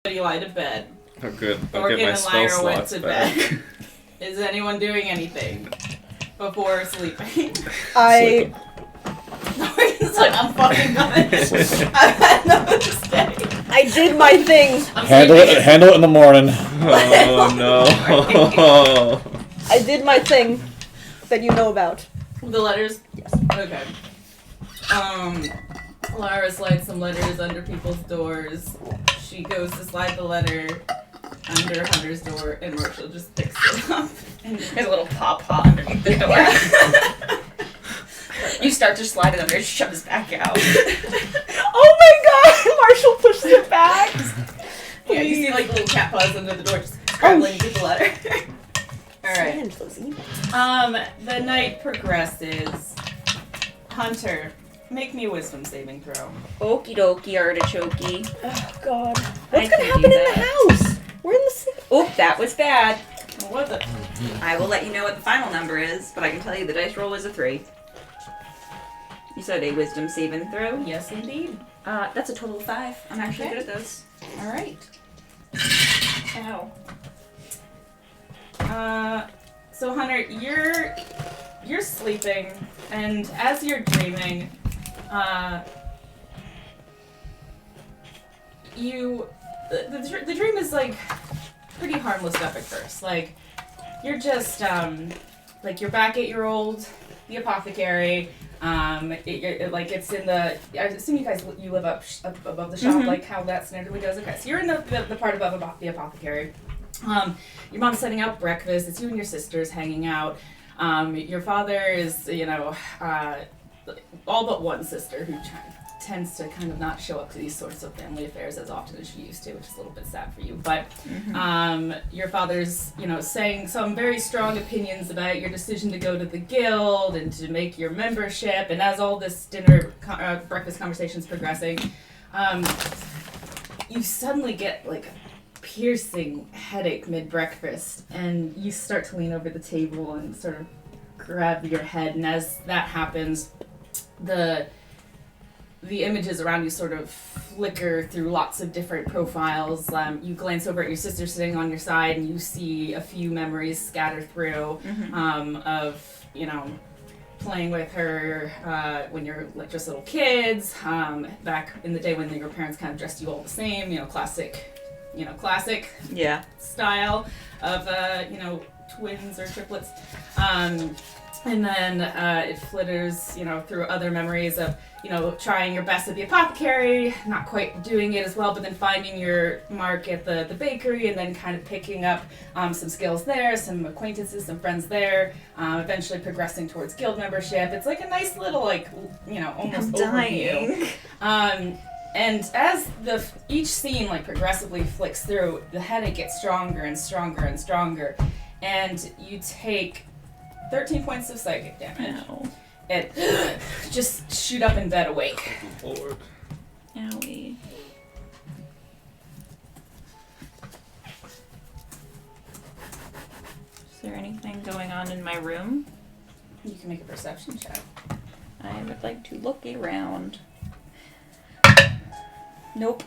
You lie to bed. Oh, good. I'll Organ get my and spell Lyra went slots to back. bed. Is anyone doing anything before sleeping? I... Organ's like, I'm fucking done. I've had enough this day. I did my thing. Handle it in the morning. Oh no. I did my thing that you know about. The letters? Yes. Okay. Lyra slides some letters under people's doors. She goes to slide the letter under Hunter's door, and Marshall just picks it up. And there's a little paw underneath the door. You start to slide it under, it shoves back out. Oh my god! Marshall pushes it back! Yeah, you see like little cat paws under the door just scrambling to get the letter. Alright. The night progresses. Hunter, make me a wisdom saving throw. Okie dokie, artichokey. Oh god. I What's gonna can happen do in the that. house? We're in the city. Oh, that was bad. What was it? I will let you know what the final number is, but I can tell you the dice roll was a 3. You said a wisdom saving throw? Yes, indeed. That's a total of 5. I'm actually Okay. good at those. Alright. Ow. So Hunter, you're sleeping, and as you're dreaming, the dream is like pretty harmless stuff at first. Like you're just like you're back at your the apothecary. It's in the. I assume you guys live up above the shop, Mhm. like how that standardly goes. Okay, so you're in the part above the apothecary. Your mom's setting out breakfast. It's you and your sisters hanging out. Your father is, all but one sister who tends to kind of not show up to these sorts of family affairs as often as she used to, which is a little bit sad for you. But your father's, saying some very strong opinions about your decision to go to the guild and to make your membership. And as all this breakfast conversation's progressing, you suddenly get like piercing headache mid-breakfast, and you start to lean over the table and sort of grab your head, and as that happens, the images around you sort of flicker through lots of different profiles. You glance over at your sister sitting on your side, and you see a few memories scatter through of, playing with her when you're like just little kids, back in the day when your parents kind of dressed you all the same, classic Yeah. style of, twins or triplets. And then it flitters, through other memories of, trying your best at the apothecary, not quite doing it as well, but then finding your mark at the bakery and then kind of picking up some skills there, some acquaintances, some friends there, eventually progressing towards guild membership. It's like a nice little, almost overview. And as each scene progressively flicks through, the headache gets stronger and stronger and stronger, and you take 13 points of psychic damage. Ow. It just shoot up in bed awake. Lord. Owie. Is there anything going on in my room? You can make a perception check. I would like to look around. Nope.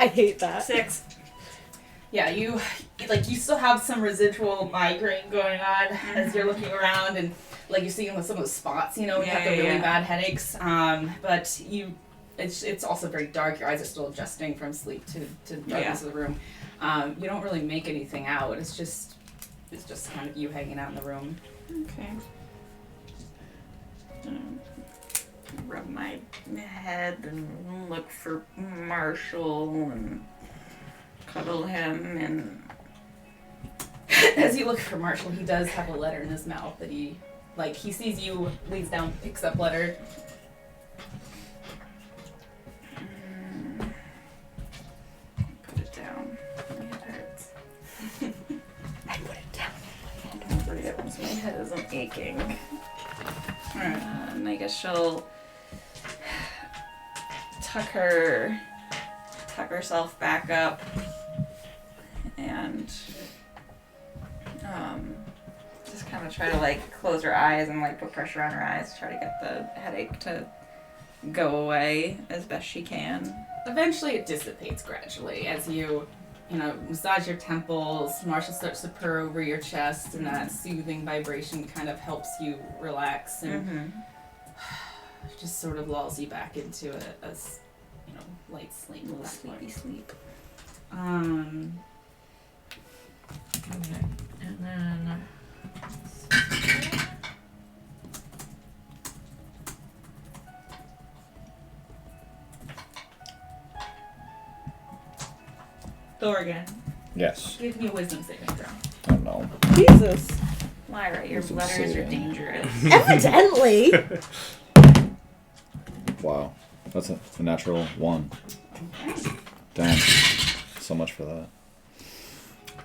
I hate that. 6. Yeah, you still have some residual migraine going on as you're looking around, and you're seeing some of the spots, when you have the really bad headaches. But it's also very dark. Your eyes are still adjusting from sleep to the darkness of the room. You don't really make anything out. It's just kind of you hanging out in the room. Okay. Rub my head and look for Marshall and cuddle him and... As you look for Marshall, he does have a letter in his mouth that he sees you, leans down, picks up letter. Put it down. My head hurts. I put it down. I don't read it once my head isn't aching. Alright. And I guess she'll tuck herself back up and just kind of try to close her eyes and put pressure on her eyes to try to get the headache to go away as best she can. Eventually it dissipates gradually as you massage your temples. Marshall starts to purr over your chest, and that soothing vibration kind of helps you relax and just sort of lulls you back into a light sleep. A little sleepy sleep. Okay. And then Thorgan, Yes. give me a wisdom saving throw. Oh no. Jesus. Lyra, your Wisdom letters are saving. dangerous. Evidently. Wow. That's a natural 1. Damn. So much for that.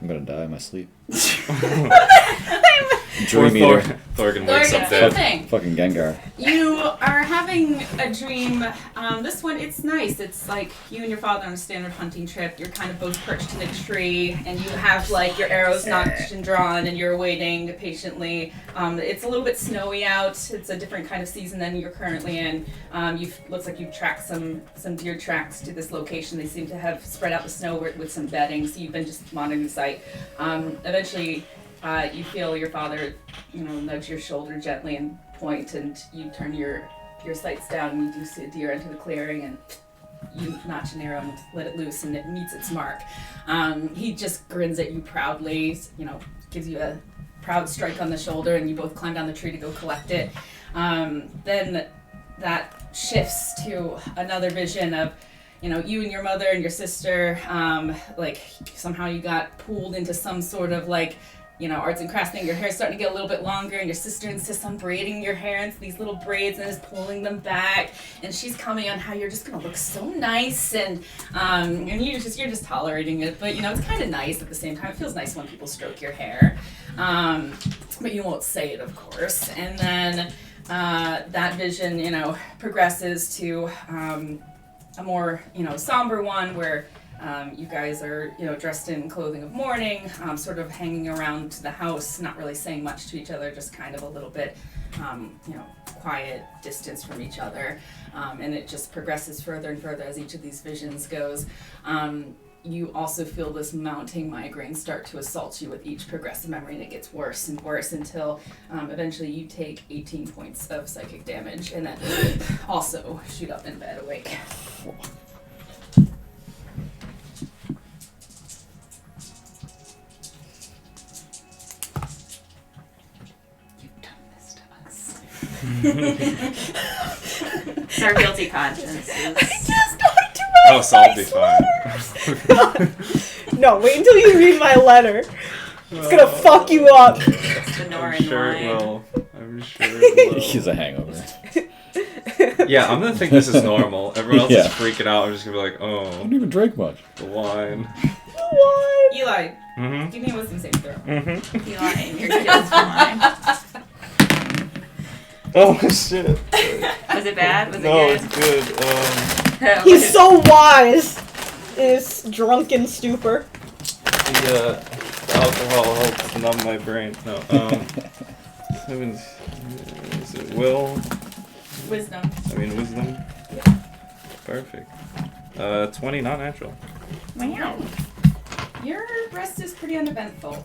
I'm gonna die in my sleep. Dream eater. Thorgan wakes Thorgan, up same dead. thing. Fucking Gengar. You are having a dream. This one, it's nice. It's like you and your father on a standard hunting trip. You're kind of both perched in a tree, and you have like your arrows notched and drawn, and you're waiting patiently. It's a little bit snowy out. It's a different kind of season than you're currently in. Looks like you've tracked some deer tracks to this location. They seem to have spread out the snow with some bedding, so you've been just monitoring the site. Eventually, you feel your father, nudge your shoulder gently and point, and you turn your sights down, and you do see a deer enter the clearing, and you notch an arrow and let it loose, and it meets its mark. He just grins at you proudly, gives you a proud strike on the shoulder, and you both climb down the tree to go collect it. Then that shifts to another vision of you and your mother and your sister, somehow you got pulled into some sort of arts and crafts thing. Your hair's starting to get a little bit longer, and your sister insists on braiding your hair into these little braids and is pulling them back. And she's commenting on how you're just gonna look so nice, and you're just tolerating it. But it's kind of nice at the same time. It feels nice when people stroke your hair, but you won't say it, of course. And then that vision, progresses to a more somber one where you guys are dressed in clothing of mourning, sort of hanging around the house, not really saying much to each other, just kind of a little bit quiet distance from each other, and it just progresses further and further as each of these visions goes. You also feel this mounting migraine start to assault you with each progressive memory, and it gets worse and worse until eventually you take 18 points of psychic damage, and then also shoot up in bed awake. It's our guilty conscience. Oh, so I'll be fine. No, wait until you read my letter. It's gonna fuck you up. It's the I'm Norrin sure it line. will. I'm sure it will. He's a hangover. Yeah, I'm gonna think this is normal. Everyone else Yeah. is freaking out. I'm just gonna be like, I oh, don't even drink much. the wine. What? Eli, Mm-hmm. give me a wisdom saving throw. Mm-hmm. Eli, and your kid's fine. Oh shit. Was it bad? Was No, it it's good? good. He's so wise in his drunken stupor. The alcohol helps numb my brain. No, is it will? Wisdom. Wisdom. Perfect. 20, not natural. Wow. Your rest is pretty uneventful.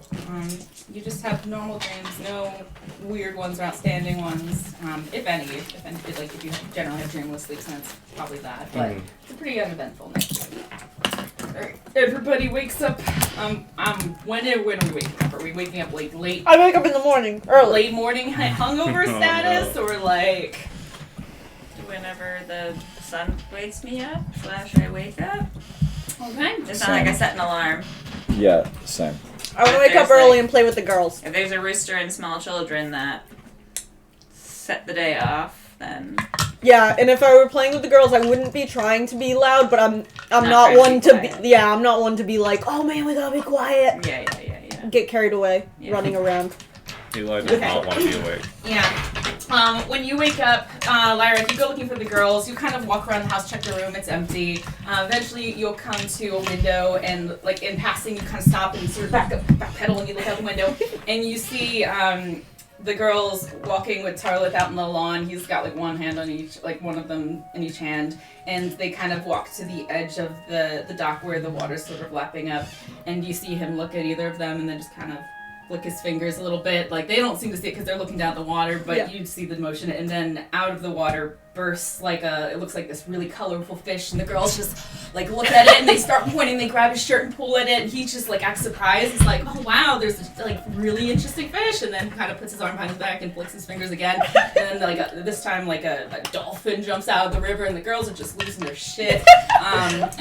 You just have normal dreams, no weird ones or outstanding ones, if any. If you generally have dreamless sleeps, then it's probably that. But it's a pretty uneventful night. Alright, everybody wakes up. When are we waking up? Are we waking up late? I wake up in the morning, early. Late morning hungover Oh, status, no. or like? Whenever the sun wakes me up, / I wake up. Okay. It's not like I set an alarm. Yeah, same. I want to If wake up there's, early like- and play with the girls. If there's a rooster and small children that set the day off, then Yeah, and if I were playing with the girls, I wouldn't be trying to be loud, but I'm Not not trying to one be to be. quiet. Yeah, I'm not one to be like, oh man, we gotta be quiet. yeah. Get carried away, Yeah. running around. Eli does Okay. not want to be awake. Yeah. When you wake up, Lyra, if you go looking for the girls, you kind of walk around the house, check your room, it's empty. Eventually, you'll come to a window, and like in passing, you kind of stop and sort of backpedal, and you look out the window, and you see the girl's walking with Tarlith out in the lawn. He's got like one hand on each, like one of them in each hand, and they kind of walk to the edge of the dock where the water's sort of lapping up, and you see him look at either of them and then just kind of flick his fingers a little bit. Like, they don't seem to see it because they're looking down at the water, but you see the motion, and then out of the water bursts it looks like this really colorful fish, and the girls just like look at it and they start pointing, they grab his shirt and pull at it, and he just like acts surprised. He's like, oh wow, there's this like really interesting fish, and then kind of puts his arm behind his back and flicks his fingers again, and then like this time like a dolphin jumps out of the river, and the girls are just losing their shit, and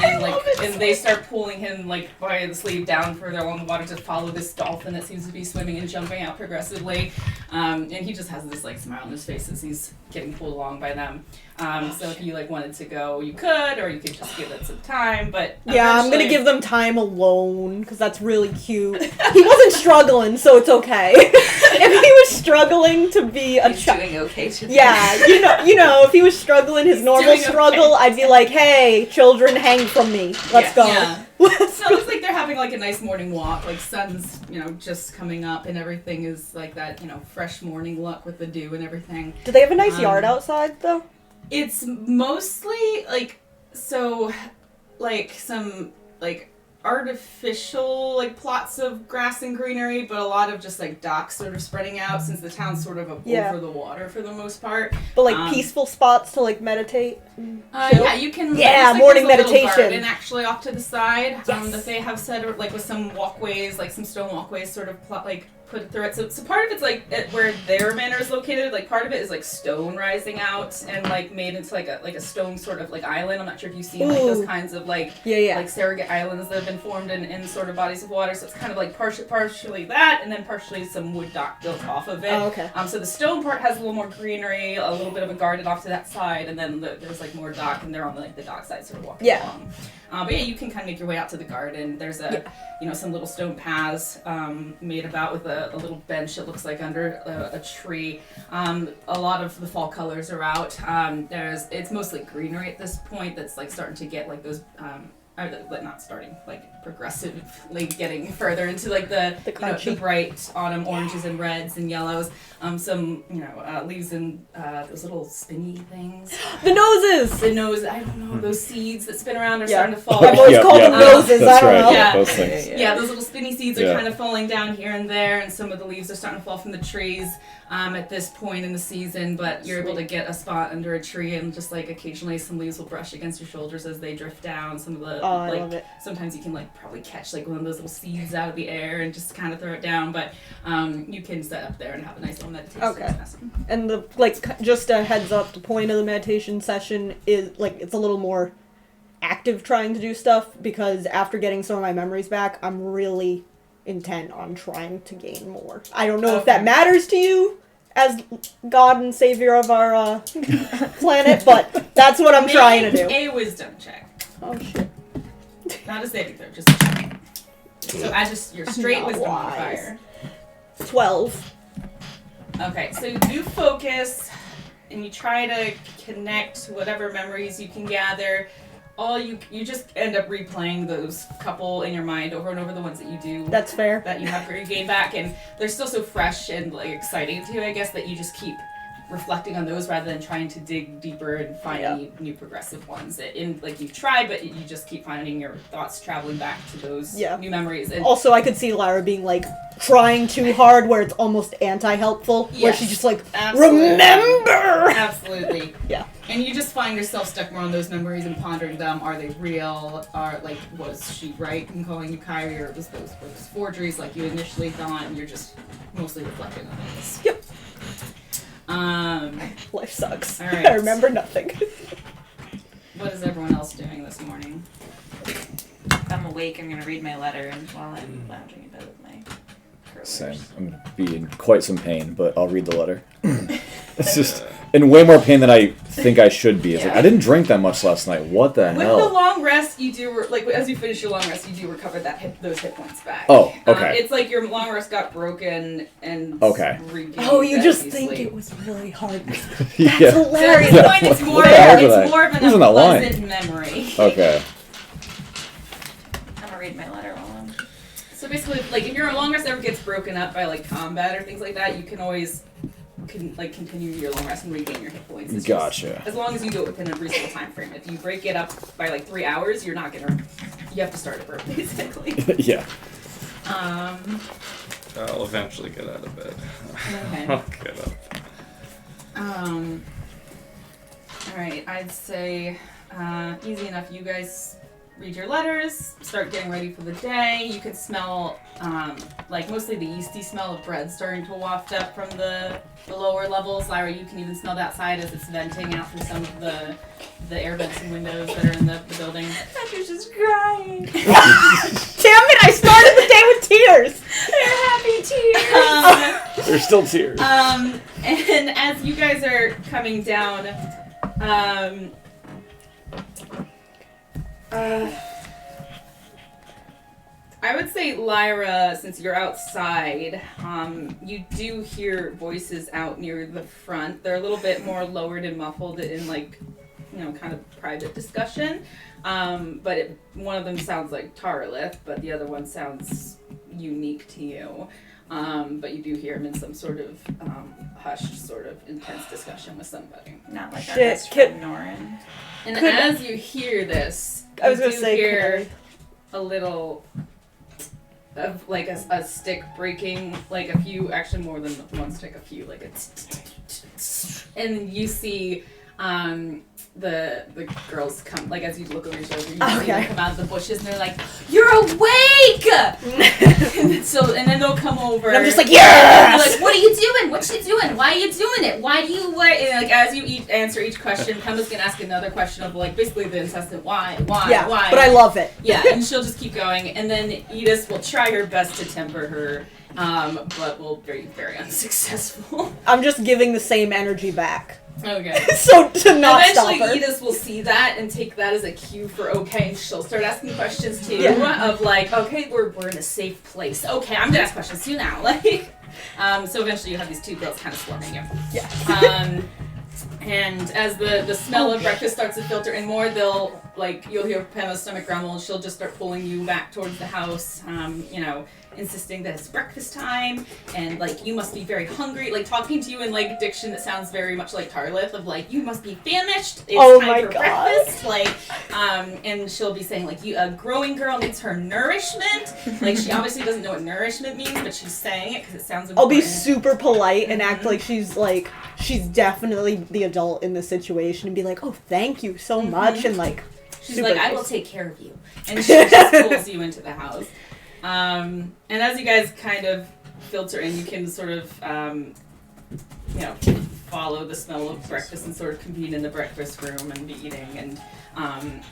they start pulling him like by the sleeve down further along the water to follow this dolphin that seems to be swimming and jumping out progressively, and he just has this like smile on his face as he's getting pulled along by them. So if you like wanted to go, you could, or you could just give it some time. But yeah, I'm gonna give them time alone because that's really cute. He wasn't struggling, so it's okay. If he was struggling to be a He's doing okay today. yeah, you know, if he was struggling his normal struggle, I'd be like, hey, children, hang from me. Let's go. Yeah. So it looks like they're having like a nice morning walk. Like sun's, just coming up, and everything is like that, fresh morning look with the dew and everything. Do they have a nice yard outside though? It's mostly some artificial plots of grass and greenery, but a lot of just docks sort of spreading out since the town's sort of over the water for the most part. But peaceful spots to meditate. Yeah, you can. Yeah, morning meditation. Garden actually off to the side. That they have set with some walkways, some stone walkways, sort of put through it. So part of it's where their manor is located. Part of it is stone rising out and made into a stone sort of island. I'm not sure if you've seen those kinds of surrogate islands that have been formed in sort of bodies of water. So it's kind of partially that, and then partially some wood dock built off of it. Oh, okay. So the stone part has a little more greenery, a little bit of a garden off to that side, and then there's more dock, and they're on the dock side sort of walking along. But yeah, you can kind of make your way out to the garden. There's some little stone paths made about with a little bench, it looks like, under a tree. A lot of the fall colors are out. It's mostly greenery at this point that's starting to get those not starting, progressively getting further into the bright autumn oranges and reds and yellows. Some leaves and those little spinny things. The noses. The nose. I don't know, those seeds that spin around are starting to fall. I've always called them noses. That's I don't know. Yeah. Those things. Yeah, those little spinny seeds are kind of falling down here and there, and some of the leaves are starting to fall from the trees at this point in the season, but you're able to get a spot under a tree, and just occasionally some leaves will brush against your shoulders as they drift down. Some of the I love it. Sometimes you can probably catch one of those little seeds out of the air and just kind of throw it down, but you can set up there and have a nice little meditation session. And the just a heads up, the point of the meditation session is it's a little more active trying to do stuff, because after getting some of my memories back, I'm really intent on trying to gain more. I don't know if that matters to you as God and Savior of our planet, but that's what I'm trying to do. A wisdom check. Oh shit. Not a saving throw, just a check. So add just your straight wisdom modifier. 12. Okay, so you focus and you try to connect whatever memories you can gather. You just end up replaying those couple in your mind over and over, the ones that you do. That's fair. That you have regained back, and they're still so fresh and exciting to you, I guess, that you just keep reflecting on those rather than trying to dig deeper and find any new progressive ones. You've tried, but you just keep finding your thoughts traveling back to those new memories. And also, I could see Lyra being trying too hard, where it's almost anti-helpful, where she's just absolutely. Remember! Absolutely. Yeah. And you just find yourself stuck more on those memories and pondering them. Are they real? Was she right in calling you Kyrie, or were those forgeries like you initially thought, and you're just mostly reflecting on those? Yep. Life sucks. All right. I remember nothing. What is everyone else doing this morning? If I'm awake, I'm going to read my letter and while I'm lounging in bed with my curlers. Same. I'm going to be in quite some pain, but I'll read the letter. It's just in way more pain than I think I should be. It's I didn't drink that much last night. What the hell? With the long rest, you do as you finish your long rest, you do recover those hit points back. Oh, okay. It's your long rest got broken and regained. Oh, you just easily. think it was really hard. That's Yeah. hilarious. So at this point, it's more of an Who's in that line? unpleasant memory. Okay. I'm going to read my letter while I'm... So basically, like, if your long rest ever gets broken up by, like, combat or things like that, you can always continue your long rest and regain your hit points. It's Gotcha. Just, as long as you do it within a reasonable time frame. If you break it up by, like, 3 hours, you're not gonna... You have to start over, basically. Yeah. I'll eventually get out of bed. Okay. I'll get up. Alright, I'd say easy enough. You guys read your letters, start getting ready for the day. You can smell, like, mostly the yeasty smell of bread starting to waft up from the lower levels. Lyra, you can even smell that side as it's venting out through some of the air vents and windows that are in the building. Andrew's just crying. Damn it! I started the day with tears. They're happy tears. There's still tears. And as you guys are coming down, I would say, Lyra, since you're outside, you do hear voices out near the front. They're a little bit more lowered and muffled in, like, you know, kind of private discussion. But one of them sounds like Tarlith, but the other one sounds unique to you. But you do hear him in some sort of hushed, sort of intense discussion with somebody. Not like our Shit, best friend Norin. And as you hear this, I was you gonna do say, hear a little of like a stick breaking, like a few, actually more than one stick, a few, like a and you see the girls come, like, as you look over your shoulder, you see them come out of the bushes and they're like, "You're awake!" and then they'll come over. And I'm just like, yes! They're like, "What are you doing? What's she doing? Why are you doing it? Why do you wait?" And like, as you answer each question, Pemba's gonna ask another question of, like, basically the incessant why. Yeah, Why? but I love it. Yeah, and she'll just keep going, and then Edith will try her best to temper her, but will be very unsuccessful. I'm just giving the same energy back. Okay. So to not stop her. Eventually, Edith will see that and take that as a cue for okay, and she'll start asking questions too. Yeah. Of like, okay, we're in a safe place. Okay, I'm gonna ask questions too now. Like, so eventually you have these two girls kind of swarming you. Yeah. And as the smell of breakfast starts to filter in more, you'll hear Pamela's stomach grumble, and she'll just start pulling you back towards the house. You know, insisting that it's breakfast time, and like, you must be very hungry, like talking to you in like diction that sounds very much like Tarlith, of like, you must be famished, it's time for breakfast, like, and she'll be saying like, a growing girl needs her nourishment, like, she obviously doesn't know what nourishment means, but she's saying it because it sounds important. I'll be super polite and act like she's definitely the adult in the situation and be like, "Oh, thank you so much," and like, she's like, "I will take care of you," and she just pulls you into the house. And as you guys kind of filter in, you can sort of, you know, follow the smell of breakfast and sort of convene in the breakfast room and be eating. And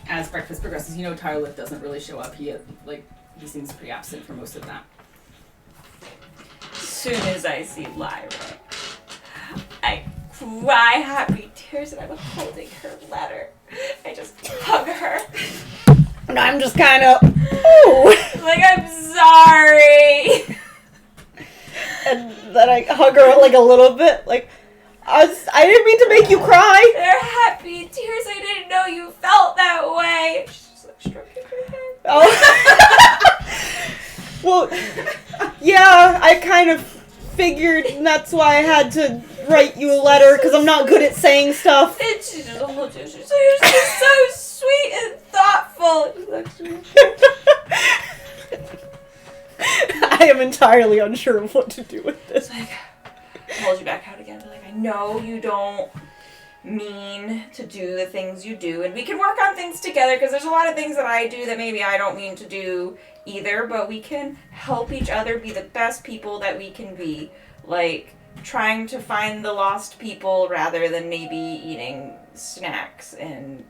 as breakfast progresses, you know, Tarlith doesn't really show up. He seems pretty absent for most of that. As soon as I see Lyra, I cry happy tears, and I'm holding her letter. I just hug her. and I'm just kind of, oh. Like, I'm sorry. And then I hug her like a little bit, like, I didn't mean to make you cry. They're happy tears. I didn't know you felt that way. She's just like stroking her head. Oh. Well, yeah, I kind of figured, and that's why I had to write you a letter, because I'm not good at saying stuff. And she just holds you. She's like, you're just so sweet and thoughtful. I am entirely unsure of what to do with this. It's like, hold you back out again. Like, I know you don't mean to do the things you do, and we can work on things together, because there's a lot of things that I do that maybe I don't mean to do either, but we can help each other be the best people that we can be. Like, trying to find the lost people rather than maybe eating snacks and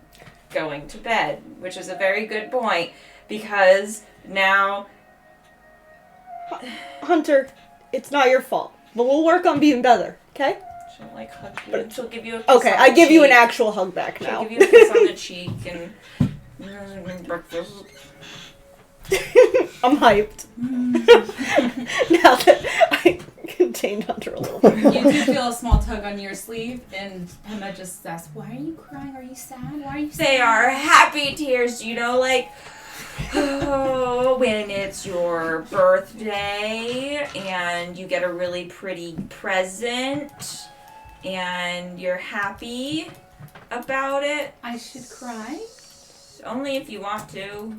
going to bed, which is a very good point, because now... Hunter, it's not your fault, but we'll work on being better, okay? She'll like hug you, and she'll give you a kiss Okay, on I the give you an cheek. actual hug back now. She'll give you a kiss on the cheek and breakfast. I'm hyped. Now that I contained Hunter a little bit. You do feel a small tug on your sleeve, and Pema just asks, "Why are you crying? Are you sad? Why are you sad?" They are happy tears, you know, like, when it's your birthday and you get a really pretty present and you're happy about it. I should cry? Only if you want to.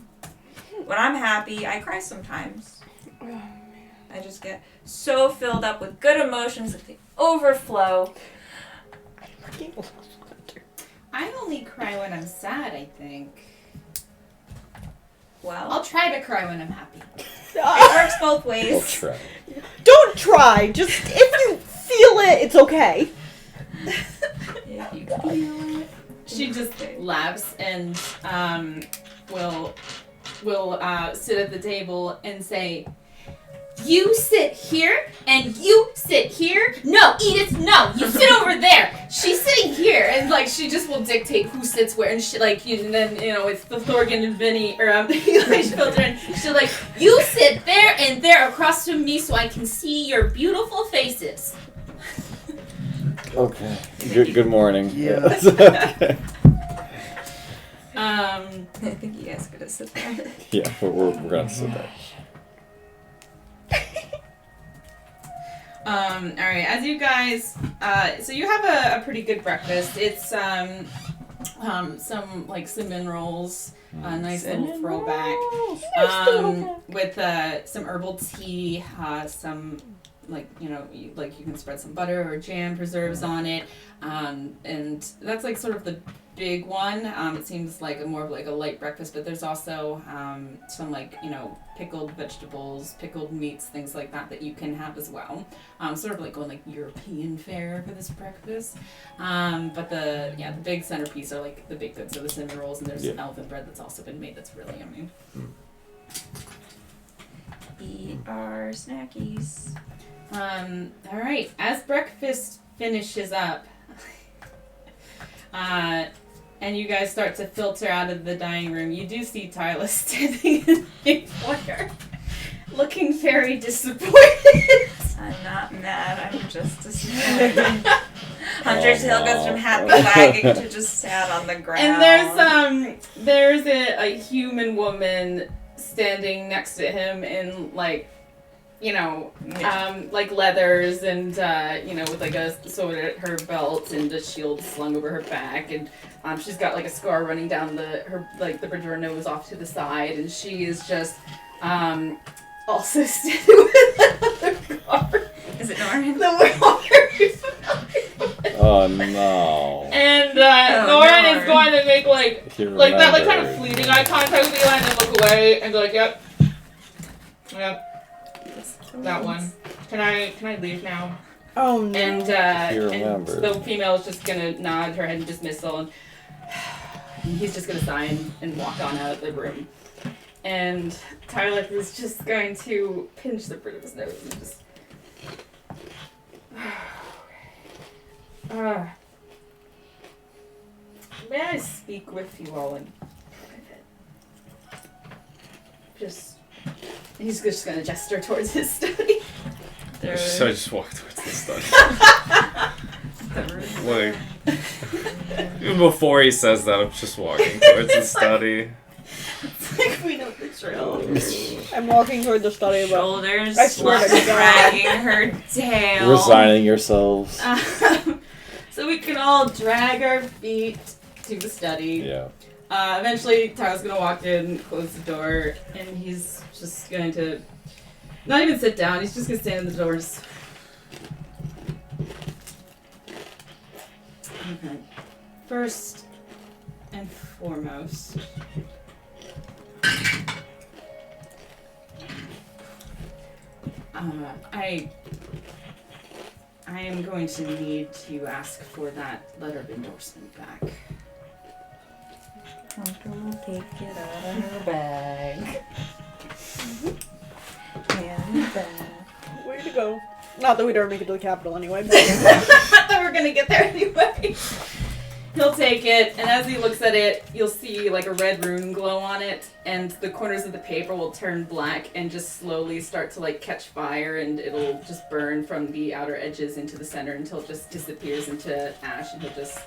When I'm happy, I cry sometimes. I just get so filled up with good emotions that they overflow. I only cry when I'm sad, I think. Well, I'll try to cry when I'm happy. it works both I'll ways. try. Don't try. Just if you feel it, it's okay. If you feel it. She just laughs and will sit at the table and say, "You sit here and you sit here. No, Edith, no, you sit over there. She's sitting here." And like she just will dictate who sits where, and she and then with the Thorgan and Vinny or Eli children, she'll like, "You sit there and there across from me so I can see your beautiful faces." Okay. Good morning. Yeah. Okay. I think you guys could have sit there. Yeah, we're gonna sit there. All right. As you guys, so you have a pretty good breakfast. It's some cinnamon rolls, a nice little throwback, with some herbal tea, some you can spread some butter or jam preserves on it, and that's like sort of the big one. It seems like more of like a light breakfast, but there's also some pickled vegetables, pickled meats, things like that you can have as well. Sort of like going like European fare for this breakfast. But the big centerpiece are like the baked goods, so the cinnamon rolls, and there's elephant bread that's also been made that's really yummy. Eat our snackies. All right. As breakfast finishes up, and you guys start to filter out of the dining room, you do see Tyler standing in the corner, looking very disappointed. I'm not mad, I'm just disappointed. Hunter's Hill goes from happy wagging to just sad on the ground. And there's a human woman standing next to him in like leathers and with like a sword at her belt and a shield slung over her back, and she's got like a scar running down the bridge of her nose off to the side, and she is just also standing with another guard. Is it Norman? The Oh no. And Norman is going to make that kind of fleeting eye contact with Eli and then look away and go like, yep, that one. Can I leave now? Oh no. And remembers. the female is just gonna nod her head in dismissal, and he's just gonna sigh and walk on out of the room. And Tyler is just going to pinch the bridge of his nose and just. May I speak with you all in private? He's just gonna gesture towards his study. So I just walked towards the study. Like, even before he says that, I'm just walking towards the study. It's like we know the drill. I'm walking toward the study, but Shoulders I swear to God. dragging her tail. Resigning yourselves. So we can all drag our feet to the study. Yeah. Eventually, Tyler's gonna walk in, close the door, and he's just going to not even sit down. He's just gonna stand in the doors. Okay. First and foremost, I am going to need to ask for that letter of endorsement back. Hunter will take it out of her bag. And back. way to go. Not that we'd ever make it to the Capitol anyway. But I thought we were gonna get there anyway. He'll take it, and as he looks at it, you'll see like a red rune glow on it, and the corners of the paper will turn black and just slowly start to like catch fire, and it'll just burn from the outer edges into the center until it just disappears into ash, and he'll just,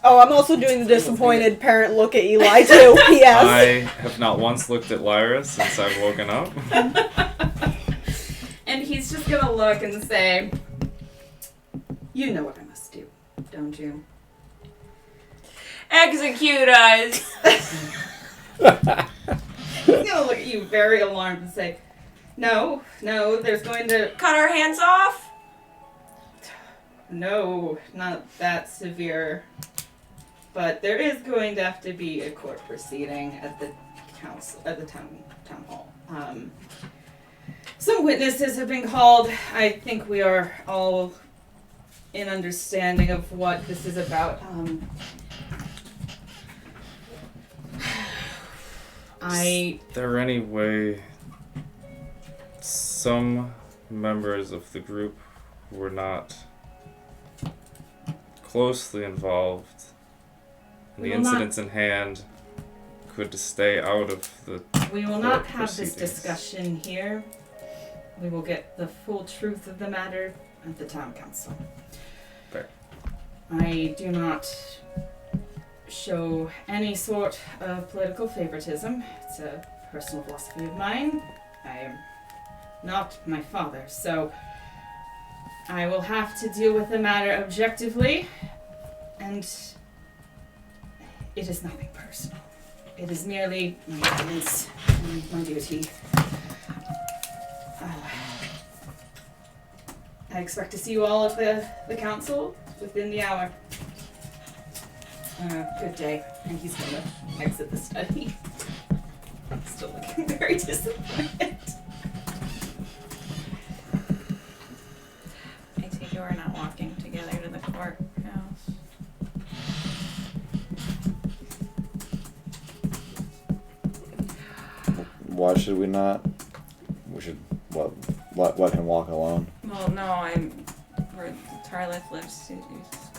Oh, I'm also doing the disappointed parent look at Eli too. Yes. I have not once looked at Lyra since I've woken up. And he's just gonna look and say, "You know what I must do, don't you?" Execute us! He's gonna look at you very alarmed and say, No, there's going to... Cut our hands off? No, not that severe. But there is going to have to be a court proceeding at the council, at the town hall. Some witnesses have been called. I think we are all in understanding of what this is about. Is there any way some members of the group who were not closely involved in the incidents in hand could stay out of the We will not court have this proceedings? discussion here. We will get the full truth of the matter at the town council. Fair. I do not show any sort of political favoritism. It's a personal philosophy of mine. I am not my father, so I will have to deal with the matter objectively, and it is nothing personal. It is merely my duties and my duty. I expect to see you all at the council within the hour. Good day. And he's gonna exit the study. I'm still looking very disappointed. I take it we're not walking together to the courthouse. Why should we not? We should let him walk alone. Well, no, where Tarlith lives. He's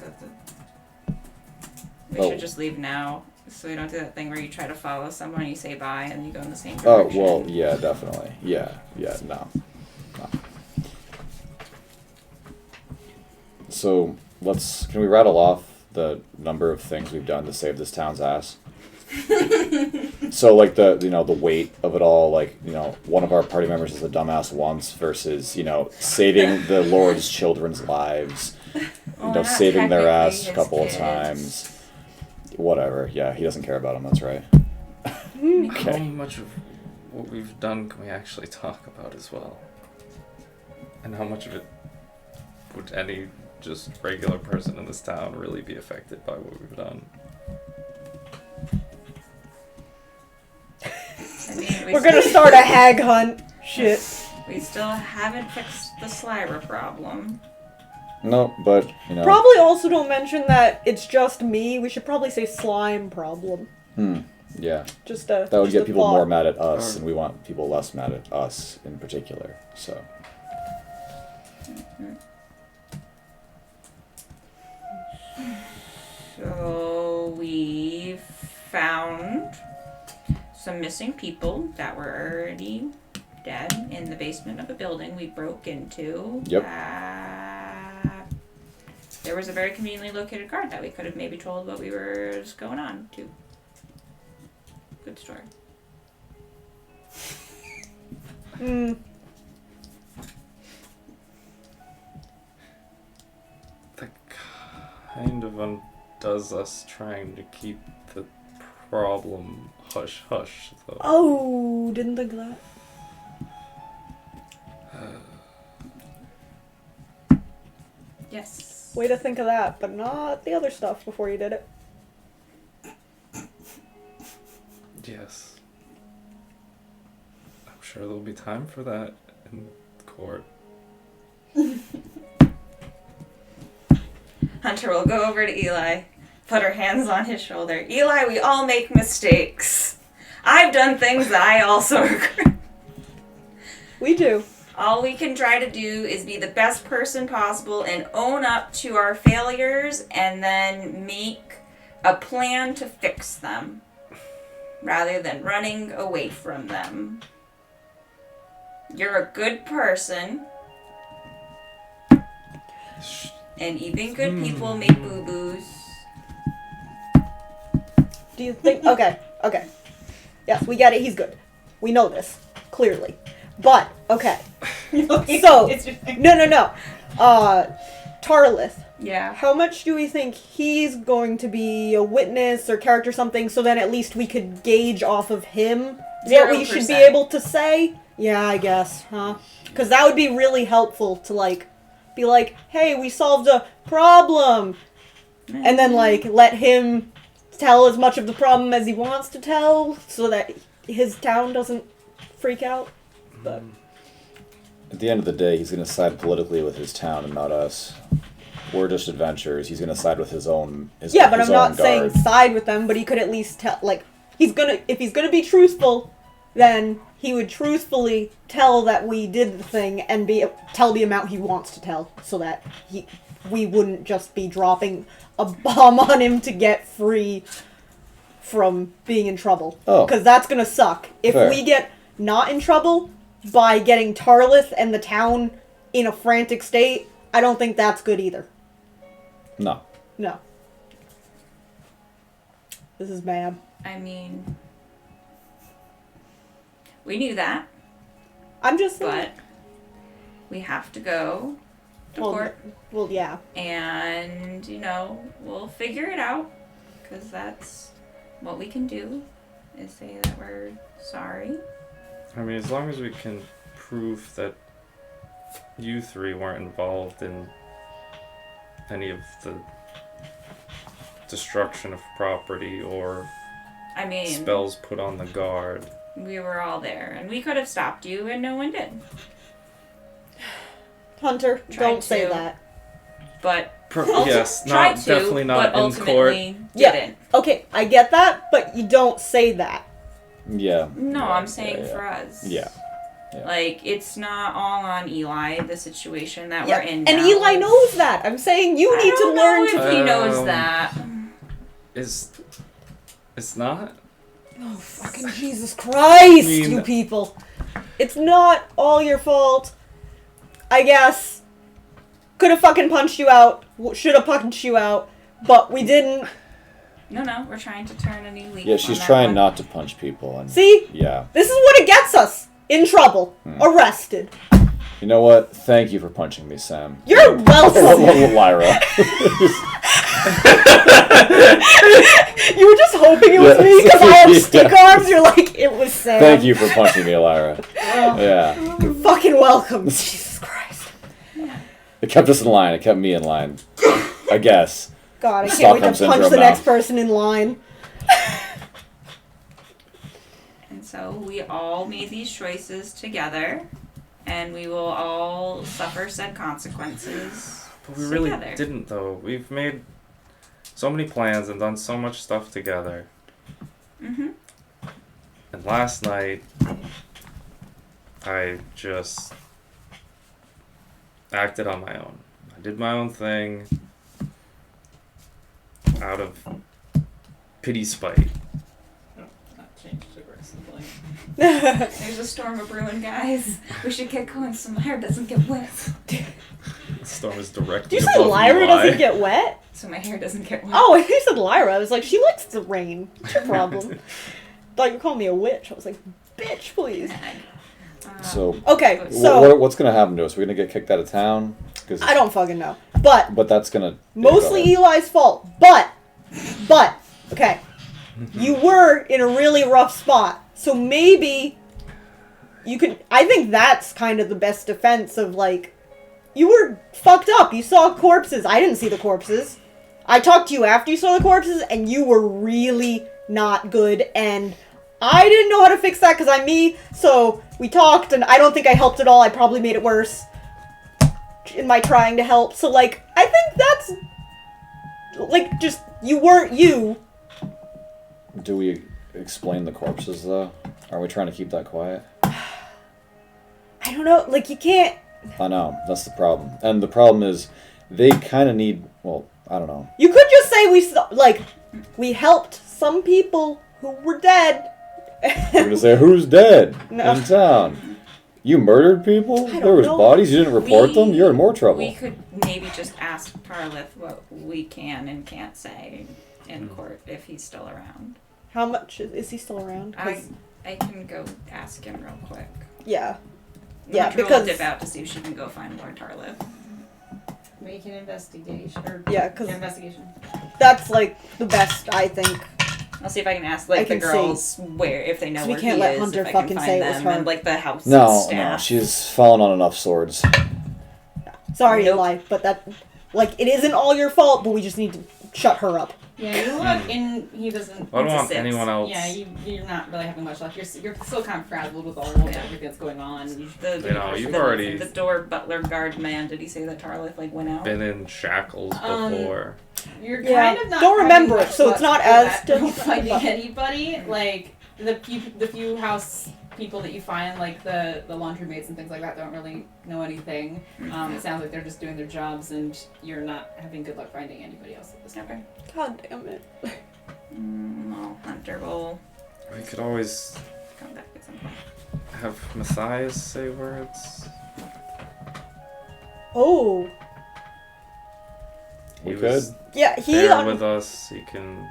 got the... We should just leave now, so we don't do that thing where you try to follow someone, you say bye, and you go in the same direction. Oh, well, yeah, definitely. Yeah, no. So, can we rattle off the number of things we've done to save this town's ass? So, like, the weight of it all, like, one of our party members is a dumbass once versus, saving the Lord's children's lives, saving their ass a couple of times. Whatever, yeah, he doesn't care about them, that's right. How much of what we've done can we actually talk about as well? And how much of it would any just regular person in this town really be affected by what we've done? I mean, We're gonna start a hag hunt. Shit. We still haven't fixed the Slyra problem. No, but, Probably also don't mention that it's just me. We should probably say slime problem. Yeah. Just That would get people thought. more mad at us, and we want people less mad at us in particular, so. So we found some missing people that were already dead in the basement of a building we broke into. Yep. There was a very conveniently located guard that we could have maybe told what we were going on to. Good story. That kind of undoes us trying to keep the problem hush-hush, though. Oh, didn't think of that. Yes. Way to think of that, but not the other stuff before you did it. Yes. I'm sure there'll be time for that in court. Hunter will go over to Eli, put her hands on his shoulder. Eli, we all make mistakes. I've done things that I also regret. We do. All we can try to do is be the best person possible and own up to our failures and then make a plan to fix them rather than running away from them. You're a good person. And even good people make boo-boos. Do you think... Okay. Yes, we get it. He's good. We know this. Clearly. But, okay. So... No. Tarlith. Yeah. How much do we think he's going to be a witness or character something so then at least we could gauge off of him what we should be 0%. able to say? Yeah, I guess, huh? Because that would be really helpful to, like, be like, hey, we solved a problem! And then, like, let him tell as much of the problem as he wants to tell so that his town doesn't freak out. But At the end of the day, he's going to side politically with his town and not us. We're just adventurers. He's going to side with his own. Yeah, but his I'm not own saying guard. side with them, but he could at least tell, like, if he's gonna be truthful, then he would truthfully tell that we did the thing and tell the amount he wants to tell, so that we wouldn't just be dropping a bomb on him to get free from being in trouble. Oh. Because that's gonna suck. If Fair. we get not in trouble by getting Tarlith and the town in a frantic state, I don't think that's good either. No. No. This is bad. I mean, we knew that, I'm just but we have to go to court, well, yeah. and, we'll figure it out, because that's what we can do, is say that we're sorry. I mean, as long as we can prove that you three weren't involved in any of the destruction of property or I mean, spells put on the guard. we were all there, and we could have stopped you, and no one did. Hunter, Tried don't say to. that. But Yes, tried not to, definitely not but in court. ultimately Yeah. didn't. Okay, I get that, but you don't say that. Yeah. No, Yeah, I'm saying yeah. for us. Yeah. Like, it's not all on Eli, the situation that we're in And now. Eli knows that. I'm saying you need to learn to... if he knows Um, that. It's not? Oh, fucking Jesus Christ, mean- you people. It's not all your fault. I guess. Could have fucking punched you out. Should have punched you out. But we didn't. No, we're trying to turn a new leaf. Yeah, on she's that trying one. not to punch people. And See? Yeah. This is what it gets us. In trouble. Arrested. You know what? Thank you for punching me, Sam. You're welcome. Lyra. You were just hoping it was me because I have stick arms. You're like, it was Sam. Thank you for punching me, Lyra. Yeah. You're fucking welcome. Jesus Christ. It kept us in line. It kept me in line. I guess. God, I can't wait to Stockholm punch syndrome the now. next person in line. And so we all made these choices together, and we will all suffer said consequences. But we really together. didn't, though. We've made so many plans and done so much stuff together. Mm-hmm. And last night, I just acted on my own. I did my own thing out of pity spite. Not changed aggressively. There's a storm of ruin, guys. We should get going so my hair doesn't get wet. The storm is directly Did you say above Lyra Eli. doesn't get wet? So my hair doesn't get wet. Oh, you said Lyra. I was like, she likes the rain. What's your problem? Thought you called me a witch. I was like, bitch, please. So, Okay, so what's going to happen to us? We're going to get kicked out of town? 'Cause I don't fucking know. But But that's going to... mostly Eli's fault. But, okay. You were in a really rough spot. So maybe you could... I think that's kind of the best defense of, like... You were fucked up. You saw corpses. I didn't see the corpses. I talked to you after you saw the corpses, and you were really not good, and I didn't know how to fix that because I'm me, so we talked, and I don't think I helped at all. I probably made it worse in my trying to help. So, like, I think that's... Like, just... You weren't you. Do we explain the corpses, though? Are we trying to keep that quiet? I don't know. Like, you can't... I know. That's the problem. And the problem is, they kind of need... Well, I don't know. You could just say say we helped some people who were dead. We're gonna say, who's dead No. in town? You murdered people? I don't There was know. bodies, you didn't report them? You're in more trouble. We could maybe just ask Tarlith what we can and can't say in court if he's still around. How much is he still around? 'Cause- I can go ask him real quick. yeah. Yeah, because- will dip out to see if she can go find Lord Tarlith. Make an investigation. Or, Yeah, 'cause- investigation. That's like the best, I think. I'll see if I can ask I the can girls where if they know 'Cause we where can't he let is, Hunter if I fucking can say find it was them, her. and like the house No, staff. she's fallen on enough swords. Sorry, Nope. Eli, but that, it isn't all your fault, but we just need to shut her up. Yeah, you look and he doesn't. I don't It's a want 6. anyone else. Yeah, you're not really having much luck. You're still kind of frazzled with all of everything that's going on. You've already the door butler guard man. Did he say that Tarlith went out? been in shackles before. You're Yeah, kind of not. don't having remember much it, so luck it's not with as that, difficult. finding anybody. Like the few house people that you find, like the laundry maids and things like that, don't really know anything. It sounds like they're just doing their jobs, and you're not having good luck finding anybody else at this point. Okay. God damn it. Well, Hunter will We could always come back at some point. have Matthias say words. Oh. He We was Yeah, he there with us. He can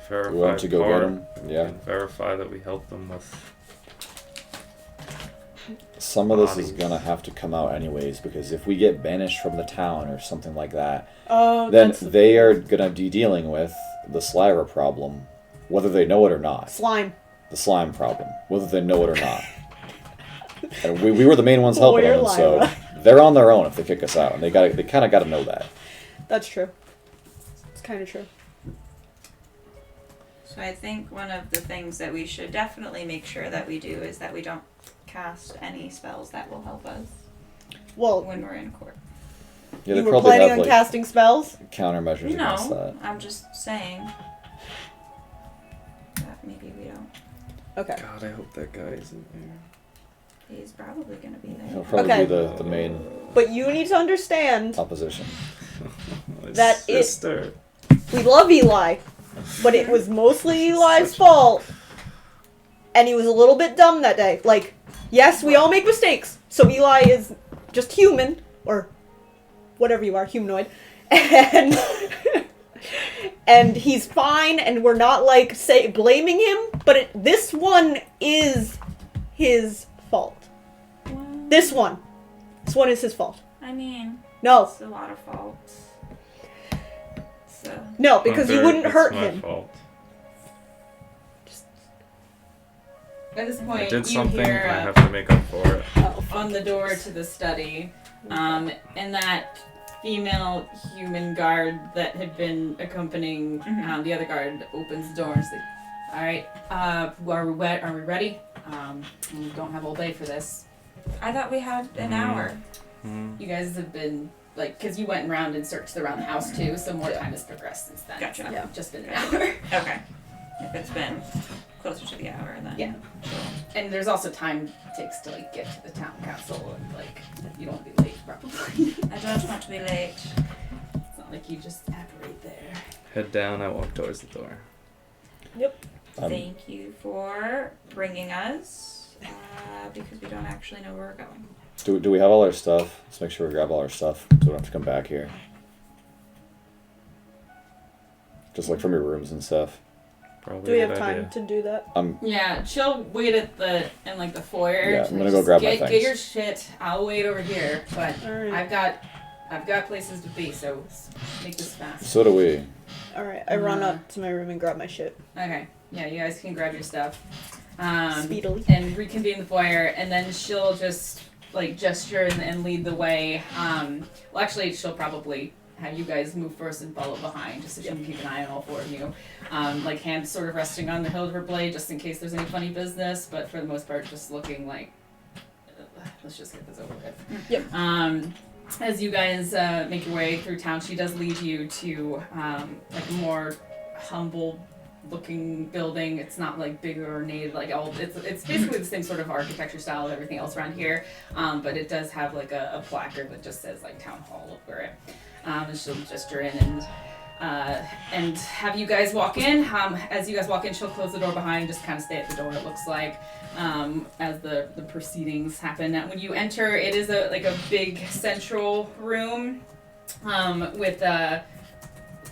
verify. We want to go part. get him? Yeah. He can verify that we helped them with. Some of this is Bodies. gonna have to come out anyways, because if we get banished from the town or something like that, Oh, then that's they are gonna be dealing with the Slyra problem, whether they know it or not. slime. The slime problem, whether they know it or not. And we were the main ones helping Lawyer them, and so Lyra. they're on their own if they kick us out, and they kind of got to know that. That's true. It's kind of true. So I think one of the things that we should definitely make sure that we do is that we don't cast any spells that will help us Well, when we're in court. Yeah, you they were probably planning have on like casting spells? countermeasures against No, that. I'm just saying that maybe we don't. Okay. God, I hope that guy isn't there. He's probably going to be He'll there. probably Okay. be the main But you need to understand, opposition. My That it- sister. we love Eli, but it was mostly Eli's fault. And he was a little bit dumb that day. Like, yes, we all make mistakes. So Eli is just human, or whatever you are, humanoid. And and he's fine, and we're not blaming him, but this one is his fault. Well, This one is his fault. I mean, No, it's a lot of faults. So, no, because you Hunter, wouldn't it's hurt my him. fault. At this I point, did you something. hear I have to make up for it. Oh, on the door to the study, and that female human guard that had been accompanying the other guard opens the door and says, "All right, are we ready? We don't have all day for this. I thought we had an hour. Mhm. You guys have been because you went around and searched around the house too, so more time has progressed since then. Gotcha. It's not Yeah. just been an hour. Okay. If it's been closer to the hour, then. Yeah. And there's also time it takes to get to the town council and you don't want to be late probably. I don't want to be late. It's not like you just apparate there. Head down. I walk towards the door. Thank you for bringing us, because we don't actually know where we're going. Do we have all our stuff? Let's make sure we grab all our stuff so we don't have to come back here. Just from your rooms and stuff. Probably do we a have good time idea. to do that? Yeah, she'll wait in the foyer. Yeah, to I'm gonna just go grab my get things. your shit. I'll wait over here, but Alright. I've got places to be, so make this fast. So do we. Alright, I run up to my room and grab my shit. Okay. Yeah, you guys can grab your stuff. Speedily. And reconvene the foyer, and then she'll just gesture and lead the way. Well, actually, she'll probably have you guys move first and follow behind, just so she can keep an eye on all four of you. Hands sort of resting on the hilt of her blade, just in case there's any funny business. But for the most part, just looking let's just get this over with. Yep. As you guys make your way through town, she does lead you to a more humble looking building. It's not big or ornate, it's basically the same sort of architecture style of everything else around here, but it does have a placard that just says town hall over it. And she'll gesture in and have you guys walk in. As you guys walk in, she'll close the door behind and just kind of stay at the door, it looks like, as the proceedings happen. And when you enter, it is a big central room with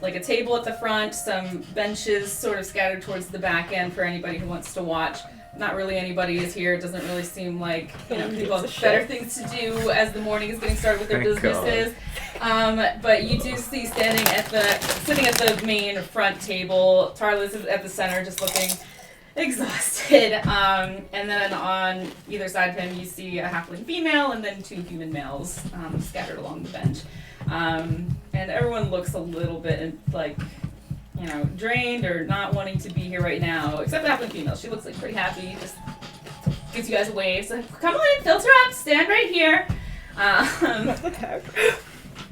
like a table at the front, some benches sort of scattered towards the back end for anybody who wants to watch. Not really anybody is here. It doesn't really seem like people have better things to do as the morning is getting started with their Thank businesses. But you do see sitting at the main front table, Tarlis is at the center, just looking exhausted. And then on either side of him, you see a halfling female and then 2 human males scattered along the bench. And everyone looks a little bit like, drained or not wanting to be here right now, except the halfling female. She looks like pretty happy, just gives you guys a wave. So come on, filter up, stand right here. What the heck?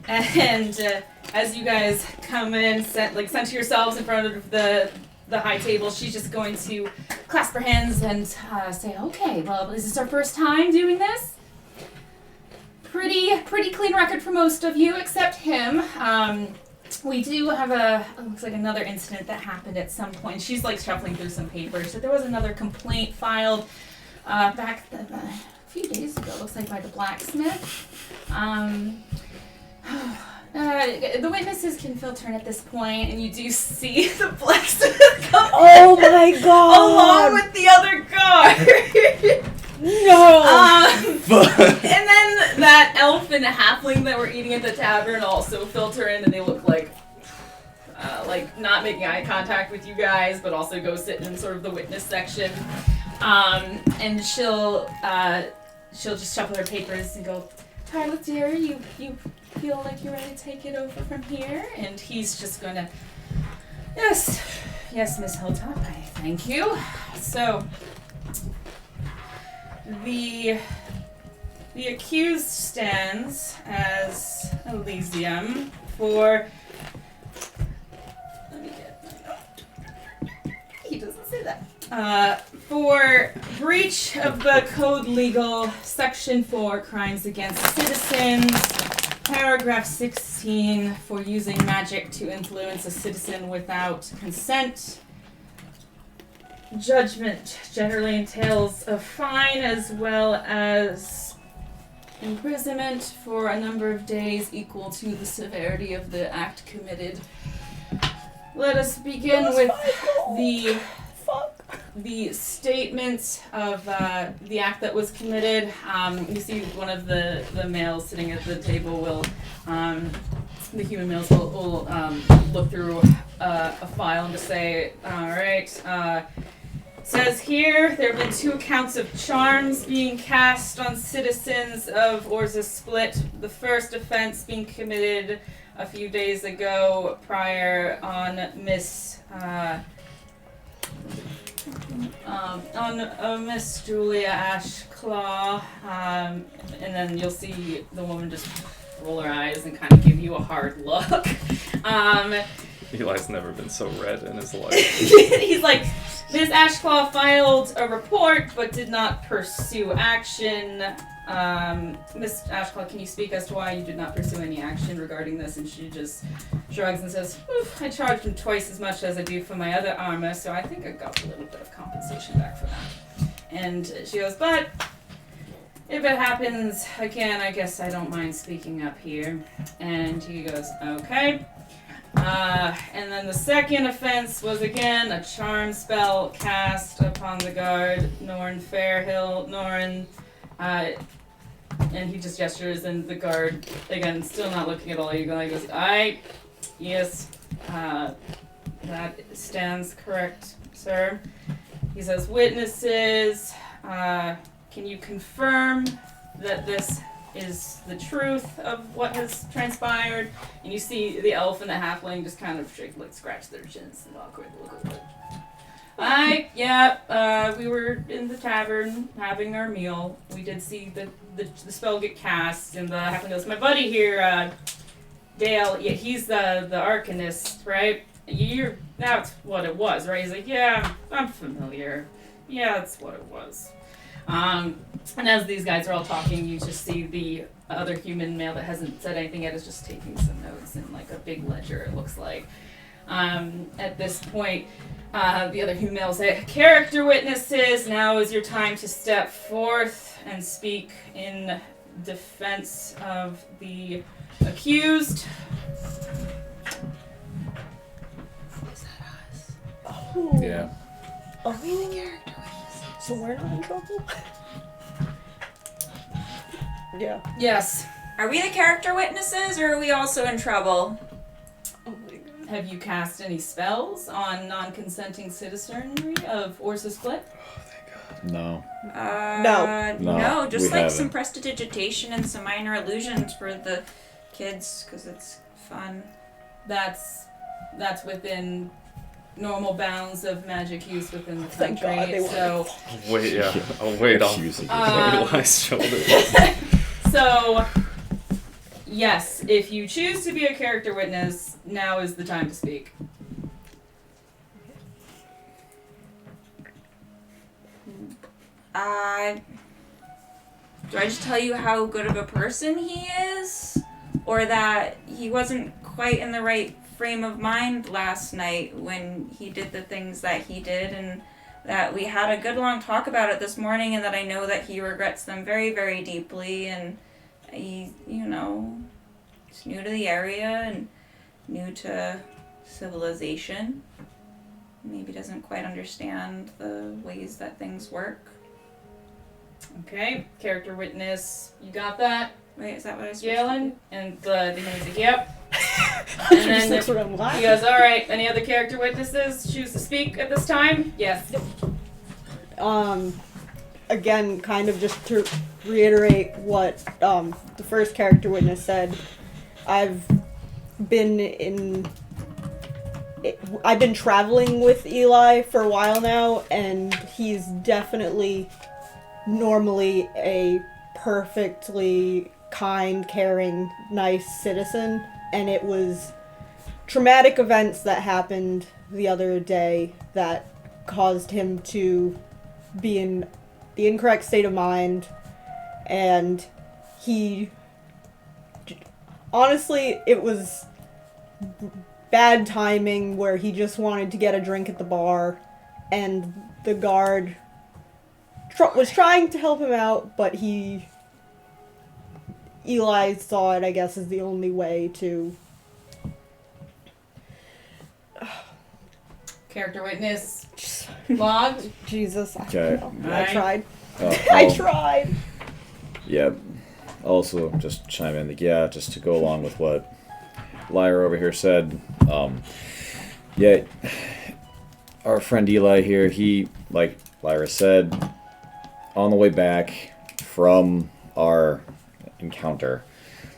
And as you guys come in, center yourselves in front of the high table, she's just going to clasp her hands and say, "Okay, well, is this our first time doing this? Pretty clean record for most of you, except him. We do have looks like another incident that happened at some point." She's like shuffling through some papers. So there was another complaint filed back a few days ago, looks like by the blacksmith. The witnesses can filter in at this point, and you do see the blacksmith come Oh my god! along with the other guard. No! And then that elf and halfling that were eating at the tavern also filter in, and they look like not making eye contact with you guys, but also go sit in sort of the witness section. And she'll just shuffle her papers and go, "Tarlis, dear, you feel like you're ready to take it over from here?" And he's just gonna, yes, Miss Hilltop, I thank you. So the accused stands as Elysium for, let me get my note. He doesn't say that. For breach of the Code Legal, Section 4, Crimes Against Citizens, Paragraph 16, for using magic to influence a citizen without consent. Judgment generally entails a fine as well as imprisonment for a number of days equal to the severity of the act committed. Let us begin with the statement of the act that was committed. You see one of the males sitting at the table will, the human males will look through a file and just say, all right, says here, there have been 2 accounts of charms being cast on citizens of Orza Split. The first offense being committed a few days ago prior on Miss Julia Ashclaw, and then you'll see the woman just roll her eyes and kind of give you a hard look. Eli's never been so red in his life. He's like, Ms. Ashclaw filed a report but did not pursue action. Ms. Ashclaw, can you speak as to why you did not pursue any action regarding this? And she just shrugs and says, I charged him twice as much as I do for my other armor, so I think I got a little bit of compensation back for that. And she goes, but if it happens again, I guess I don't mind speaking up here. And he goes, okay. And then the second offense was again a charm spell cast upon the guard, Norn Fairhill. Norn, and he just gestures, and the guard, again, still not looking at all you guys, goes, aye, yes, that stands correct, sir. He says, witnesses, can you confirm that this is the truth of what has transpired? And you see the elf and the halfling just kind of scratch their chins and awkward look. We were in the tavern having our meal. We did see the spell get cast, and the halfling goes, my buddy here, Dale, yeah, he's the arcanist, right? That's what it was, right? He's like, yeah, I'm familiar. Yeah, that's what it was. And as these guys are all talking, you just see the other human male that hasn't said anything yet is just taking some notes in like a big ledger, it looks like. At this point, the other human male will say, "Character witnesses, now is your time to step forth and speak in defense of the accused." Is that us? Oh. Yeah. Are we the character witnesses? So we're not in trouble? Yeah. Yes. Are we the character witnesses, or are we also in trouble? Oh my god. Have you cast any spells on non-consenting citizenry of Orsa Split? No. No. No, just we like haven't. some prestidigitation and some minor illusions for the kids, because it's fun. That's within normal bounds of magic use within the Thank country. God they weren't. So, Wait, yeah. I'll wait on Accusing Eli's shoulder. so yes, if you choose to be a character witness, now is the time to speak. Do I just tell you how good of a person he is? Or that he wasn't quite in the right frame of mind last night when he did the things that he did, and that we had a good long talk about it this morning, and that I know that he regrets them very, very deeply, and he, you know, he's new to the area and new to civilization. Maybe doesn't quite understand the ways that things work. Okay, character witness, you got that, Wait, is that what I was supposed Galen? And the human's like, yep. And And then looks around he laughing. goes, all right, any other character witnesses choose to speak at this time? Yes. Again, kind of just to reiterate what the first character witness said, I've been traveling with Eli for a while now, and he's definitely normally a perfectly kind, caring, nice citizen, and it was traumatic events that happened the other day that caused him to be in the incorrect state of mind, and honestly, it was bad timing where he just wanted to get a drink at the bar, and the guard was trying to help him out, but Eli saw it, I guess, as the only way to... Character witness logged. Jesus, Okay. I Alright. tried. I I'll- tried. Yeah. Also, just chime in. Yeah, just to go along with what Lyra over here said. Yeah, our friend Eli here, he, like Lyra said, on the way back from our encounter,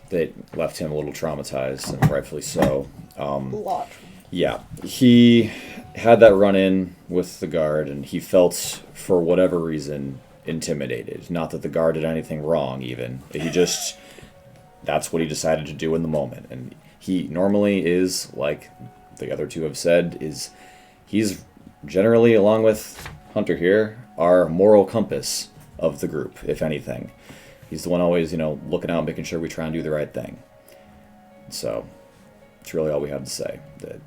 that left him a little traumatized, and rightfully so. A lot. Yeah, he had that run-in with the guard, and he felt, for whatever reason, intimidated. Not that the guard did anything wrong, even. He just... That's what he decided to do in the moment. And he normally is, like the other two have said, he's generally, along with Hunter here, our moral compass of the group, if anything. He's the one always, looking out, making sure we try and do the right thing. So, it's really all we have to say. That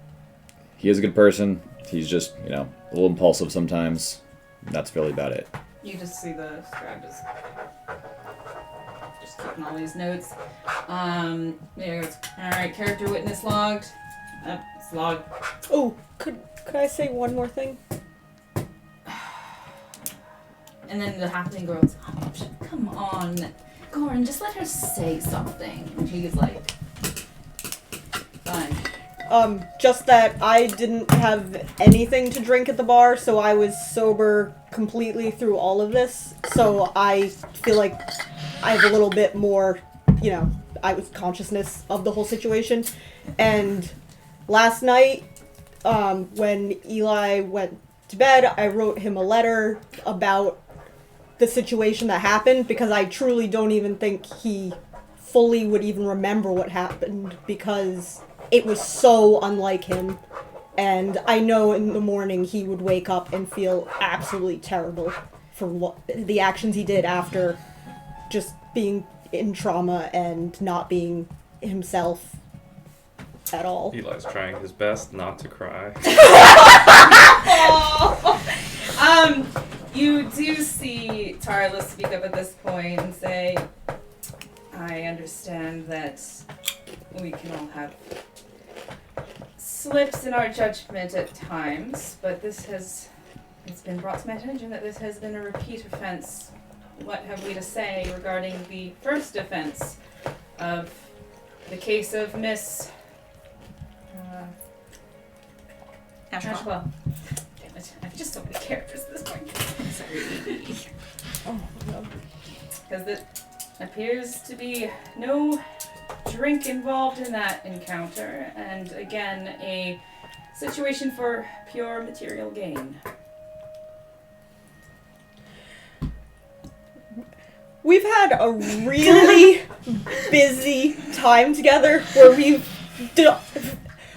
he is a good person. He's just, a little impulsive sometimes. That's really about it. You just see the scribe just keeping all these notes. There it goes. Alright, character witness logged. It's logged. Oh, could I say one more thing? And then the halfling girl goes, oh, come on, Goran, just let her say something. And he's like, fine. Just that I didn't have anything to drink at the bar, so I was sober completely through all of this. So I feel like I have a little bit more, I was consciousness of the whole situation. And last night, when Eli went to bed, I wrote him a letter about the situation that happened, because I truly don't even think he fully would even remember what happened, because it was so unlike him, and I know in the morning he would wake up and feel absolutely terrible for the actions he did after just being in trauma and not being himself at all. Eli's trying his best not to cry. You do see Tarla speak up at this point and say, I understand that we can all have slips in our judgment at times, but it's been brought to my attention that this has been a repeat offense. What have we to say regarding the first offense of the case of Miss Ashwell? Damn it, I have just so many characters at this point. Sorry. Oh, no. Because it appears to be no drink involved in that encounter, and again, a situation for pure material gain. We've had a really busy time together where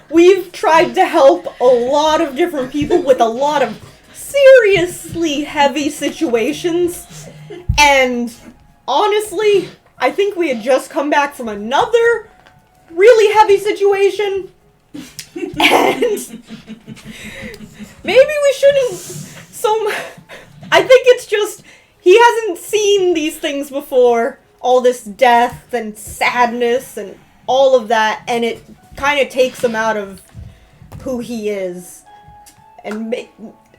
we've tried to help a lot of different people with a lot of seriously heavy situations, and honestly, I think we had just come back from another really heavy situation, and maybe we shouldn't I think it's just he hasn't seen these things before, all this death and sadness and all of that, and it kind of takes him out of who he is. And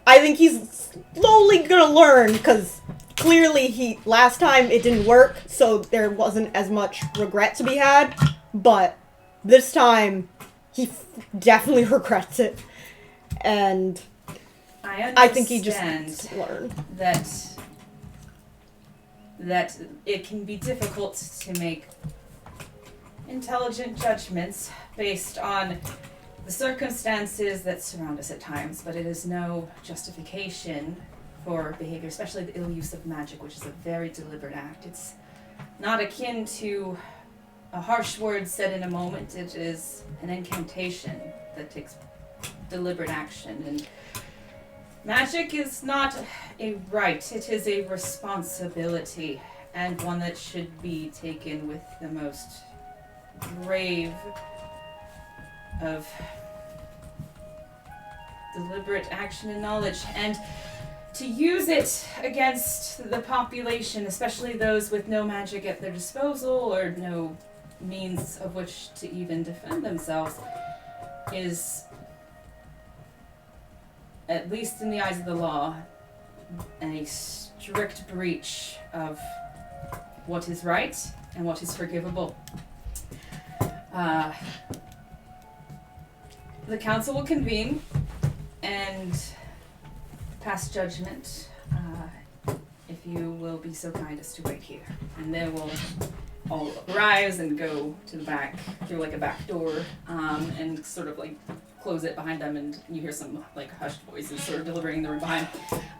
I think he's slowly gonna learn, because clearly last time it didn't work, so there wasn't as much regret to be had, but this time he definitely regrets it. And I think he just needs to learn. That it can be difficult to make intelligent judgments based on the circumstances that surround us at times, but it is no justification for behavior, especially the ill use of magic, which is a very deliberate act. It's not akin to a harsh word said in a moment. It is an incantation that takes deliberate action, and magic is not a right, it is a responsibility, and one that should be taken with the most grave of deliberate action and knowledge, and to use it against the population, especially those with no magic at their disposal or no means of which to even defend themselves, is, at least in the eyes of the law, a strict breach of what is right and what is forgivable. The council will convene and pass judgment, if you will be so kind as to wait here. And then we'll all rise and go to the back, through like a back door, and sort of like close it behind them, and you hear some like hushed voices sort of deliberating the room behind.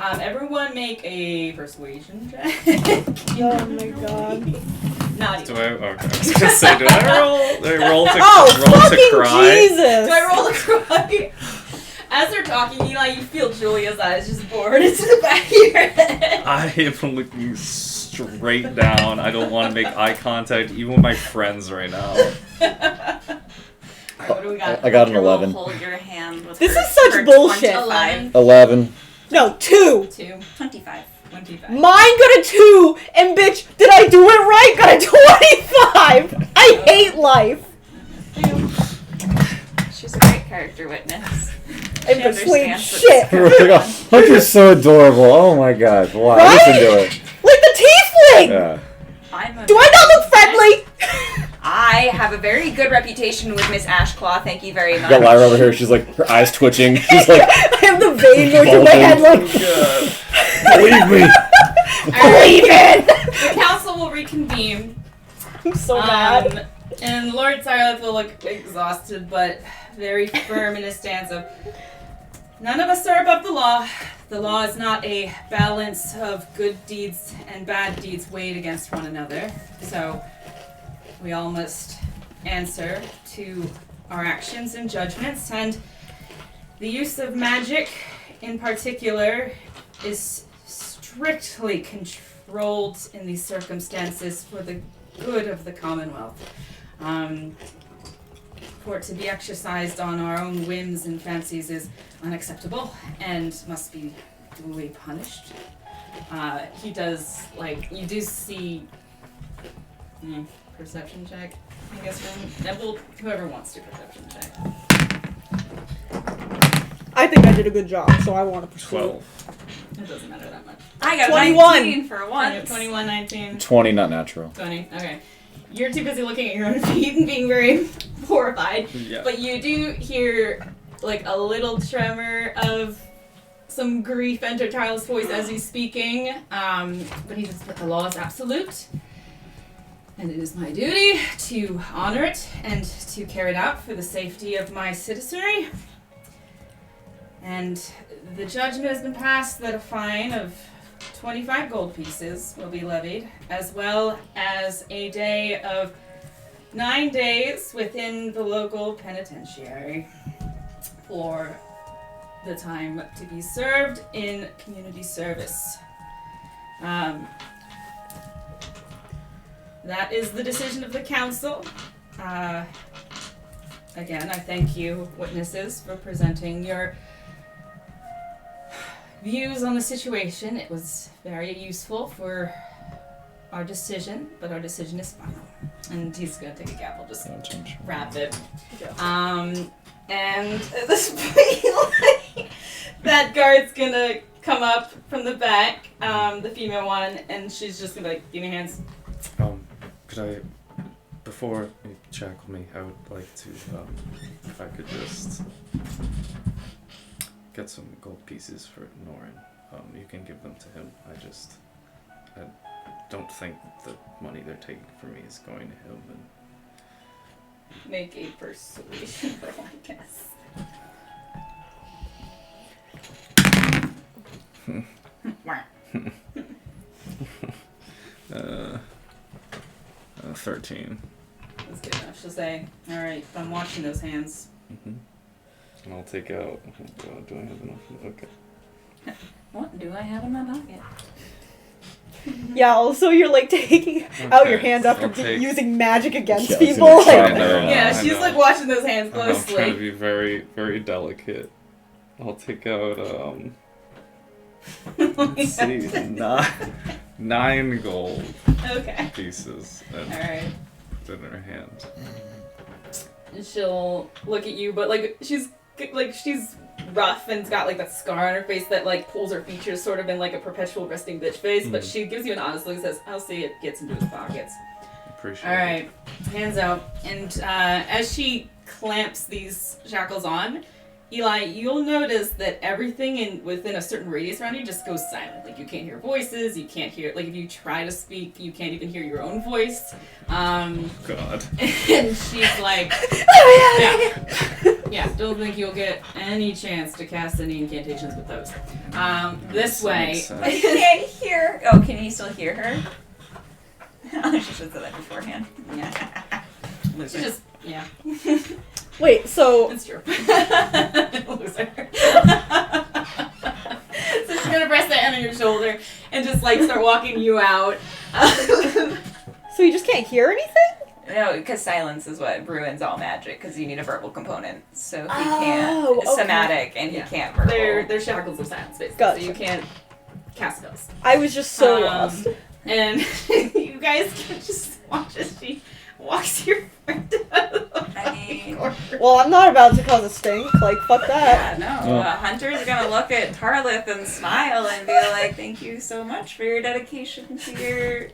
Everyone make a persuasion check. Oh my god. Not Do even. I? Okay, I was gonna say, do I roll to fucking cry? Jesus! Do I roll a cry? As they're talking, Eli, you feel Julia's eyes just bored into the back of your head. I am looking straight down. I don't want to make eye contact, even with my friends right now. What do we got? I got an Your will 11. Hold your hand with This her- is such her bullshit. 25. 11. No, 2! 2, 25. 25. Mine got a 2, and bitch, did I do it right? Got a 25! I hate life! She's a great character witness. And She persuade understands shit! Hunter's so adorable. Oh my god. Wow. Right? Listen to it. Like the tiefling! Yeah. Do I not look friendly? I have a very good reputation with Miss Ashclaw. Thank you very much. Got Lyra over here. She's like, her eyes twitching. She's like, I have the vein going through my head like, believe me. believe it! The council will reconvene. I'm so mad. And Lord Silas will look exhausted, but very firm in his stance of, none of us are above the law. The law is not a balance of good deeds and bad deeds weighed against one another. So we all must answer to our actions and judgments, and the use of magic in particular is strictly controlled in these circumstances for the good of the Commonwealth. For it to be exercised on our own whims and fancies is unacceptable and must be duly punished. He does, like, you do see... perception check, I guess. Whoever wants to perception check. I think I did a good job, so I want to pursue. 12. It doesn't matter that much. I got 21. 19 for once. 21, 19, 20, not natural. 20. Okay. You're too busy looking at your own feet and being very horrified. Yeah. But you do hear, like, a little tremor of some grief enter Tyler's voice as he's speaking. But he says, but the law is absolute. And it is my duty to honor it and to carry it out for the safety of my citizenry. And the judgment has been passed that a fine of 25 gold pieces will be levied, as well as a day of 9 days within the local penitentiary for the time to be served in community service. That is the decision of the council. Again, I thank you, witnesses, for presenting your views on the situation. It was very useful for our decision, but our decision is final. And he's gonna take a gavel, just wrap it. And at this point, that guard's gonna come up from the back, the female one, and she's just gonna be like, give me your hands. Could I, before you shackle me, I would like to, if I could just get some gold pieces for Norin. You can give them to him. I don't think the money they're taking from me is going to him. And Make a persuasion roll, I guess. 13. That's good enough. She'll say, alright, I'm watching those hands. And I'll take out. Do I have enough? Okay. What do I have in my pocket? Yeah, also you're like taking out your Okay, hand after I'll take- using magic against Yeah, I was people. gonna try Like, another- Yeah, I she's know. like watching those hands I'm trying to closely. be very, very delicate. I'll take out, let's see, 9 gold Okay. pieces and Alright. put it in her hand. And she'll look at you, but like she's rough and's got like that scar on her face that like pulls her features sort of in like a perpetual resting bitch face, but she gives you an honest look and says, I'll see it gets into his pockets. Appreciate it. Alright, hands out. And as she clamps these shackles on, Eli, you'll notice that everything within a certain radius around you just goes silent. Like you can't hear voices, you can't hear, like if you try to speak, you can't even hear your own voice. God. And she's like, yeah, don't think you'll get any chance to cast any incantations with those. This way. Makes sense. I can't hear. Oh, can you still hear her? I should have said that beforehand. Yeah. She just, yeah. wait, so It's true. Loser. So she's gonna press that hand on your shoulder and just like start walking you out. so you just can't hear anything? No, because silence is what ruins all magic. Because you need a verbal component, so he Oh, can't okay. somatic and Yeah. he can't verbal. They're shackles of silence, basically. Gotcha. So you can't cast spells. I was just so lost. And you guys can just watch as she walks your friend out of the I mean, corner. Well, I'm not about to cause a stink. Like, fuck that. yeah, no. Hunter's gonna look at Tarlith and smile and be like, "Thank you so much for your dedication to your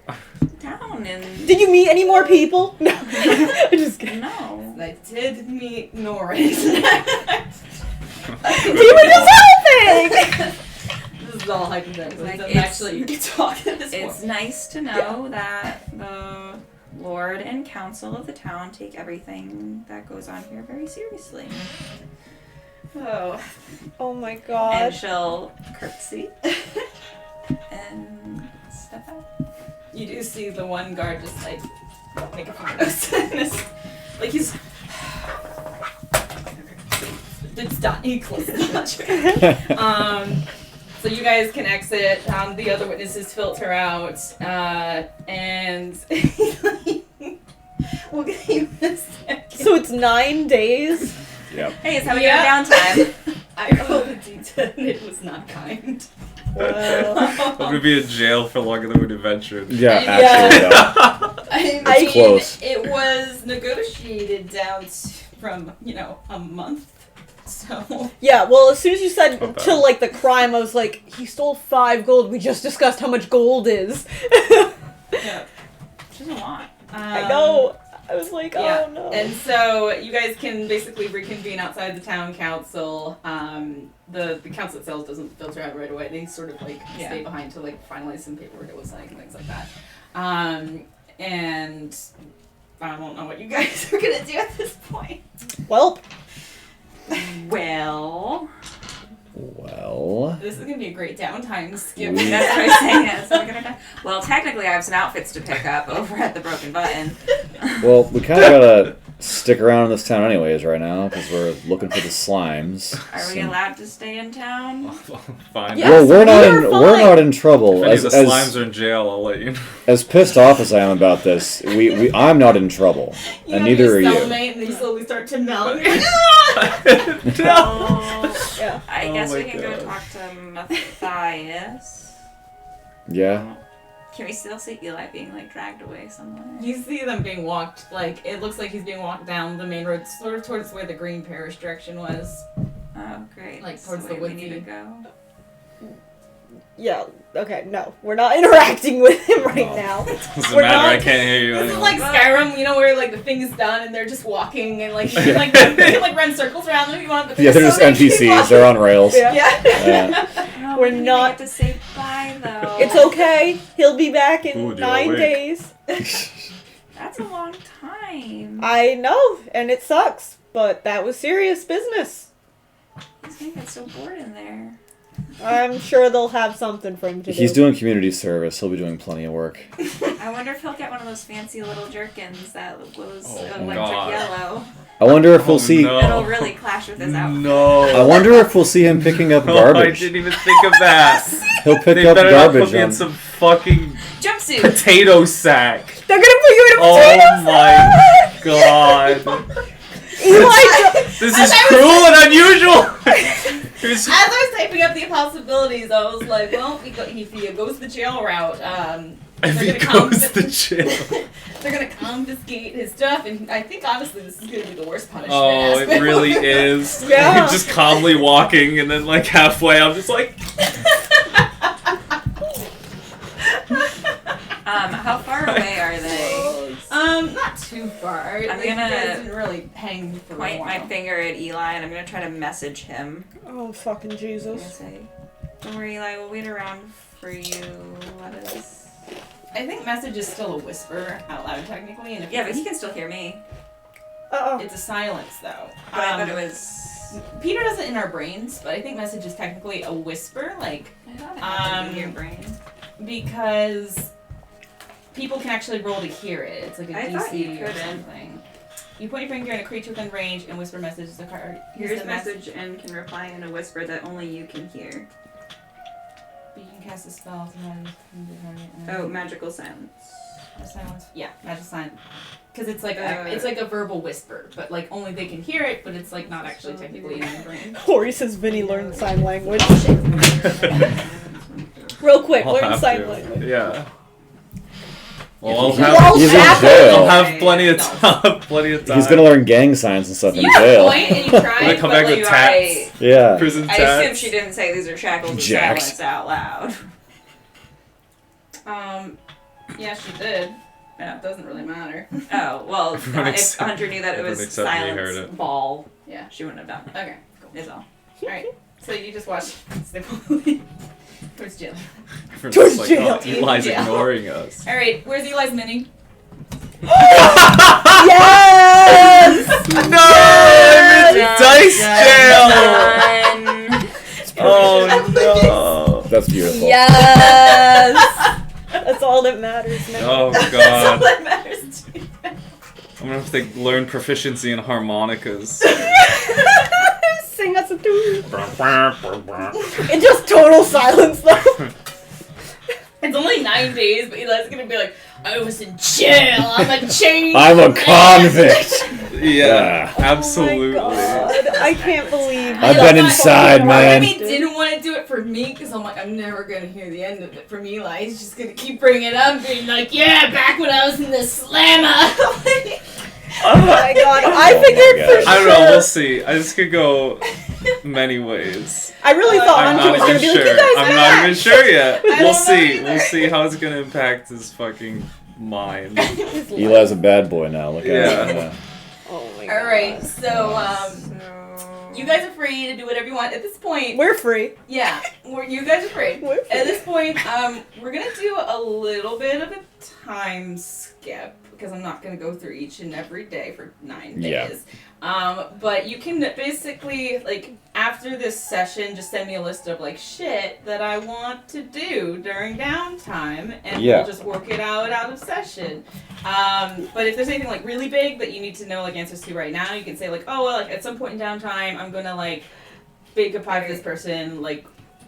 town." And Did you meet any more people? No. I'm just kidding. no. I did meet Norin. You were just helping! This is all hypothetical. Like, It doesn't it's- actually talk at this It's point. nice to know that the Lord and Council of the town take everything that goes on here very seriously. Oh. Oh my And god. she'll curtsy and step out. You do see the one guard just like make a photo. Like he's. It's done. He closes the ledger. So you guys can exit. The other witnesses filter out, and we'll give you a second. So it's 9 days. Yep. Hey, it's having a downtime. I rolled a d10 and it was not kind. Wow. I'm gonna be in jail for longer than we'd adventured. Yeah, Yeah. actually, yeah. I mean, close. it was negotiated down from, a month. So. Yeah, well, as soon as you said Not bad. to, like, the crime, I was like, he stole 5 gold. We just discussed how much gold is. Yeah. Which is a lot. I know. I was like, Yeah. oh no. And so you guys can basically reconvene outside the town council. The council itself doesn't filter out right away. They sort of stay behind to finalize some paperwork it was like and things like that. And I don't know what you guys are gonna do at this point. Well, Well. This is gonna be a great downtime skip. That's what I was saying. Yeah, so we're gonna well, technically, I have some outfits to pick up over at the Broken Button. Well, we kind of gotta stick around in this town anyways right now because we're looking for the slimes. Are we allowed to stay in town? Fine. Yeah. Well, Yes, we're we are not fine. in trouble. If any of As, the slimes are in jail, I'll let you know. as pissed off as I am about this, I'm not in trouble, You and have neither are your you. cellmate, and they slowly start to melt. Oh, yeah. I Oh guess my we can go God. talk to Matthias. Yeah. Can we still see Eli being dragged away somewhere? You see them being walked, it looks like he's being walked down the main road, sort of towards where the green parish direction was. Oh, great. Like, That's towards the way we woodsy. need to go. Yeah, okay, no. We're not interacting with him right No. now. Doesn't We're matter, not- I can't hear you This is anymore. like Skyrim, where the thing is done and they're just walking and you can run circles around them if you want. But Yeah, they're just so many NPCs. people. They're on rails. Yeah. Yeah. No, We're we didn't not- get to say bye though. It's okay. He'll be back in Ooh, you're 9 awake. days. That's a long time. I know, and it sucks, but that was serious business. He's gonna get so bored in there. I'm sure they'll have something for him to do. He's doing community service. He'll be doing plenty of work. I wonder if he'll get one of those fancy little jerkins that glows Oh, electric God. yellow. I wonder if we'll Oh, see. no. It'll really clash with his outfit. No. I wonder if we'll see him picking up Oh, I garbage. didn't even think of that. He'll pick They up better not put garbage me in on. some fucking Jumpsuit. potato sack. They're gonna put you in a potato Oh my god. Eli, This is cruel and unusual. As I was typing up the possibilities, I was like, well, if he goes the jail route, If they're he gonna goes to jail. they're gonna confiscate his stuff, and I think honestly this is gonna be the worst punishment. Oh, it aspect. really is. Yeah. I'm just calmly walking, and then halfway, I'm just like. How far away are they? Not too far. I'm You gonna guys didn't really hang for a Point my while. finger at Eli and I'm gonna try to message him. Oh, fucking I'm gonna Jesus. say, don't worry, Eli, we'll wait around for you. Let us. I think message is still a whisper out loud technically, and if Yeah, but it's, he can still hear me. Uh-oh. it's a silence though. But I thought it was. Peter does it in our brains, but I think message is technically a whisper, I thought it happened in your brain. because people can actually roll to hear it. It's like a I thought you DC or couldn't. something. You point your finger at a creature within range and whisper message to the card. Here's the a message and can reply in a whisper that only you can hear. But you can cast a spell to Oh, magical silence. silence. Yeah, magic sign. Because it's like Uh, it's like a verbal whisper, but only they can hear it, but it's not actually technically in their brain. Corey says Vinny learned sign language. Real quick, I'll learn have sign to. language. Yeah. Well, I'll You have, all He's in have jail. I'll have plenty of time. Plenty of time. He's gonna learn gang signs and stuff So in you have a jail. point and you try, I'm gonna come but back like, with tats. Yeah. Prison I tats. assume she didn't say these are shackles of Jacked. silence out loud. yeah, she did. Yeah. It doesn't really matter. Oh, well, Everyone if except- Hunter knew that it everyone was except me heard silence it. ball, Yeah. she wouldn't have done Okay. Cool. it. Is all. All right. So you just watch towards jail. Everyone's Towards like, jail. oh, Eli's Jail. ignoring us. All right. Where's Eli's mini? Yes! No! I'm in dice jail! Oh no! That's beautiful. Yes! That's all that matters now. Oh That's all god. that matters to me. I'm gonna have to learn proficiency in harmonicas. Sing us a tune. It's just total silence, though. It's only 9 days, but Eli's gonna be like, I was in jail. I'm a chain. I'm a convict. Yeah, Oh absolutely. my God. I can't believe. I've I been thought- inside, Part man. of me didn't want to do it for me because I'm like, I'm never gonna hear the end of it from Eli. He's just gonna keep bringing it up, being like, yeah, back when I was in the slammer. Oh my God. I Oh my figured God. for I sure. don't know. We'll see. This could go many ways. I really thought I'm Hunter not was gonna even be sure. like, you guys I'm met. not even sure yet. I We'll don't know see. either. We'll see how it's gonna impact his fucking mind. Eli's a bad boy now. Look at Yeah. him. Yeah. Oh my God. All right, so So you guys are free to do whatever you want at this point. We're free. Yeah, you guys are free. We're free. At this point, we're gonna do a little bit of a time skip because I'm not gonna go through each and every day for 9 Yeah. days. But you can basically, like, after this session, just send me a list of, like, shit that I want to do during downtime, and Yeah. we'll just work it out of session. But if there's anything, like, really big that you need to know, like, answers to right now, you can say, like, oh, well, like, at some point in downtime, I'm gonna, like, bake a pie for this person, like,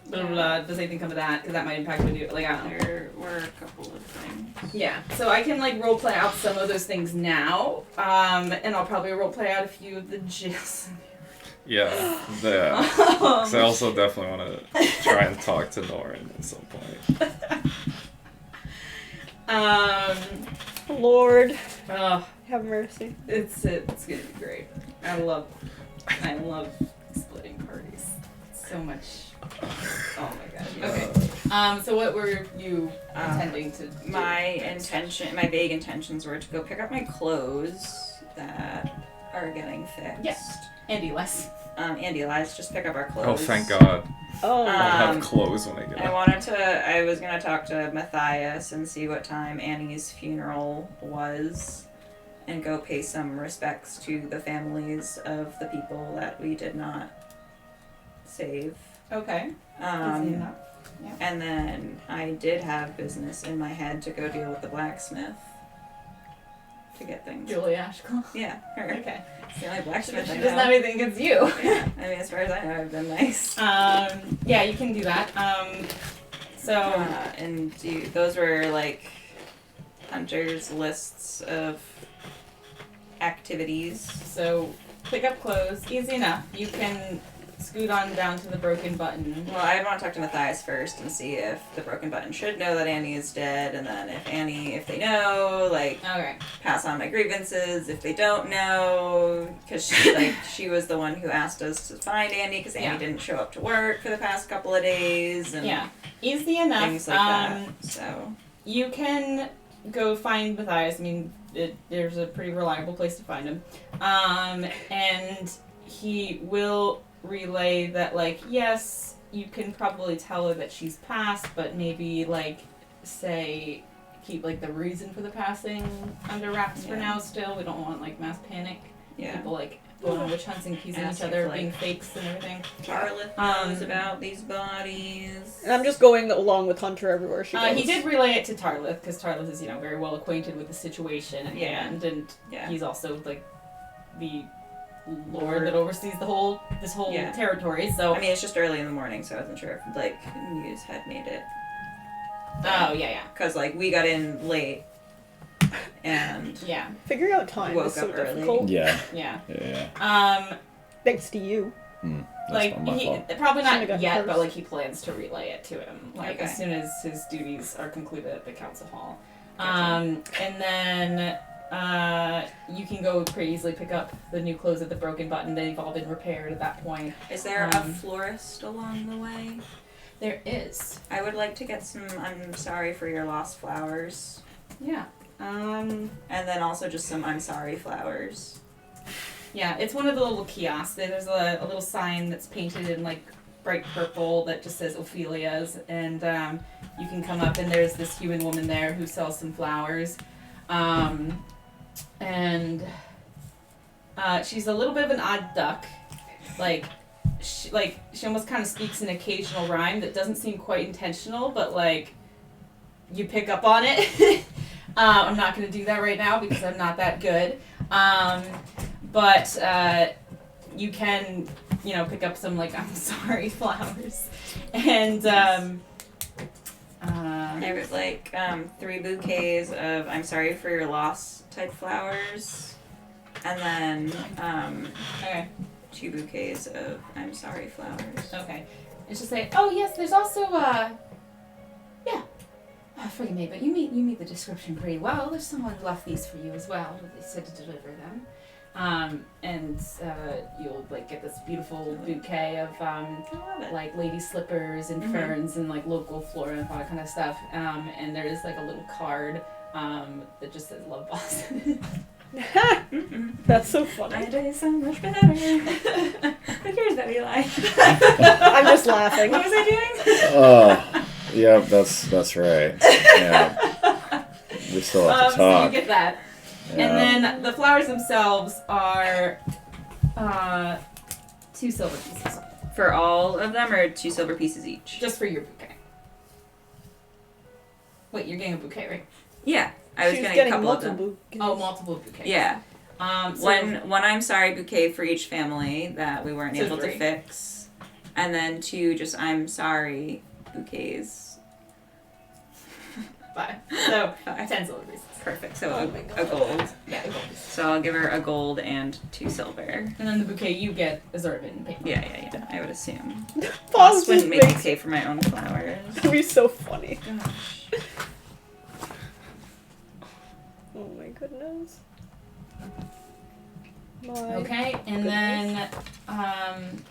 blah, blah, blah. Does anything come to that? Because that might impact what you, like, I don't know. there were a couple of things. Yeah, so I can like role play out some of those things now, and I'll probably role play out a few of the jails. Yeah. Because I also definitely want to try and talk to Norin at some point. Lord, Oh, have mercy. it's gonna be great. I love splitting parties so much. Oh my god. Okay. So what were you intending to do? My vague intentions were to go pick up my clothes that are getting fixed. Yes. Andy, less. And Eli's just pick up our clothes. Oh, thank God. Oh. I'll have Um, clothes when I get up. I was gonna talk to Matthias and see what time Annie's funeral was and go pay some respects to the families of the people that we did not save. Okay. Easy enough. Yeah. And then I did have business in my head to go deal with the blacksmith to get things. Julie Ashclaw. Yeah, her. Okay. It's the only She blacksmith I doesn't know. have anything against you. Yeah, I mean, as far as I know, I've been nice. Yeah, you can do that. Those were like Hunter's lists of activities. So pick up clothes, easy enough. You can scoot on down to the Broken Button. Well, I want to talk to Matthias first and see if the Broken Button should know that Annie is dead, and then if they know, like, Okay. pass on my grievances. If they don't know, because she was the one who asked us to find Annie because Annie Yeah. didn't show up to work for the past couple of days, and Yeah. Easy enough. things like that. So You can go find Matthias. I mean, there's a pretty reliable place to find him. And he will relay that, like, yes, you can probably tell her that she's passed, but maybe, like, say, keep, like, the reason for the passing under wraps for Yeah. now still. We don't want, like, mass panic. yeah, People, like, going on witch hunts and accusing Ask each other if, of being like, fakes and everything. Charlotte Um, knows about these bodies. And I'm just going along with Hunter everywhere she goes. He did relay it to Tarlith, because Tarlith is, very well acquainted with the situation at Yeah. hand, and Yeah. he's also, like, the lord that oversees this whole Yeah. territory, so... I mean, it's just early in the morning, so I wasn't sure if, like, news had made it. Oh, yeah. Because, like, we got in late, and Yeah. Figuring out time Woke is so up early. difficult. Yeah. Yeah. Yeah. Thanks to you. That's Like, not my he... fault. Probably Should've not gone yet, first. but, like, he plans to relay it to him, like, Okay. as soon as his duties are concluded at the council hall. Gotcha. And then... you can go pretty easily pick up the new clothes at the Broken Button. They've all been repaired at that point. is there a Um, florist along the way? There is. I would like to get some I'm sorry for your lost flowers. Yeah. And then also just some I'm sorry flowers. Yeah, it's one of the little kiosks. There's a little sign that's painted in like bright purple that just says Ophelia's, and you can come up and there's this human woman there who sells some flowers, and she's a little bit of an odd duck, she almost kind of speaks an occasional rhyme that doesn't seem quite intentional, but like you pick up on it. I'm not going to do that right now because I'm not that good. But you can pick up some like I'm sorry flowers, and I would like 3 bouquets of I'm sorry for your loss type flowers, and then okay. 2 bouquets of I'm sorry flowers. Okay. It's just like, oh yes, there's also forgive me, but you meet the description pretty well. There's someone who left these for you as well. They said to deliver them. And you'll like get this beautiful bouquet of like lady slippers and ferns and like local flora and all that kind of stuff. And there is like a little card that just says Love Boston. That's so funny. My day is so much better. Who cares that we lie? I'm just laughing. What was I doing? Oh, yeah, that's right. Yeah, we still have to So you talk. get that. Yeah. And then the flowers themselves are 2 silver pieces. For all of them, or 2 silver pieces each? Just for your bouquet. Wait, you're getting a bouquet, right? Yeah, I was She's getting a couple multiple of them. bouquets. Oh, multiple bouquets. Yeah, So one I'm sorry bouquet for each family that we weren't So able 3. to fix, and then 2 just I'm sorry bouquets. 5. So 5. 10 silver pieces. Perfect. So Oh my a gold. Yeah, the gold. So I'll give her a gold and 2 silver. And then the bouquet you get is sort of in paper. Yeah. I would assume. Boss Boss just wouldn't make me makes pay for my own flowers. it'd be so funny. Gosh. Oh my goodness. My Okay, and goodness. then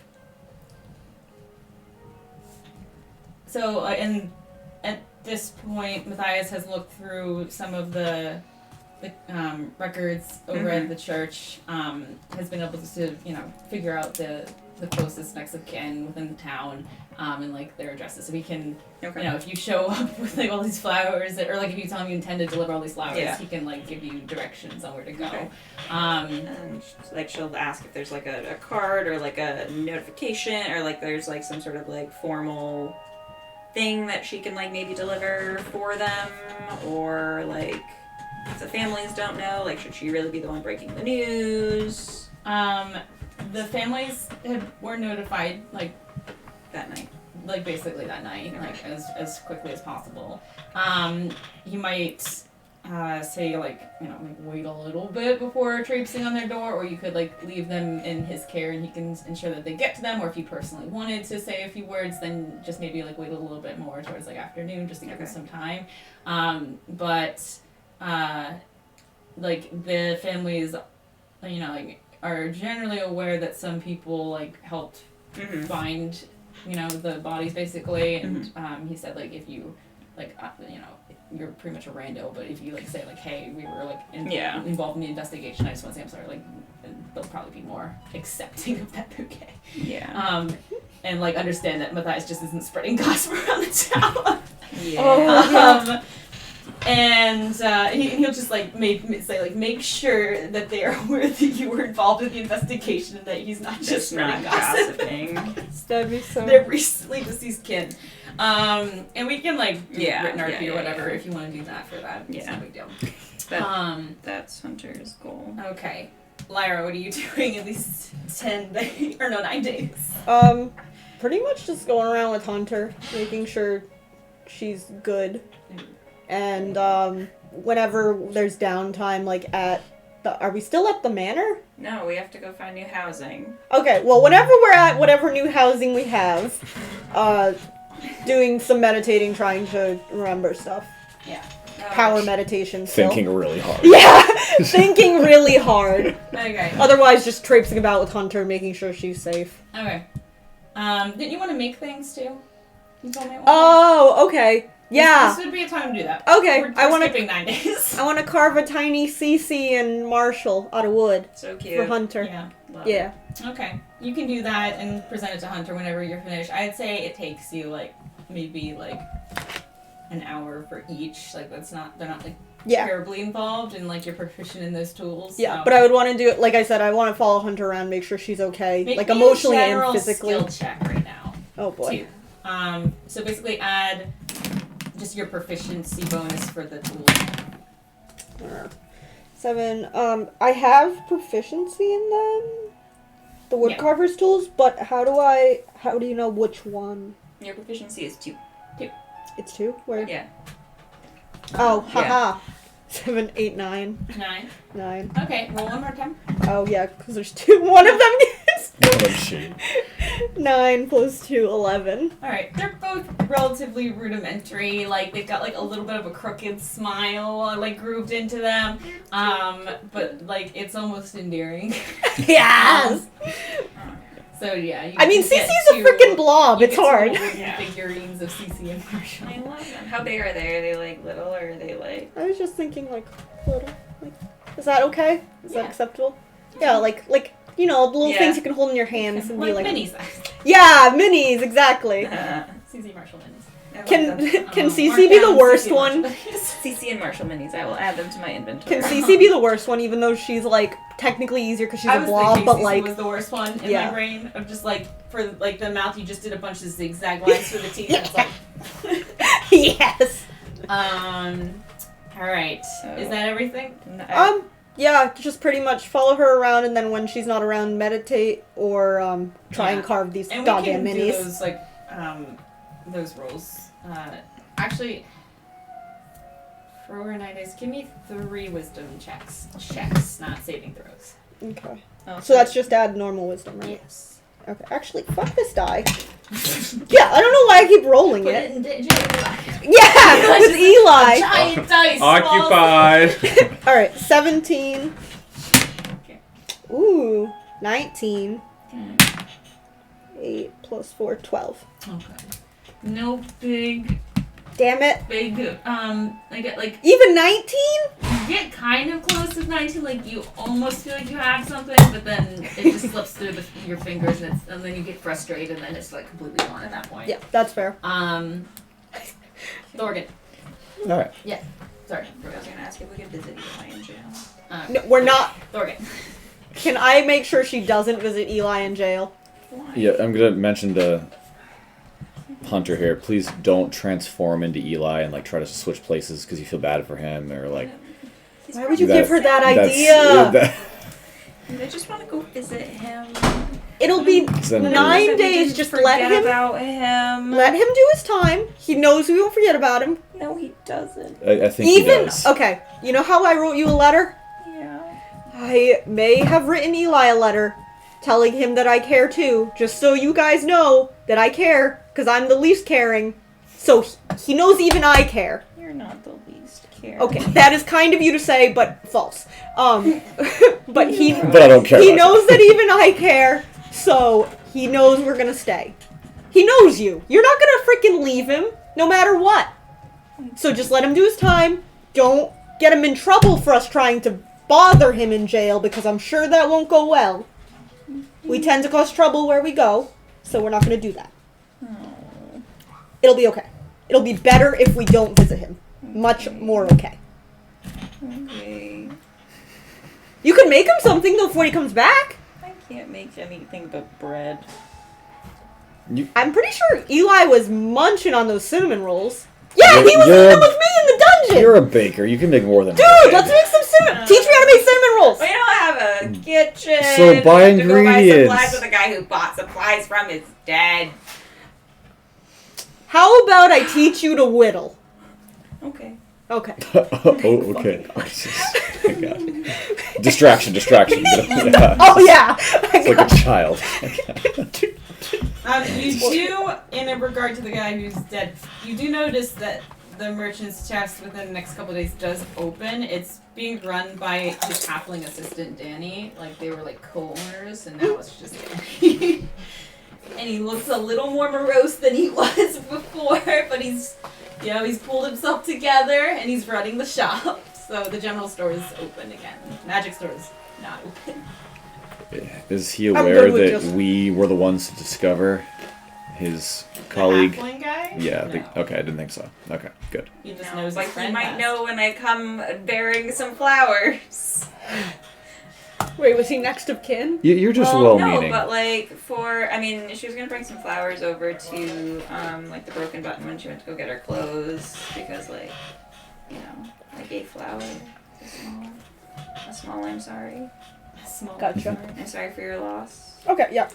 so and at this point, Matthias has looked through some of the records over at the church. Has been able to figure out the closest next of kin within the town, and like their addresses. So we can, Okay. if you show up with like all these flowers, or like if you tell him you intend to deliver all these flowers, Yeah. he can like give you directions on where to go. Okay. Um, And she'll ask if there's like a card or like a notification or like there's like some sort of like formal thing that she can like maybe deliver for them, or like if the families don't know, like should she really be the one breaking the news The families were notified that night? like basically that night, like as quickly as possible. You might say like wait a little bit before traipsing on their door, or you could like leave them in his care and he can ensure that they get to them. Or if you personally wanted to say a few words, then just maybe like wait a little bit more towards like afternoon just to give them some time. But like the families, are generally aware that some people like helped find the bodies basically, and he said like if you you're pretty much a rando, but if you like say like hey, we were like involved in the investigation, I just want to say I'm sorry, like they'll probably be more accepting of that bouquet. And like understand that Matthias just isn't spreading gossip around the town. And he'll just like make sure that they are aware that you were involved in the investigation and that he's not just spreading gossip. gossiping. That'd be so. They're recently deceased kin. And we can like do written RP or whatever if you want to do that for that. It's no big deal. That's Hunter's goal. Okay. Lyra, what are you doing in these 9 days? Pretty much just going around with Hunter, making sure she's good. And whenever there's downtime, like are we still at the manor? No, we have to go find new housing. Okay, well, whenever we're at whatever new housing we have, doing some meditating, trying to remember stuff. Yeah. Power meditation still. Thinking really hard. Yeah, thinking really hard. Okay. Otherwise, just traipsing about with Hunter, making sure she's safe. Okay. Didn't you want to make things too? You told me at one point. Oh, okay. Yeah. This would be a time to do that. Okay, We're I want skipping 9 days. I want to carve a tiny Cece and Marshall out of wood So cute. for Hunter. Yeah. Love it. Yeah. Okay. You can do that and present it to Hunter whenever you're finished. I'd say it takes you maybe an hour for each. Like they're not Yeah. terribly involved and you're proficient in those tools. Yeah, so. but I would want to do it, like I said, I want to follow Hunter around, make sure she's okay, Make like me a emotionally and general physically. skill check right now. Oh boy. 2. So basically add just your proficiency bonus for the tools. 7. I have proficiency in them. the woodcarver's tools, but how do you know which one? Your proficiency is 2. It's 2? Where? Yeah. Oh, Yeah. haha. 7, 8, 9. 9. 9. Okay, roll one more time. Oh, yeah, because there's 2. One of them gets Oh, shit. 9 plus 2, 11. Alright, they're both relatively rudimentary. Like, they've got, like, a little bit of a crooked smile, like, grooved into them. But, like, it's almost endearing. Yes! So, yeah. You I mean, you get Cece's a two- freaking blob. you It's get two hard. wooden figurines of Cece and Marshall. I love them. How big are they? Are they like little or are they like? I was just thinking, like, little. Like, is that okay? Is that Yeah. acceptable? Yeah, like, you know, the little Yeah. things you can hold in your hands and be Like like. minis size. Yeah, minis, exactly. Cece Marshall minis. Can Cece Mark be the down worst Cece one? Marshall minis. CC and Marshall minis. I will add them to my inventory. Can Cece be the worst one, even though she's like technically easier because she's I a was blob, thinking but Cece like was the worst one in Yeah. my brain of just like for like the mouth you just did a bunch of zigzag lines for the teeth. And it's like yes. All right. Is that everything? Yeah, just pretty much follow her around, and then when she's not around, meditate or try and Yeah. carve these And we goddamn can do minis. those like those rolls. Actually, for overnight days, give me 3 wisdom checks, not saving throws. Okay. Oh, So that's just add normal wisdom, right? Yes. Okay. Actually, fuck this die. Yeah, I don't know why I keep rolling Put it. it in Eli. Yeah, with Eli. Giant dice. Occupied. All right, 17. Okay. Ooh, 19. 8 plus 4, 12. Okay. No big, Damn it. like Even 19? you get kind of close with 19, like you almost feel like you have something, but then it just slips through your fingers, and then you get frustrated, and then it's like completely gone at that point. Yeah, that's fair. Thorgan. All right. Sorry. I was gonna ask if we could visit Eli in jail. No, we're not. Thorgan. Can I make sure she doesn't visit Eli in jail? Why? Yeah, I'm gonna mention to Hunter here. Please don't transform into Eli and like try to switch places because you feel bad for him or like. Why would you That- give her that that's- idea? I just want to go visit him. It'll be Then- 9 We days. didn't Just forget about him. let him do his time. He knows we won't forget about him. No, he doesn't. I think he Even does. okay. You know how I wrote you a letter? Yeah. I may have written Eli a letter telling him that I care too, just so you guys know that I care, because I'm the least caring. So he knows even I care. You're not the least care. Okay, that is kind of you to say, but false. But he But I don't care. he about knows that even I care, so he knows we're gonna stay. He knows you. You're not gonna freaking leave him, no matter what. So just let him do his time. Don't get him in trouble for us trying to bother him in jail, because I'm sure that won't go well. We tend to cause trouble where we go, so we're not gonna do that. It'll be okay. It'll be better if we don't visit him. Much more okay. Okay. You can make him something though before he comes back. I can't make anything but bread. I'm pretty sure Eli was munching on those cinnamon rolls. Yeah, You're- he was you're- eating them with me in the dungeon. You're a baker. You can make more than Dude, bread. let's make some cinnamon. Teach me how to make cinnamon rolls. We don't have a kitchen. So buy We have to go ingredients. buy supplies with the guy who bought supplies from his dad. How about I teach you to whittle? Okay. Okay. Oh, okay. Oh, God. Distraction. Yeah. Oh yeah. It's like a child. You do, in regard to the guy who's dead, you do notice that the merchant's chest within the next couple of days does open. It's being run by his halfling assistant, Danny. Like, they were, like, co-owners, and now it's just Danny. And he looks a little more morose than he was before, but he's pulled himself together, and he's running the shop. So the general store is open again. Magic store is not open. Is he I'm aware good with that just- we were the ones to discover his colleague? The halfling guy? Yeah. No. Okay, I didn't think so. Okay, good. He just No, knows but his he friend might has. know when I come bearing some flowers. Wait, was he next of kin? You're just No, well-meaning. but she was gonna bring some flowers over to like the Broken Button when she went to go get her clothes because I gave flowers. A small I'm sorry. small. Gotcha. I'm sorry for your loss. Okay, yeah.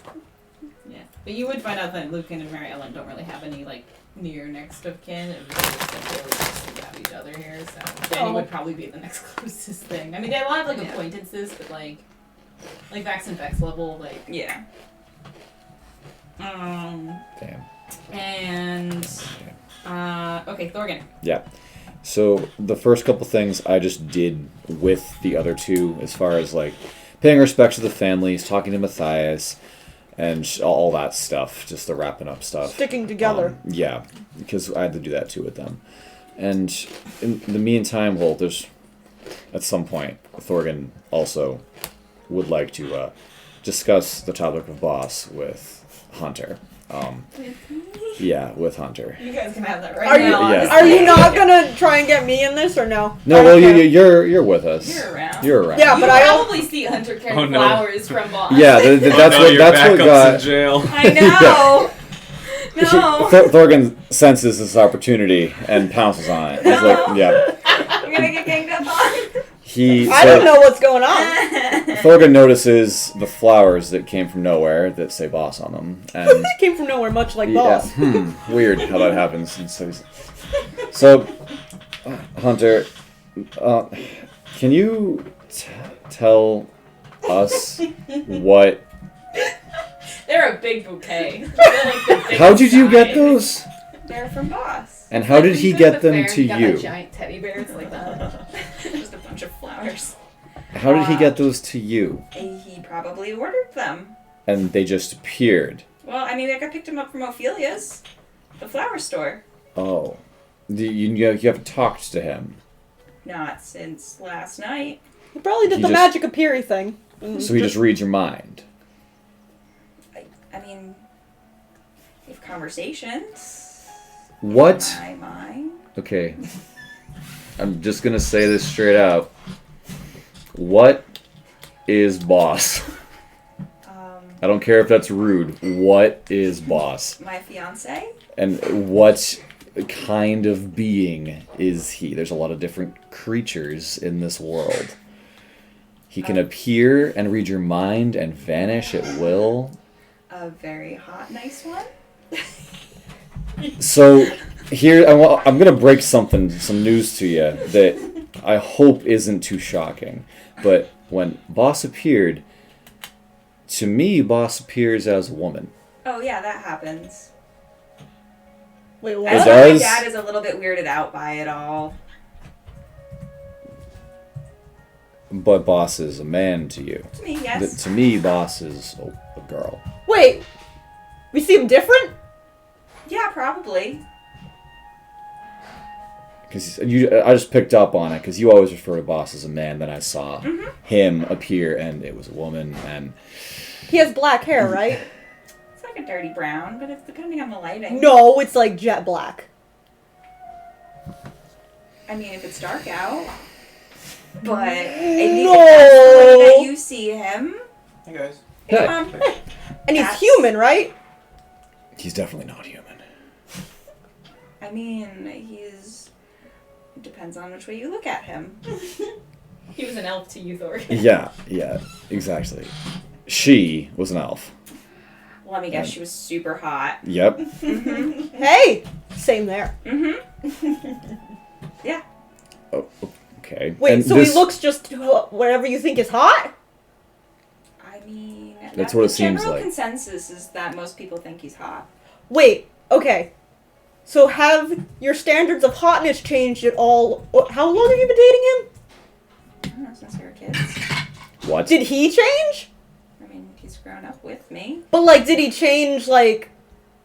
Yeah, but you would find out that Lucan and Mary Ellen don't really have any like near next of kin. It was just like really just we have each other here, so Danny would probably be the next closest thing. I mean, they have a lot of like acquaintances, but like Vax and Vex level, like Yeah. Damn. And okay, Thorgan. Yeah. So the first couple things I just did with the other two, as far as like paying respect to the families, talking to Matthias, and all that stuff, just the wrapping up stuff. Sticking together. Yeah, because I had to do that too with them. And in the meantime, well, there's at some point Thorgan also would like to discuss the topic of boss with Hunter. Yeah, with Hunter. You guys can have that right Are now. you Yeah. are you not gonna try and get me in this or no? No, well, you're with us. You're around. You're around. Yeah, You but I probably see Hunter carrying Oh, no. flowers from Boss. Yeah, that's what your that's what backup's got. in jail. I know. No. Thorgan senses this opportunity and pounces on it. He's like, yeah. I'm gonna get ganged up on. I don't know what's going on. Thorgan notices the flowers that came from nowhere that say boss on them, and It came from nowhere, much like boss. weird how that happens. And so Hunter, can you tell us what? They're a big bouquet. They're like the biggest How did you get size. those? They're from Boss. And how did he Like, get the them fair, to he got you? that giant teddy bear. It's like that. Just a bunch of flowers. How did he get those to you? He probably ordered them. And they just appeared. Well, I mean, I picked them up from Ophelia's, the flower store. Oh, you haven't talked to him, Not since last night. He probably did He the just- magic appeary thing. so he just reads your mind. I mean, we have conversations. What? In my mind. Okay. I'm just gonna say this straight out. What is boss? I don't care if that's rude. What is boss? My fiance. And what kind of being is he? There's a lot of different creatures in this world. He can appear and read your mind and vanish at will. A very hot, nice one. So here, I'm gonna break some news to you that I hope isn't too shocking. But when Boss appeared, to me, Boss appears as a woman. Oh yeah, that happens. Wait, I what? It think does? my dad is a little bit weirded out by it all. But Boss is a man to you. To me, yes. To me, Boss is a girl. Wait, we see him different? Yeah, probably. Because I just picked up on it because you always refer to Boss as a man. Then I saw him appear and it was a woman. And He has black hair, right? It's like a dirty brown, but it's depending on the lighting. No, it's like jet black. I mean, if it's dark out. But I think No. if that's the way that you see him. Hey guys. Hey. And he's That's- human, right? he's definitely not human. I mean, he's. It depends on which way you look at him. He was an elf to you, Thorgan. Yeah, exactly. She was an elf. Let me guess, she was super hot. Yep. Hey, same there. Yeah. Oh, okay. Wait, And so this- he looks just whatever you think is hot? I mean, That's what it the seems general like. consensus is that most people think he's hot. Wait, okay. So have your standards of hotness changed at all? How long have you been dating him? I don't know, since we were kids. What? Did he change? I mean, he's grown up with me. But like, did he change like,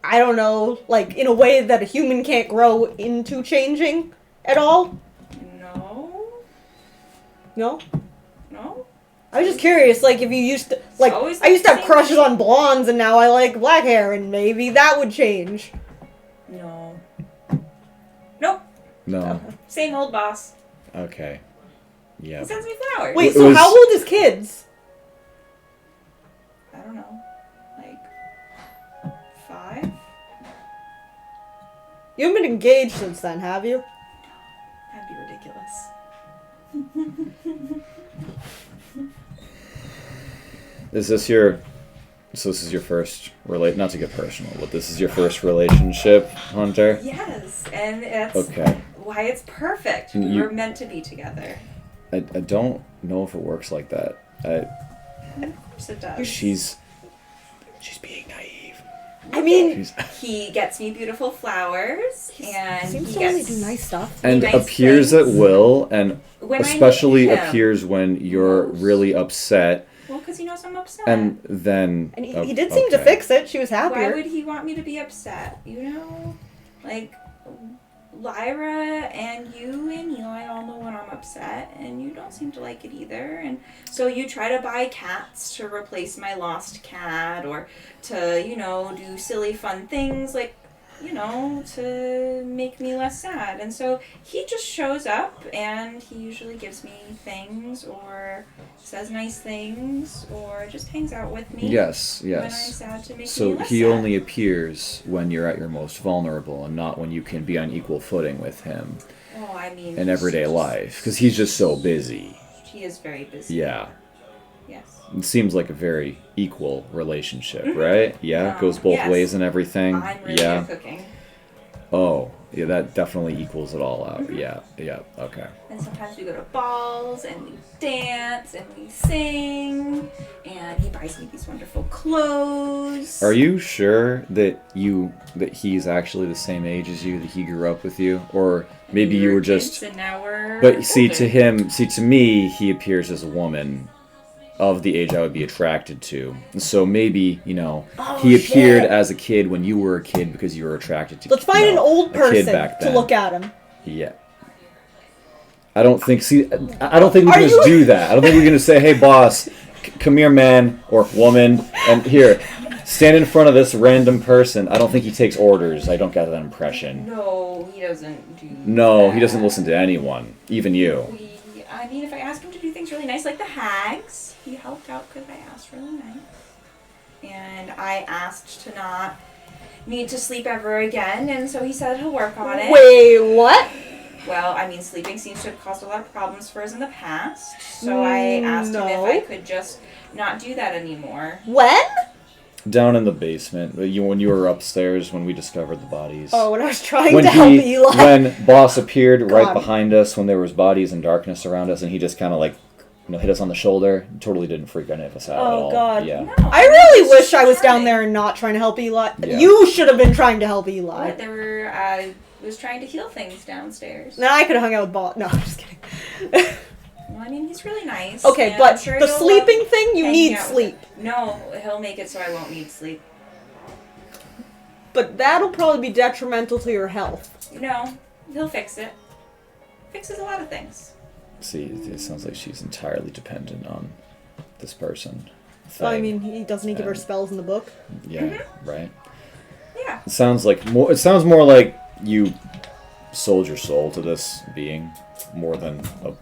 I don't know, like in a way that a human can't grow into changing at all? No. No? No? I was just curious, like if you used to, like, always I used to have the same crushes thing. on blondes and now I like black hair and maybe that would change. No. Nope. No. Same old boss. Okay. He Yeah. sends me flowers. Wait, It so was- how old is kids? I don't know. Like 5? You haven't been engaged since then, have you? That'd be ridiculous. is this your? So this is your first not to get personal, but this is your first relationship, Hunter? Yes, and that's Okay. why it's perfect. And We were meant to be together. I don't know if it works like that. Of course it does. She's being naive. I mean, He gets me beautiful flowers, and seems he to really gets do nice stuff. And nice appears things. at will, and when especially I need him. appears when you're Most. really upset, Well, because he knows I'm upset. and then. And he did seem to okay. fix it. She was Why happier. would he want me to be upset? You know, like Lyra and you and Eli all know when I'm upset, and you don't seem to like it either. And so you try to buy cats to replace my lost cat, or to, you know, do silly fun things like, you know, to make me less sad. And so he just shows up, and he usually gives me things, or says nice things, or just hangs out with me. Yes, When I'm yes. sad to make me So less he sad. only appears when you're at your most vulnerable, and not when you can be on equal footing with him Oh, I mean, in everyday life, because he's just so busy. He is very busy. Yeah. Yes. It seems like a very equal relationship, right? Yeah, it goes both Yes. ways and everything. I'm really Yeah. good at cooking. Oh, yeah, that definitely equals it all out. Yeah, okay. And sometimes we go to balls, and we dance, and we sing, and he buys me these wonderful clothes. Are you sure that he's actually the same age as you, that he grew up with you? Or maybe We you were kids, just... And now we're But see, older. to me, he appears as a woman of the age I would be attracted to. So maybe, you know, he appeared shit. as a kid when you were a kid because you were attracted to Let's find you an know, old a kid person back to then. look at him. Yeah. I don't think I don't think we Are can just you- do that. I don't think we're going to say, "Hey boss, come here man or woman and here, stand in front of this random person." I don't think he takes orders. I don't get that impression. No, he doesn't do No, that. he doesn't listen to anyone, even you. I mean, if I ask him to do things really nice, like the hags, he helped out because I asked really nice. And I asked to not need to sleep ever again, and so he said he'll work on it. Wait, what? Well, I mean, sleeping seems to have caused a lot of problems for us in the past, so I asked him if No. I could just not do that anymore. When? Down in the basement, when you were upstairs when we discovered the bodies. Oh, when I was trying When to help Eli. when boss appeared right God. behind us when there was bodies and darkness around us, and he just kind of like, you know, hit us on the shoulder. Totally didn't freak any of us out at all. Oh, God. Yeah. No, I really it's wish I was down charming. there and not trying to help Eli. Yeah. You should have been trying to help Eli. But there were, I was trying to heal things downstairs. Then I could have hung out with Boss. No, I'm just kidding. Well, I mean, he's really nice. Okay, and but I'm sure the you'll sleeping love thing, you hanging need out with sleep. him. No, he'll make it so I won't need sleep. But that'll probably be detrimental to your health. No, he'll fix it. Fixes a lot of things. See, it sounds like she's entirely dependent on this person. So, I thing. mean, he doesn't he give her And- spells in the book? Yeah, right. Yeah. It sounds more like you sold your soul to this being more than a I mean,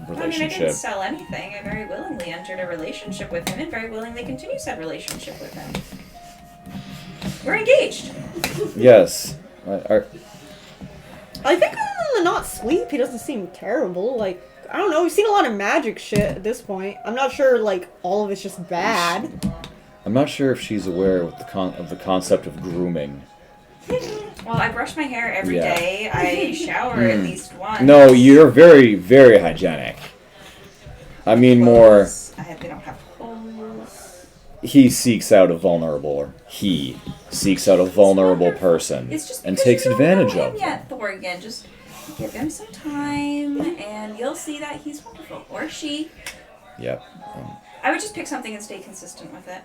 I relationship. didn't sell anything. I very willingly entered a relationship with him and very willingly continue said relationship with him. We're engaged. Yes. I think other than the not sleep, he doesn't seem terrible. Like, I don't know, we've seen a lot of magic shit at this point. I'm not sure, like, all of it's just bad. I'm not sure if she's aware of the concept of grooming. Well, I brush my hair every Yeah. day. I shower at least once. No, you're very, very hygienic. I mean more, They don't have holes. he seeks out a vulnerable person It's just and because takes you don't advantage know of him them. yet, Thorgan. Just give him some time, and you'll see that he's wonderful. Or she. Yep. I would just pick something and stay consistent with it.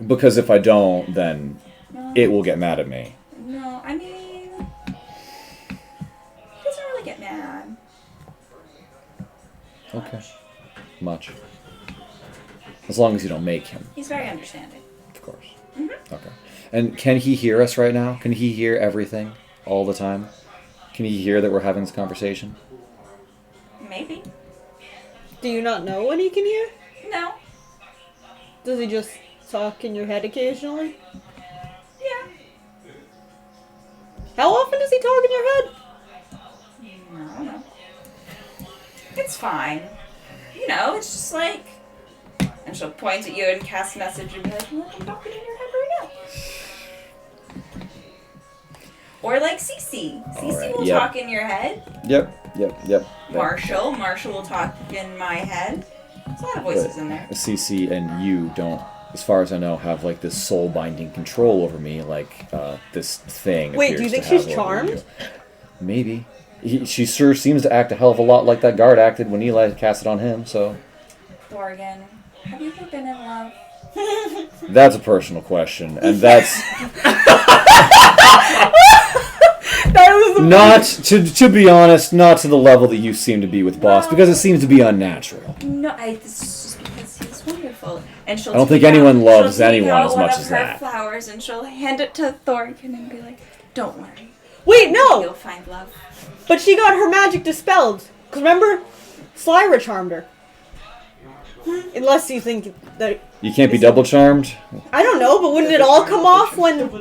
Because if I don't, then No, it will get mad at me. no, I mean, he doesn't really get mad. Okay. Much. As long as you don't make him, He's very understanding. of course. Mm-hmm. Okay. And can he hear us right now? Can he hear everything all the time? Can he hear that we're having this conversation? Maybe. Do you not know when he can hear? No. Does he just talk in your head occasionally? Yeah. How often does he talk in your head? I don't know. It's fine. You know, it's just like, I'm And she'll point at you and cast message and be like, "Look, I'm talking in your head right now." Or like Cece. Cece Alright, will yep. talk in your head. Yep. Marshall will talk in my head. There's a lot of voices in there. Cece and you don't, as far as I know, have like this soul binding control over me, like this thing. Wait, do you appears think to she's have over charmed? you. Maybe. She sure seems to act a hell of a lot like that guard acted when Eli cast it on him. So Thorgan, have you ever been in love? that's a personal question, and that's That was the not to be honest, not to the level that you seem to be with Boss, because it seems to be unnatural. No, this is just because he's wonderful. And she'll I don't think take anyone out- loves she'll take anyone out as one much of as her that. flowers and she'll hand it to Thorgan and be like, "Don't worry, Wait, you'll no! find love." But she got her magic dispelled. Because remember, Slyra charmed her. Unless you think that... You can't be double charmed. I don't know, but wouldn't it all come off when... It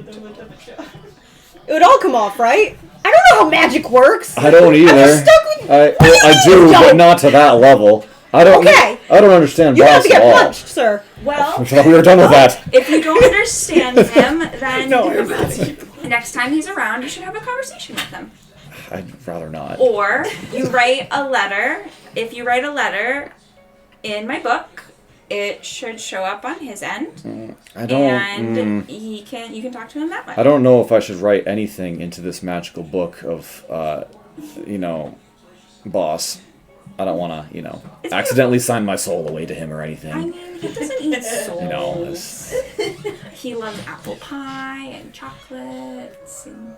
would all come off, right? I don't know how magic works. I don't either. I'm just stuck with... I do, but not to that level. I don't. Okay. I don't understand You have Boss to get at all. punched, sir. Well, I thought we were done with that. if you don't understand him, then No, next time he's around, you should have a conversation with him. I'd rather not. Or you write a letter. If you write a letter in my book, it should show up on his end, I don't. and you can talk to him that way. I don't know if I should write anything into this magical book of, Boss. I don't want to, It's accidentally sign my soul away to him or anything. I mean, he doesn't eat souls. You know, it's- He loves apple pie and chocolates and,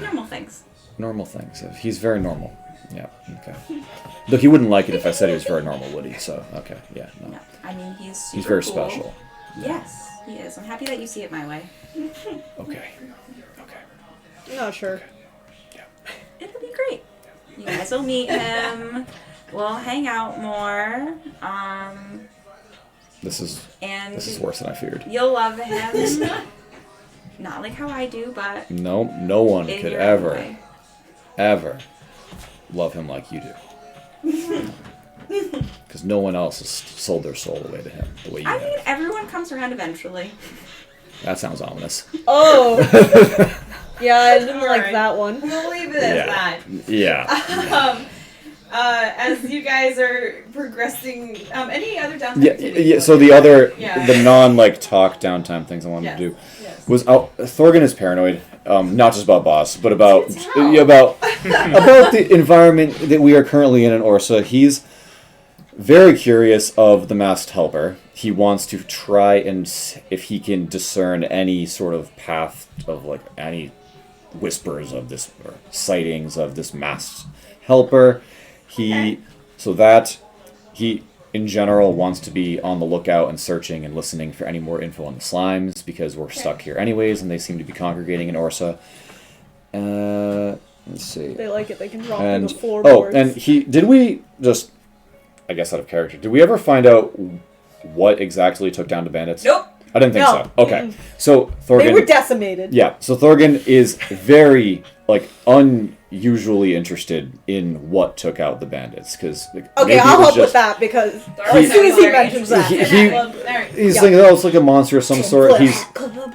normal things. normal things. He's very normal. Yeah. Okay. Though he wouldn't like it if I said he was very normal, would he? So okay. Yeah. No. No, I mean, he's super He's very cool. special. Yes, he is. I'm happy that you see it my way. Okay. I'm not sure. It'll be great. You guys will meet him. We'll hang out more. This is And worse than I feared. you'll love him. Not like how I do, but No one in could your own ever way. love him like you do. Because no one else has sold their soul away to him the way you I have. mean, everyone comes around eventually. That sounds ominous. Oh! Yeah, I didn't like Alright. that one. We'll leave it at that. Yeah. As you guys are progressing, any other downtime Yeah. activities? So the other, Yeah. the talk downtime things I wanted to do Yes. was Thorgan is paranoid, not just about Boss, but about It's hell. about the environment that we are currently in Orsa. He's very curious of the masked helper. He wants to try and if he can discern any sort of path of like any whispers of this or sightings of this masked helper. He in general wants to be on the lookout and searching and listening for any more info on the slimes because we're stuck here anyways and they seem to be congregating in Orsa. Let's see. They like it. They can drop And into floorboards. and did we just, I guess out of character, did we ever find out what exactly took down the bandits? Nope. I didn't think No. so. Okay. So Thorgan They were decimated. yeah, so Thorgan is very unusually interested in what took out the bandits because Okay, I'll help with that because as soon as he mentions that. He's Yeah. thinking, it's like a monster of some sort. He's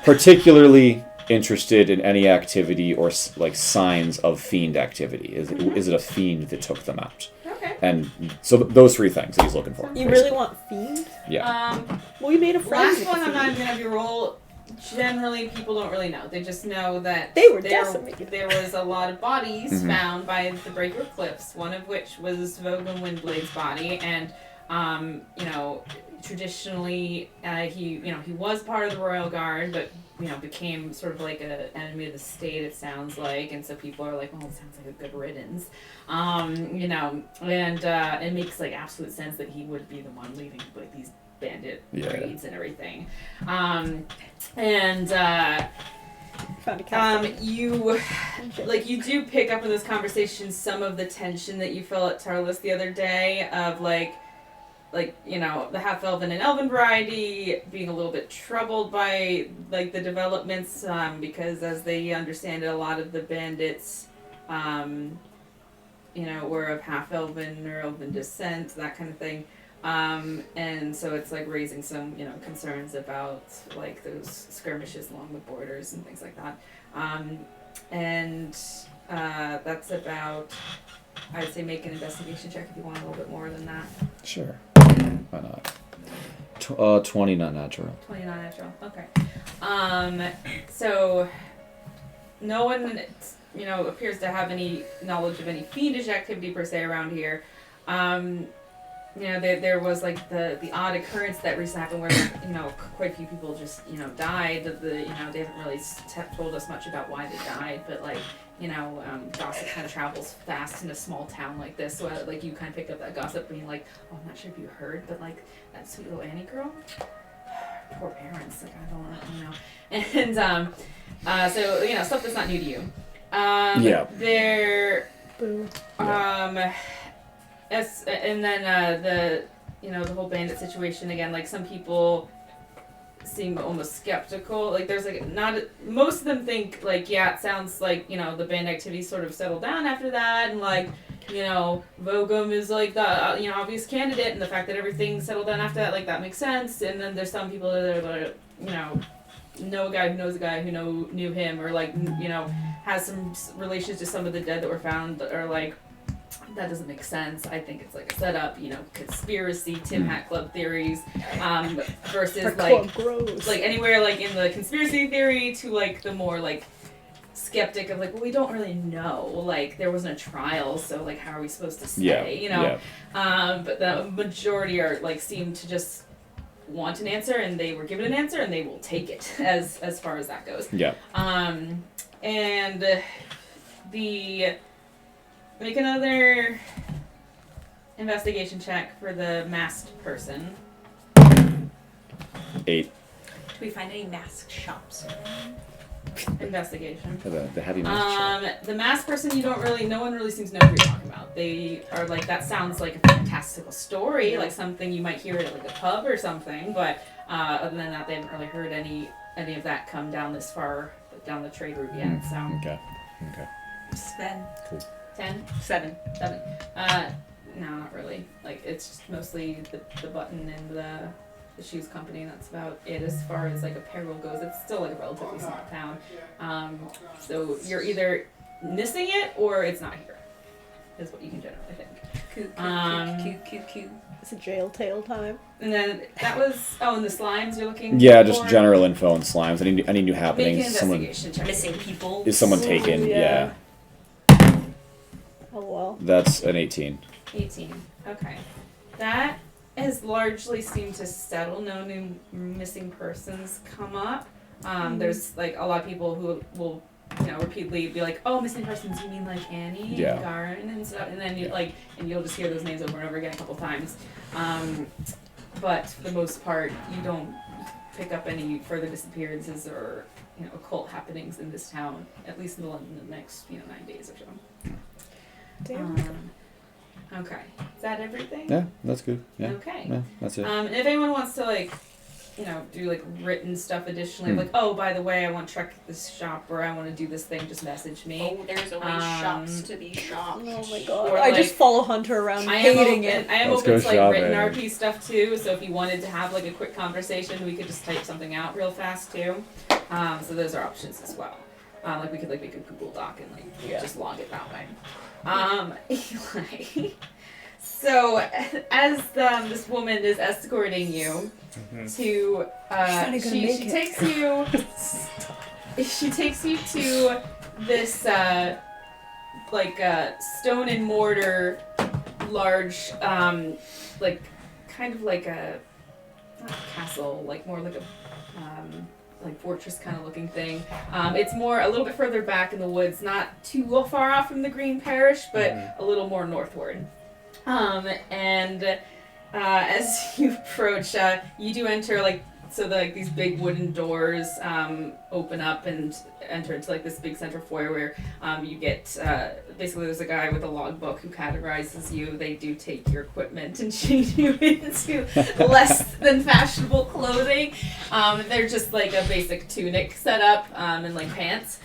particularly interested in any activity or signs of fiend activity. Is it a fiend that took them out? Okay. And so those three things that he's looking for. You really want fiend? Yeah. Well, you made a friend. Last with one, the I'm not fiend. even gonna have you roll. Generally, people don't really know. They just know that They were there decimated. was a lot of bodies Mhm. found by the Breaker Cliffs. One of which was Vogan Windblade's body, and traditionally, he was part of the Royal Guard, but became sort of like an enemy of the state. It sounds like, and so people are like, "Well, it sounds like a good riddance," and it makes absolute sense that he would be the one leading these bandit raids and everything. Found a cat. You do pick up in this conversation some of the tension that you felt at Tarlis the other day of the half-elven and elven variety being a little bit troubled by the developments because as they understand it, a lot of the bandits were of half-elven or elven descent, that kind of thing. And so it's like raising some, concerns about like those skirmishes along the borders and things like that. That's about, I'd say, make an investigation check if you want a little bit more than that. Sure. Why not? 20 not natural. 20 non-natural. Okay. So no one, appears to have any knowledge of any fiendish activity per se around here. There was like the odd occurrence that recently happened where quite a few people just died. They haven't really told us much about why they died, but gossip kind of travels fast in a small town like this. So like you kind of picked up that gossip, being like, oh, I'm not sure if you heard, but like that sweet little Annie girl, poor parents. Like I don't know. And so stuff that's not new to you. Yeah. There. Boo. And then the whole bandit situation again. Like some people seem almost skeptical. Like there's like most of them think like, yeah, it sounds like the band activity sort of settled down after that, and like Vogum is like the obvious candidate, and the fact that everything settled down after that, like that makes sense. And then there's some people that are know a guy who knows a guy who knew him, or like has some relations to some of the dead that were found, that are like, that doesn't make sense. I think it's like a setup, conspiracy, Tim Hat Club theories, versus like anywhere like in the conspiracy theory to like the more like skeptic of like, well, we don't really know. Like there wasn't a trial, so like how are we supposed to say? But the majority are like seem to just want an answer, and they were given an answer, and they will take it as far as that goes. Yeah. And make another investigation check for the masked person. 8. Do we find any mask shops? Investigation. The heavy mask shop. The masked person, no one really seems to know who you're talking about. They are like, that sounds like a fantastical story, like something you might hear at like a pub or something, but other than that, they haven't really heard any of that come down this far down the trade route yet. So Okay. Sven. Cool. 10? 7. 7. No, not really. Like it's just mostly the button and the shoes company, and that's about it as far as like apparel goes. It's still like a relatively small town. So you're either missing it or it's not here, is what you can generally think. Q. It's a jail tale time. And then that was and the slimes you're looking Yeah, for? just general info and slimes. Any new Make happenings? an investigation check. Missing people. Is someone taken? Yeah. Yeah. Oh well. That's an 18. 18. Okay. That has largely seemed to settle. No new missing persons come up. There's like a lot of people who will, repeatedly be like, "Oh, missing persons. You mean like Annie, Yeah. and Garin, and stuff?" And then you'll just hear those names over and over again a couple times. But for the most part, you don't pick up any further disappearances or occult happenings in this town, at least in the next 9 days or so. Damn. Okay. Is that everything? Yeah, that's good. Yeah. Okay. Yeah, that's it. And if anyone wants to do like written stuff additionally, like, oh, by the way, I want to check this shop or I want to do this thing, just message me. Oh, there's always shops to be shopped. Oh my god. Or, I like, just follow Hunter around I am hating open, it. I am Let's open go to like written shopping. RP stuff too, so if you wanted to have like a quick conversation, we could just type something out real fast too. So those are options as well. Like we could like make a Google Doc and just log it that way. Eli. So as this woman is escorting you to she takes you she takes you to this stone and mortar large like kind of like a not a castle, like more like a like fortress kind of looking thing. It's more a little bit further back in the woods, not too far off from the Green Parish, but a little more northward. As you approach, you do enter these big wooden doors open up and enter into like this big central foyer where you get basically there's a guy with a logbook who categorizes you. They do take your equipment and change you into less than fashionable clothing. They're just like a basic tunic setup and like pants.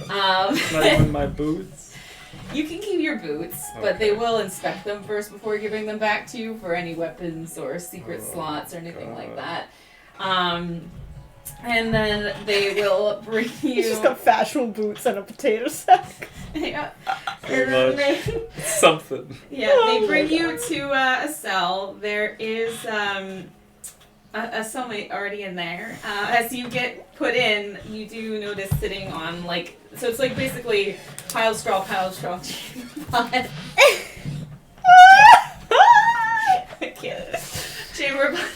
God. Not even my boots. You can keep your boots, but they will inspect them first before giving them back to you for any weapons or secret slots or anything like that. And then they will bring you. He's just got fashionable boots and a potato sack. Yeah. Pretty much. Something. Yeah, they bring you to a cell. There is a cellmate already in there. As you get put in, you do notice sitting on like, so it's like basically pile straw, chamber pot. I can't. Chamber pot.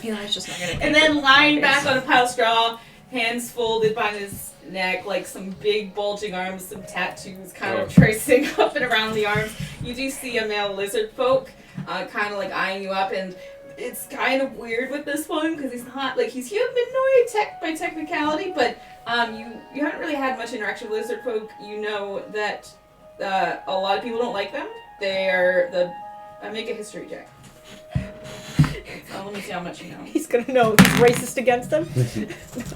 Eli's just not gonna. And then lying back on a pile of straw, hands folded behind his neck, like some big bulging arms, some tattoos kind of tracing up and around the arms. You do see a male lizard folk kind of like eyeing you up, and it's kind of weird with this one because he's not like he's humanoid by technicality, but you haven't really had much interaction with lizard folk. You know that a lot of people don't like them. They are make a history check. Let me see how much you know. He's gonna know he's racist against them.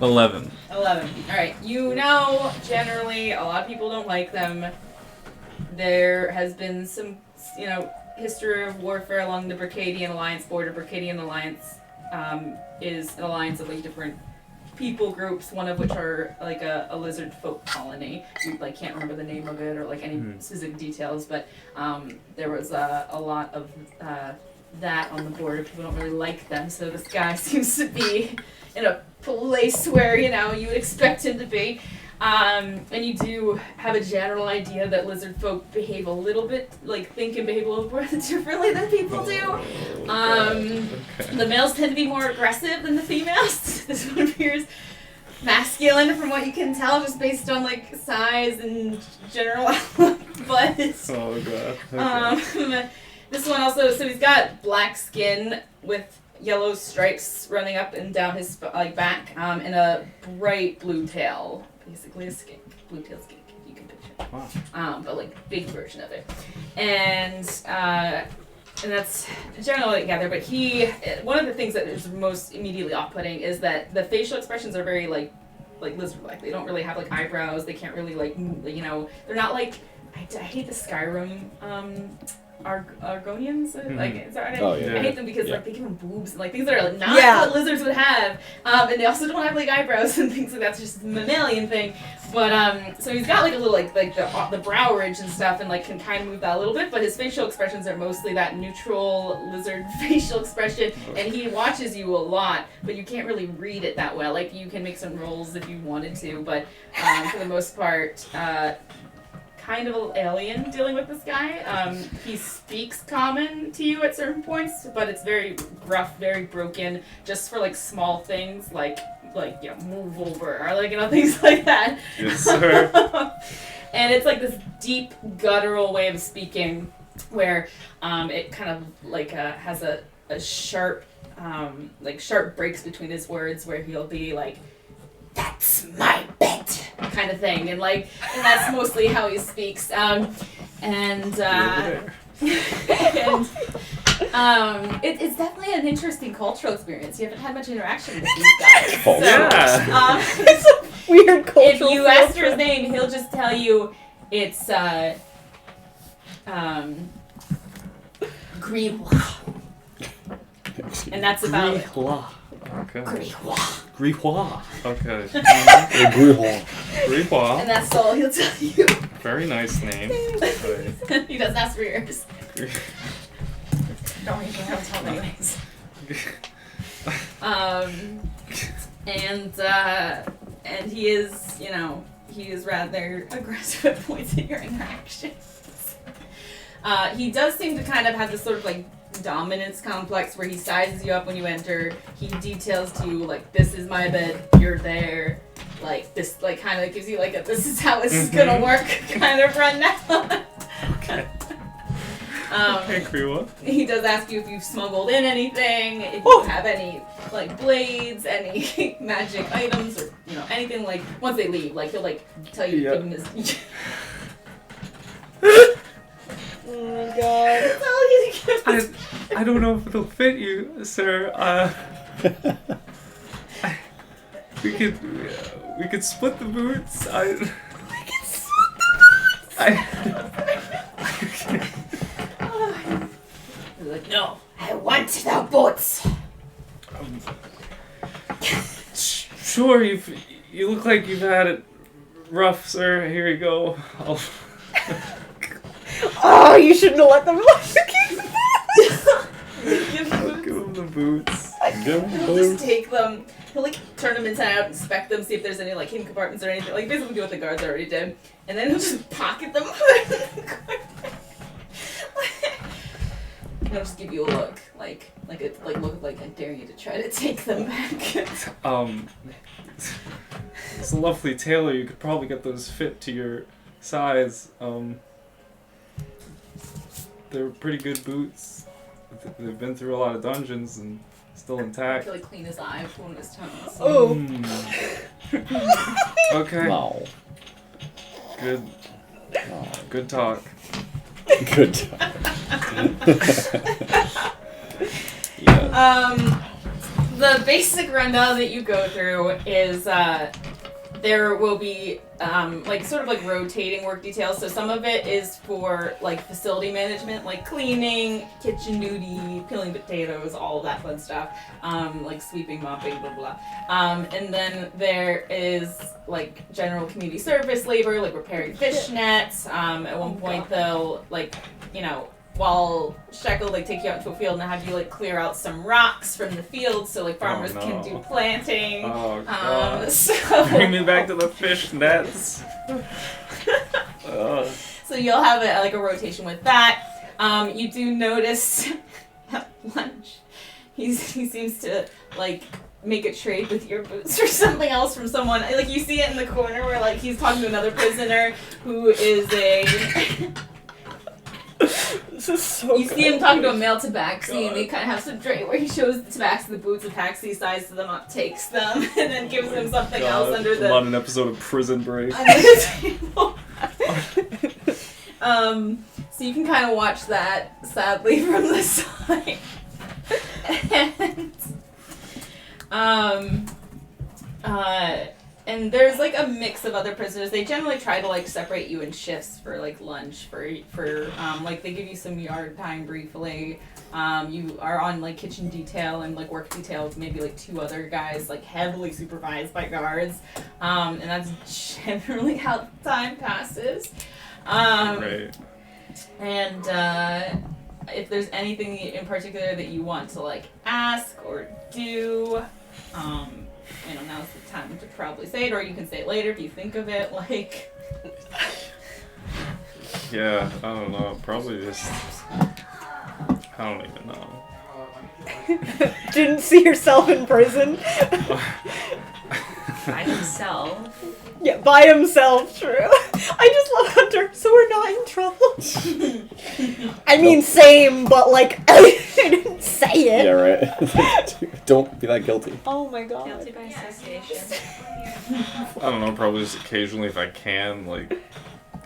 11. 11. Alright, you know generally a lot of people don't like them. There has been some, history of warfare along the Bracadian Alliance border. Bracadian Alliance is an alliance of like different people groups, one of which are like a lizard folk colony. You like can't remember the name of it or like any specific details, but there was a lot of that on the border. People don't really like them, so this guy seems to be in a place where you would expect him to be. And you do have a general idea that lizard folk behave a little bit, think and behave a little bit differently than people do. The males tend to be more aggressive than the females. This one appears masculine from what you can tell, just based on size and general outlook. But Oh god. Okay. This one also, so he's got black skin with yellow stripes running up and down his back, and a bright blue tail, basically a skink, blue tail skink, if you can picture it. Wow. But big version of it, and that's generally together. But one of the things that is most immediately off-putting is that the facial expressions are very lizard-like. They don't really have eyebrows. They can't really they're not I hate the Skyrim. Argonians? I hate them because they give them boobs and things that are not what lizards would have. And they also don't have eyebrows and things like that. It's just a mammalian thing. But so he's got a little the brow ridge and stuff and can kind of move that a little bit, but his facial expressions are mostly that neutral lizard facial expression, and he watches you a lot, but you can't really read it that well. You can make some rolls if you wanted to, but for the most part, kind of an alien dealing with this guy. He speaks common to you at certain points, but it's very rough, very broken, just for small things move over or things like that. Yes, sir. And it's this deep guttural way of speaking where it kind of has a sharp sharp breaks between his words where he'll be that's my bet kind of thing, and that's mostly how he speaks. It's definitely an interesting cultural experience. You haven't had much interaction with these guys. So, Yeah. It's a weird cultural. If you ask for his name, he'll just tell you it's Grimoire. And that's about Okay. Grimoire. Okay. Grimoire. And that's all he'll tell you. Very nice name. He doesn't ask for yours. Don't even have to tell me anyways. And he is, he is rather aggressive at points in your interactions. He does seem to kind of have this sort of dominance complex where he sizes you up when you enter. He details to you this is my bed, you're there. This kind of gives you a this is how this is gonna work kind of rundown. Okay. Okay, cool. He does ask you if you've smuggled in anything, if you have any blades, any magic items, or anything once they leave, he'll tell you to give him his. Oh my god. That's all he gives us. I don't know if it'll fit you, sir. We could split the boots. You're like, no, I want the boots. Sure, you look like you've had it rough, sir. Here you go. Oh, you shouldn't have let them I'll give him the boots. He'll just take them. He'll like turn them inside out, inspect them, see if there's any like hidden compartments or anything. Like basically do what the guards already did, and then he'll just pocket them. He'll just give you a look, like look like I dare you to try to take them back. It's a lovely tailor. You could probably get those fit to your size. They're pretty good boots. They've been through a lot of dungeons and still I intact. feel like clean his eye with one of his toes. Oh. Okay. No. Good. Good talk. Good job. Yeah. The basic rundown that you go through is there will be like sort of like rotating work details. So some of it is for like facility management, like cleaning, kitchen duty, peeling potatoes, all of that fun stuff. Like sweeping, mopping, blah blah. And then there is like general community service labor, like repairing fish nets. At one point they'll like, you know, while Sheck will like take you out to a field and have you like clear out some rocks from the field so like farmers can do planting. Oh god. So Bring me back to the fish nets. So you'll have like a rotation with that. You do notice at lunch, he seems to like make a trade with your boots or something else from someone. Like you see it in the corner where like he's talking to another prisoner who is a. This is so You see him talking to a male tabaxi, and they kind of have some tray where he shows the tabaxi the boots, the tabaxi sizes them up, takes them, and then gives him something else under the. I'm on an episode of Prison Break. Under the table. So you can kind of watch that, sadly, from the side. And there's like a mix of other prisoners. They generally try to like separate you in shifts for like lunch, for like they give you some yard time briefly. You are on like kitchen detail and like work detail with maybe like 2 other guys, like heavily supervised by guards. And that's generally how time passes. Right. And if there's anything in particular that you want to like ask or do, you know, now's the time to probably say it, or you can say it later if you think of it. Like, Yeah, I don't know. Probably just. I don't even know. Didn't see yourself in prison. By himself. Yeah, by himself, true. I just love Hunter, so we're not in trouble. I mean, same, but like, I didn't say it. Yeah, right. Don't be that guilty. Oh my god. Guilty by association. I don't know. Probably just occasionally, if I can, like,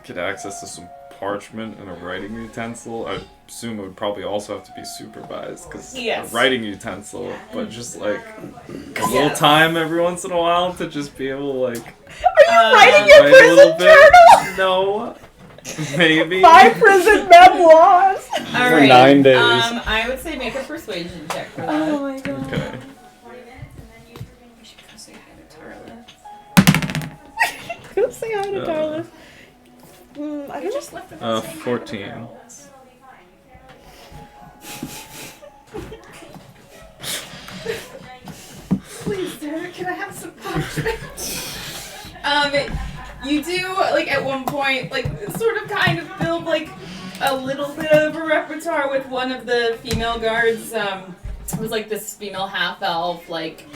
get access to some parchment and a writing utensil. I assume it would probably also have to be supervised because Yes. a writing utensil, but just like a little time every once in a while to just be able to like Writing your write a prison little bit. journal? No, maybe. My prison memoirs! all For right. 9 days. I would say make a persuasion check for that. Oh my god. Okay. We should go say hi to Tarla. Go say hi to Yeah. Darla. I You don't just left without saying hi to 14. Tarla. Please, Derek, can I have some parchment? You do, like, at one point, like, sort of kind of build, like, a little bit of a repertoire with one of the female guards. It was, like, this female half-elf, like,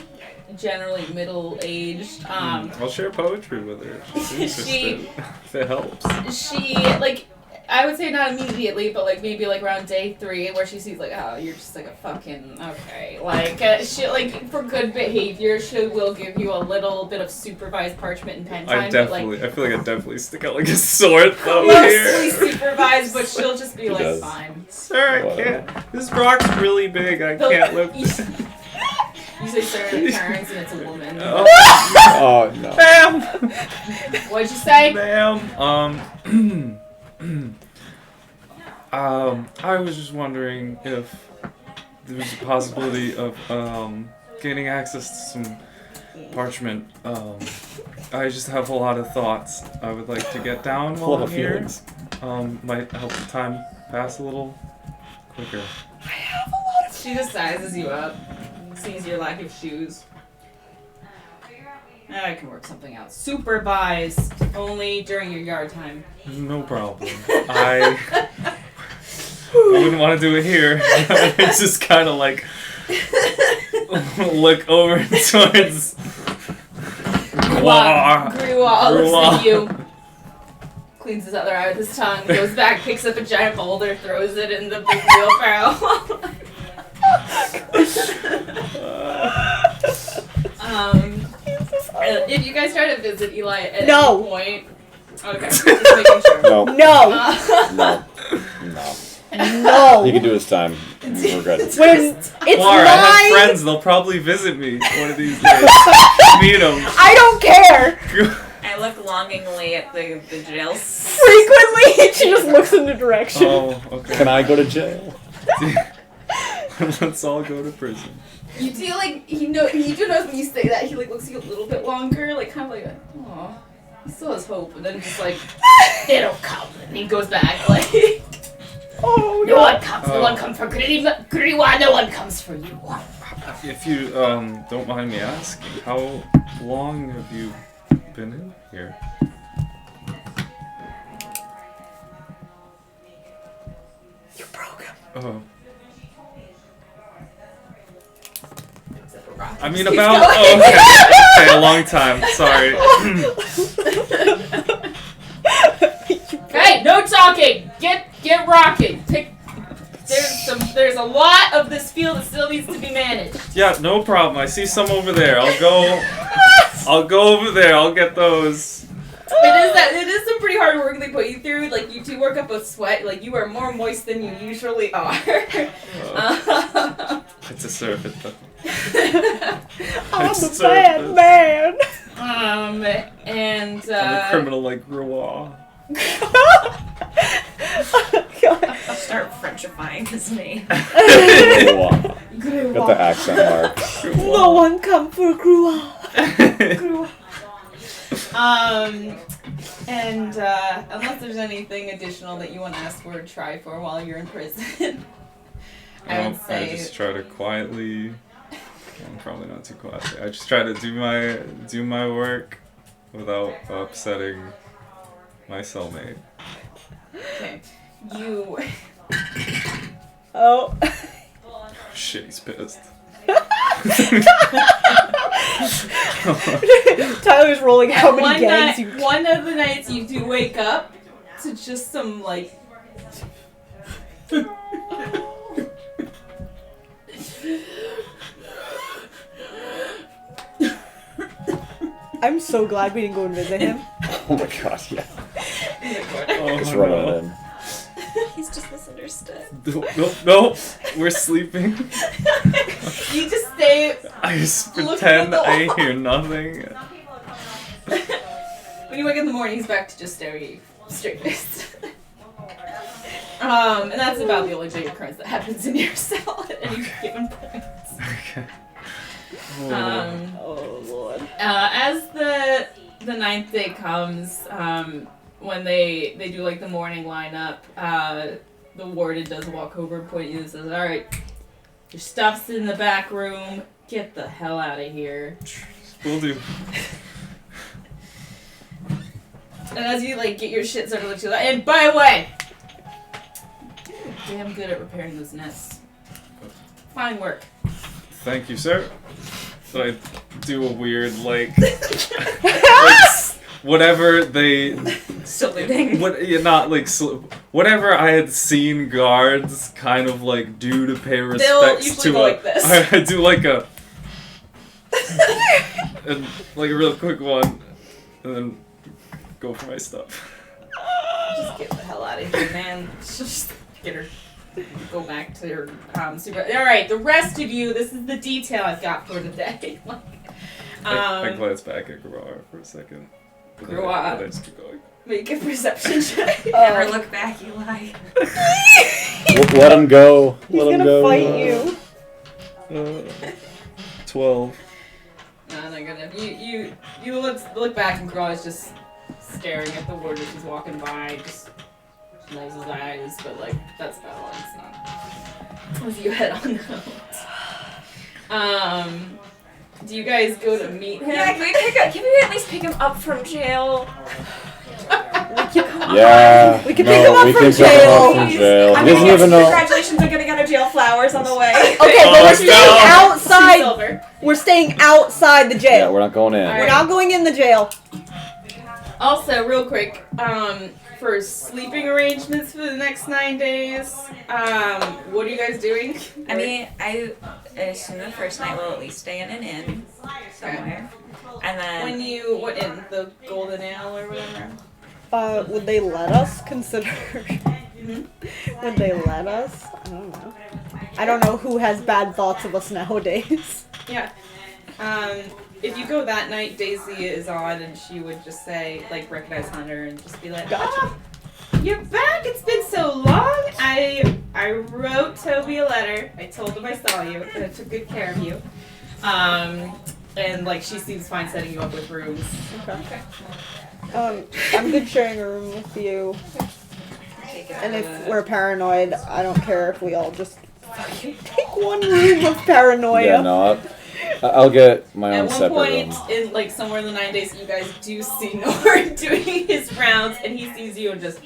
generally middle-aged. I'll share poetry with her. She's interested. If it helps. She, like, I would say not immediately, but, like, maybe, like, around day 3, where she sees, like, oh, you're just, like, a fucking, okay. Like, she, like, for good behavior, she will give you a little bit of supervised parchment and pen time. I definitely, but, I feel like I definitely stick out like a sword like, though mostly here. supervised, but she'll just be, She like, does. fine. Sir, I Wow. can't. This rock's really big. I can't lift it. You say sir, and it turns, and it's a woman. Oh no. Ma'am! What'd you say? Ma'am, I was just wondering if there was a possibility of gaining access to some parchment. I just have a lot of thoughts I would like to get down while I'm here. Might help the time pass a little quicker. She just sizes you up, sees your lack of shoes. I can work something out. Supervised, only during your yard time. No problem. I wouldn't want to do it here. It's just kind of like look over towards Gruwa looks at you, cleans his other eye with his tongue, goes back, picks up a giant boulder, throws it in the big wheelbarrow. If you guys try to visit Eli at any point, okay, just making sure. No. No. He can do his time. We're good. When it's Clara, I have friends. They'll probably visit me one of these days. Meet them. I don't care. I look longingly at the jail. Frequently, she just looks in the direction. Oh, okay. Can I go to jail? Let's all go to prison. You do you do notice when you say that he looks at you a little bit longer, kind of like, oh, he still has hope, and then just it'll come, and he goes back Oh no one comes, no one comes for Griwa, no one comes for you. If you don't mind me asking, how long have you been in here? You broke him. Oh. I mean, about okay, a long time. Sorry. Hey, no talking. Get rocking. There's a lot of this field that still needs to be managed. Yeah, no problem. I see some over there. I'll go over there. I'll get those. It is some pretty hard work they put you through. You two work up a sweat. You are more moist than you usually are. I deserve it though. I'm a bad man. And I'm a criminal like Gruwa. Start Frenchifying his name. Got the accent mark. No one come for Grua. And unless there's anything additional that you want to ask or try for while you're in prison, I would say I just try to quietly. I'm probably not too quietly. I just try to do my work without upsetting my cellmate. Okay, you. Oh. Shit, he's pissed. Tyler's rolling how many gangs you... One of the nights you do wake up to just some I'm so glad we didn't go and visit him. Oh my god, yeah. Oh, Just running it in. He's just misunderstood. No, we're sleeping. You just stay. I just Look pretend at the I wall. hear nothing. When you wake up in the morning, he's back to just staring at you straight faced. And that's about the only day occurrence that happens in your cell at any given point. Okay. Oh lord. As the ninth day comes, when they do the morning lineup, the warden does walk over and point you and says, "All right, your stuff's in the back room. Get the hell out of here." Will do. And as you get your shit started to look to that, and by the way, you're damn good at repairing those nests. Fine work. Thank you, sir. So I do a weird whatever they. Saluting. Whatever I had seen guards kind of do to pay respects usually to go like this. I do a real quick one, and then go for my stuff. Just get the hell out of here, man. Just get her. Go back to your super. All right, the rest of you. This is the detail I've got for today. I glance back at Gruwa for a second. Gruwa. But I just keep going. Make a perception check. Never look back, Eli. Let him go. He's Let him gonna go. fight you. 12. No, not good enough. You look back and Graw is just staring at the ward as she's walking by, just rolls his eyes, but like that's about all I'm seeing. As you head on out. Do you guys go to meet him? Yeah, can we at least pick him up from jail? Yeah. We can pick him up we from can pick him jail. up from jail. I He mean, doesn't even know. congratulations on getting out of jail flowers on the way. Okay, but we're staying outside. Silver. We're staying outside the Yeah, jail. we're not going in. All We're not going in the jail. Also, real quick, for sleeping arrangements for the next 9 days, what are you guys doing? I mean, I assume the first night we'll at least stay in an inn somewhere. And then What inn? The Golden Ale or whatever? Would they let us consider? Would they let us? I don't know. I don't know who has bad thoughts of us nowadays. Yeah. If you go that night, Daisy is on, and she would just say, like, recognize Hunter and just be like, Gotcha. you're back. It's been so long. I wrote Toby a letter. I told him I saw you, and I took good care of you. And like she seems fine setting you up with rooms. Okay. I'm good sharing a room with you. And if we're paranoid, I don't care if we all just fucking take one room of paranoia. Yeah, no, I'll get my At own one separate point, room. in like somewhere in the 9 days, you guys do see Nord doing his rounds, and he sees you and just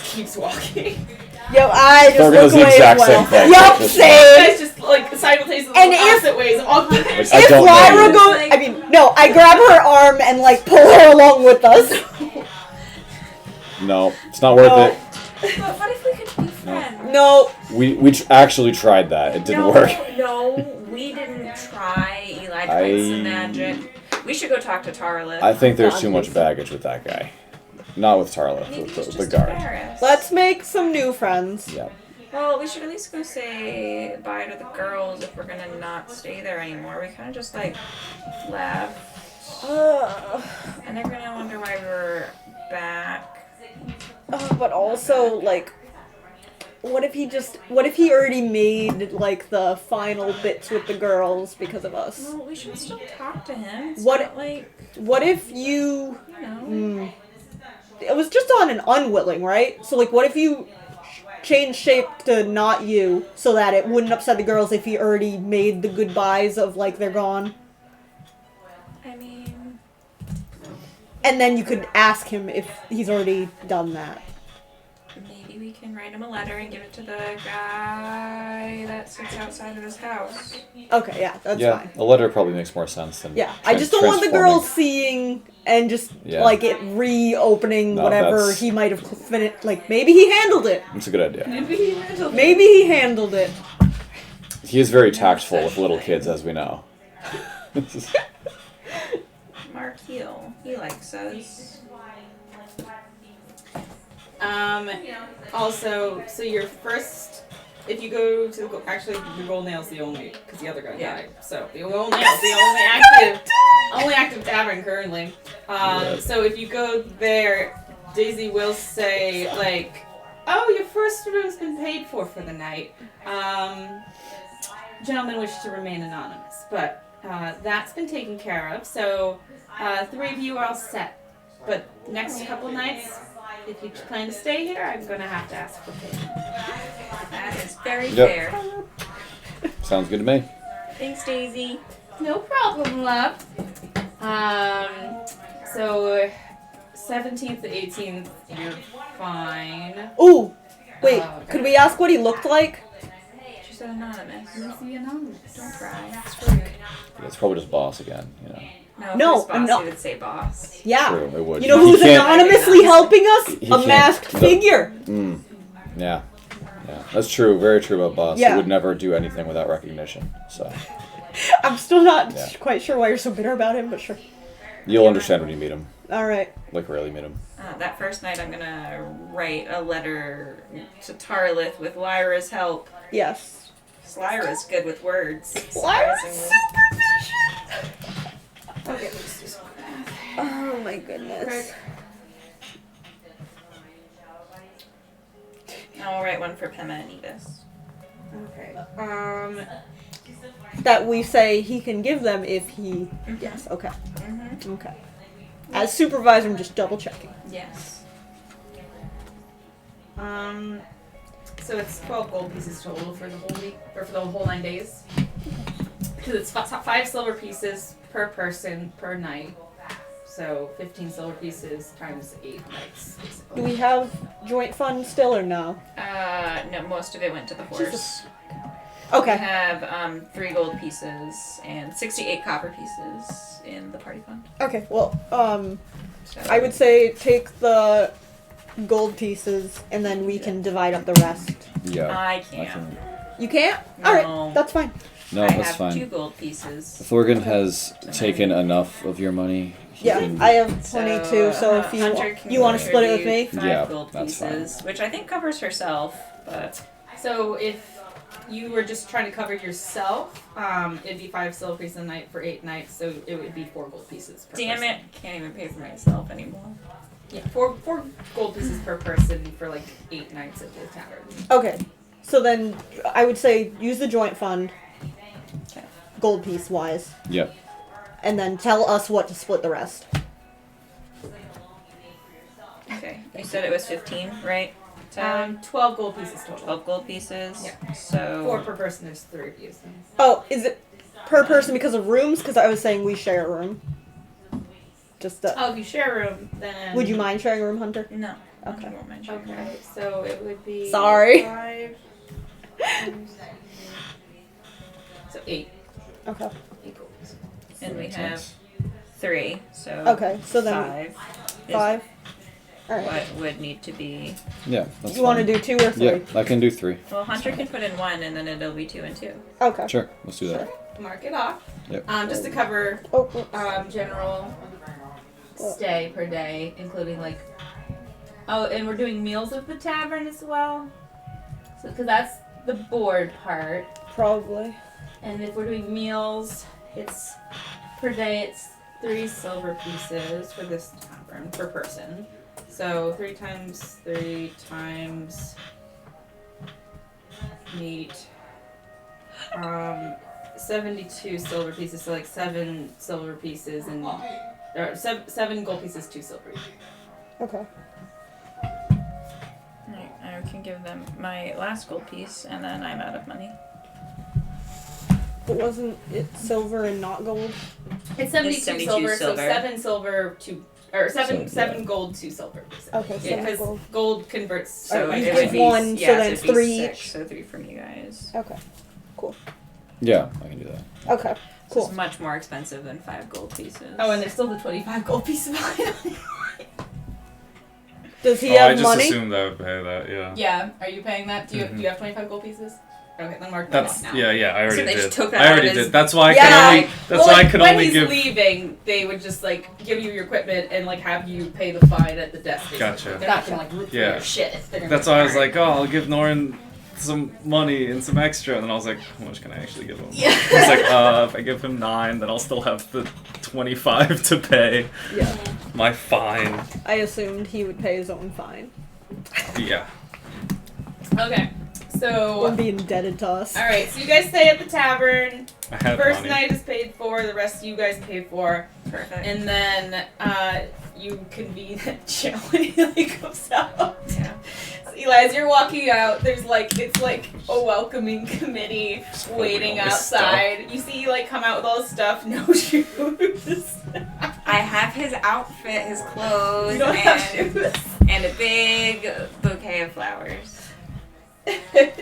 keeps walking. Yo, I just Thorgan does look the away exact as well. same thing. Yup, Just- You same. guys just like simultaneously And look opposite ways of walking. Like, I If don't know Lyra you. goes, I mean, no, I grab her arm and like pull her along with us. No, it's not worth No. it. But what if we could be friends? No, We actually tried that. It didn't work. No, we didn't try. Eli tried some magic. We should go talk to Tarlet. I think there's too much baggage with that guy. Not with Tarla, Maybe with he's the just guard. embarrassed. let's make some new friends. Yeah. Well, we should at least go say bye to the girls if we're gonna not stay there anymore. We kind of just like left, and they're gonna wonder why we're back. But also, like, what if he already made, like, the final bits with the girls because of us? Well, we should still talk to him. It's What- not like, What if you... you know. It was just on an unwilling, right? So, like, what if you change shape to not you so that it wouldn't upset the girls if he already made the goodbyes of, like, they're gone? I mean, And then you could ask him if he's already done that. maybe we can write him a letter and give it to the guy that sits outside of his house. Okay, yeah, that's Yeah, fine. a letter probably makes more sense than. Yeah, I just don't want the transforming. girls seeing and just, Yeah. like, it reopening No, whatever that's- he might have finished. Like, maybe he handled it. It's a good idea. Maybe he handled it. He is very tactful with little kids, as we know. Mark Heel, he likes us. Also, so your first, if you go to the, actually the gold nail's the only, because the other guy died. So the gold nail's the only active tavern currently. So if you go there, Daisy will say like, oh, your first room's been paid for the night. Gentlemen wish to remain anonymous, but that's been taken care of. So 3 of you are all set. But next couple nights, if you plan to stay here, I'm gonna have to ask for payment. That is very Yep. fair. Sounds good to me. Thanks, Daisy. No problem, love. So 17th to 18th, you're fine. Ooh, wait, Oh, okay. could we ask what he looked like? She said anonymous. Is he anonymous? Don't cry. It's rude. It's probably just boss again, you know. No, No, if it was boss, no. he would say boss. Yeah. True, it would. You know He who's can't- anonymously helping us? He A can't- masked no. figure. Yeah. Yeah. That's true. Very true about boss. Yeah. He would never do anything without recognition. So I'm still not Yeah. quite sure why you're so bitter about him, but sure. you'll understand when you meet him. Alright. Like really meet him. That first night, I'm gonna write a letter to Tarlith with Lyra's help. Yes. 'Cause Lyra's good with words. Lyra's surprisingly. Okay. Oh my goodness. I'll write one for Pema and Edis. Okay. That we say he can give them if he. Mhm. Yes. Okay. Mm-hmm. Okay. As supervisor, I'm just double checking. Yes. So it's 12 gold pieces total for the whole week, or for the whole 9 days. Because it's 5 silver pieces per person per night. So 15 silver pieces times 8 nights. Do Basically. we have joint fund still or no? No, most of it went to the horse. We Okay. have 3 gold pieces and 68 copper pieces in the party fund. Okay. Well, So I would say take the gold pieces and then we can divide up the rest. Yeah. I can't. You can't? No. Alright, that's fine. No, I that's have fine. 2 gold pieces. Thorgan has taken enough of your money. He Yeah, can- I have 22, so if you Hunter can you want to split it with me? contribute 5 Yeah, gold that's fine. pieces, which I think covers herself, but So if you were just trying to cover yourself, it'd be 5 silver pieces a night for 8 nights, so it would be 4 gold pieces per damn person. it, can't even pay for myself anymore. Yeah, four gold pieces per person for like 8 nights at the tavern. Okay. So then I would say use the joint fund, Okay. gold piece wise, Yep. and then tell us what to split the rest. Okay, you said it was 15, right? So 12 gold pieces total. 12 gold pieces. Yeah. So 4 per person. There's 3 of you. So. Oh, is it per person because of rooms? Because I was saying we share a room. Just Oh, if you share a room, then. would you mind sharing a room, Hunter? No. Okay. I won't mind sharing Okay, that. so it would be. Sorry. 5. So 8. Okay. 8 gold pieces. And we Makes have sense. 3. So Okay. So then 5. is 5. All right. What would need to be? You Yeah, that's want to fine. do 2 or 3? Yeah, I can do 3. Well, Hunter can put in 1, and then it'll be 2 and 2. Okay. Sure, let's do that. Mark it off. Yep. Just to cover Oh. general stay per day, including like. Oh, and we're doing meals at the tavern as well. So, because that's the board part. Probably. And if we're doing meals, it's per day. It's 3 silver pieces for this tavern per person. So 3 times 3 times 8. 72 silver pieces. So like 7 silver pieces and or 7 gold pieces, 2 silver. Okay. Right, I can give them my last gold piece, and then I'm out of money. But wasn't it silver and not gold? It's 72, 72 silver, so silver. 7 silver, 2 or 7 So, 7 yeah. gold, 2 silver. Pieces. Okay, so Yeah, because gold. gold converts. So Alright, it you would give be 1, so yeah, then it'd it's be 3 6, each. So 3 from you guys. Okay. Yeah, I can do that. Okay. Cool. It's much more expensive than 5 gold pieces. Oh, and there's still the 25 gold pieces behind. Does he Oh, I have just money? assumed I would pay that. Yeah. Yeah, are you paying that? Do you Mhm. do you have 25 gold pieces? Okay, then mark that That's off now. yeah. I already they did. just took that I out already of his- did. That's why I Yeah. could only. That's Well, why I like, could when only he's give. leaving, they would just like give you your equipment and like have you pay the fine at the desk. basically. Gotcha. They're not gonna like root for Yeah. your shit. If they're gonna That's why I was like, oh, I'll give Norin some money and some extra, and then I was like, how much can I actually give him? Yeah. He's like, if I give him 9, then I'll still have the 25 to pay Yeah. my fine. I assumed he would pay his own fine. Yeah. Okay, Or so be indebted to us. all right, so you guys stay at the tavern. I had First money. night is paid for. The rest you guys pay for, Perfect. and then you convene at jail when he goes out. yeah. So Eli, as you're walking out, there's like it's like a welcoming committee waiting all this outside. You see Eli come out with all his stuff, no shoes. I have his outfit, his clothes, You don't have and, shoes. and a big bouquet of flowers.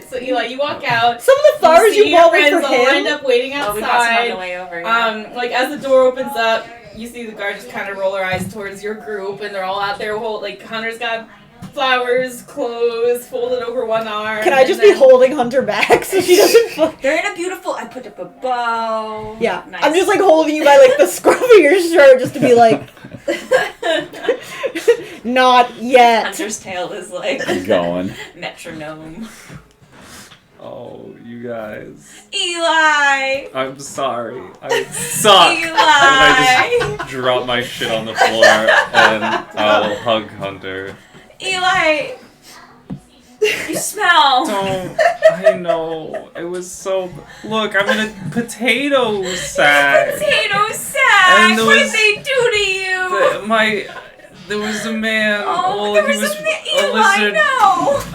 So Eli, you walk out. Some of the flowers see you your bought were friends for all lined him. up waiting Oh, we got some on outside. the way over. Yeah. Like as the door opens up, you see the guard just kind of roll their eyes towards your group, and they're all out there. Like Hunter's got flowers, clothes folded over one arm. Can I and just be then- holding Hunter back so she doesn't fall? They're in a beautiful. I put up a bow. Yeah. Nice. I'm just like holding you by like the scruff of your shirt just to be like, not yet. Hunter's tail is like Going. metronome. Oh, you guys. Eli. I'm sorry. I suck. Eli. And I just drop my shit on the floor and I'll hug Hunter. Eli. You smell. Don't. I know. It was so. Look, I'm in a potato sack. Potato sack. And there What did was- they do to you? There was a man. Oh, well, there he was was a a man. lizard.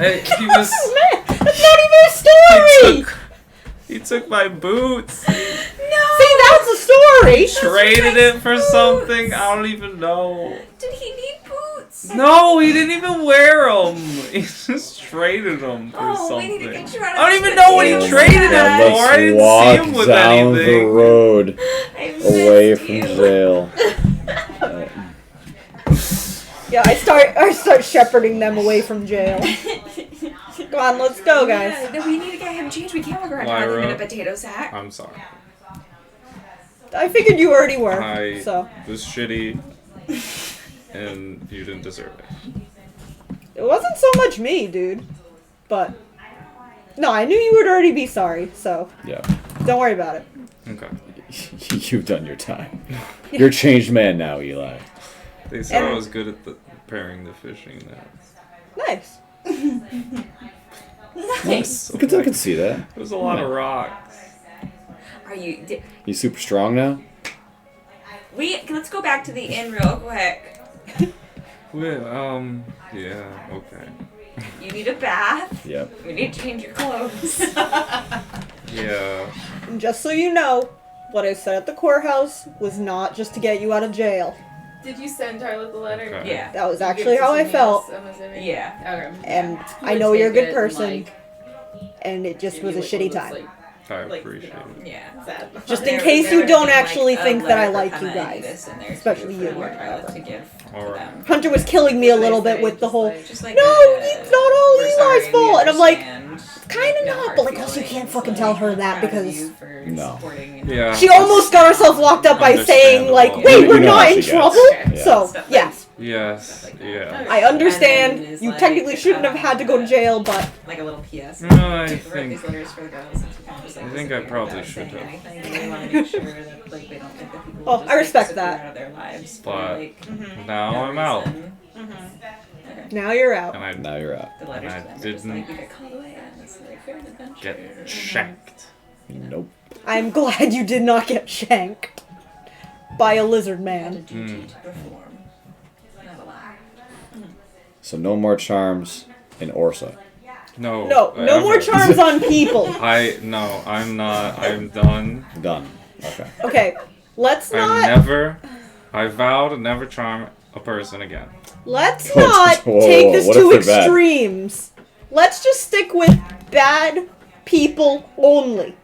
I He was. Man, that's not even a story! He took my boots. know. See, that's a story! Traded it for something. I don't even know. Did he need boots? No, he didn't even wear them. He just traded them for Oh, we need to something. get you out of I don't this even know what he potato traded sack. it for. I didn't walk see him with down the anything. road I away missed from you. jail. Yeah, I start shepherding them away from jail. Come on, let's go, guys. Yeah, no, we need to get him changed. We can't walk around having him in a Lyra. potato sack. I'm sorry. I figured you already were, I so. was shitty, and you didn't deserve it. It wasn't so much me, dude. But. No, I knew you would already be sorry, so. Yeah. Don't worry about it. Okay. You've done your time. You're a changed man now, Eli. They said I And- was good at preparing the fishing nets. Nice. Nice. I can see that. There was a lot of rocks. Are you? You super strong now? Let's go back to the inn real quick. Well, yeah, okay. You need a bath. Yep. We need to change your clothes. Yeah. And just so you know, what I said at the courthouse was not just to get you out of jail. Did you send Charlotte the letter? Okay. Yeah. That was You actually give it to how I somebody felt. else, I'm assuming? Yeah. Okay. And You I would know you're a take good it and, person, like, and it just give was a you, like, shitty one of those, time. I like, appreciate you know, it. Yeah. sad. Just There- in case there you would've don't been, actually like, a think that I letter for like you Hannah and guys. Evis in there, Especially too, you. for Charlotte to give to Alright. them. Hunter was killing me a little bit with the Just whole, like- Just like no, it's not all we're Eli's sorry, we fault. And I'm like, understand. kinda No not, hard but like, also you can't feelings, fucking like, tell her that proud of because you for No. supporting and- Yeah. she almost got herself locked up by saying, like, Understandable. wait, You we're know how not she in gets. trouble. Yeah. So, Stuff like- yes, Yes, Okay. yeah. I understand And then is you like, technically shouldn't have had to go to jail, but Like a little PS. No, I Write think these letters for the girls. and she kind of just, like, I think I disappeared probably without should saying have. anything, and we want to make sure that like they don't think that people Oh, just, I respect disappear that. out of their lives. for, But like, now no I'm out, reason. now you're out. and I Now you're out. The letters And to I them are just like didn't we get called away and it's like fair adventure. get checked. Nope. I'm glad you did not get shanked by a lizard Had a man. duty to perform. Not a lie. So no more charms in Orsa. No. No more ever. charms on people. I'm not. I'm done. Done. Okay. Okay, let's not. I vow to never charm a person again. Let's Whoa, not whoa, take whoa, this what to if they're bad? extremes. Let's just stick with bad people only.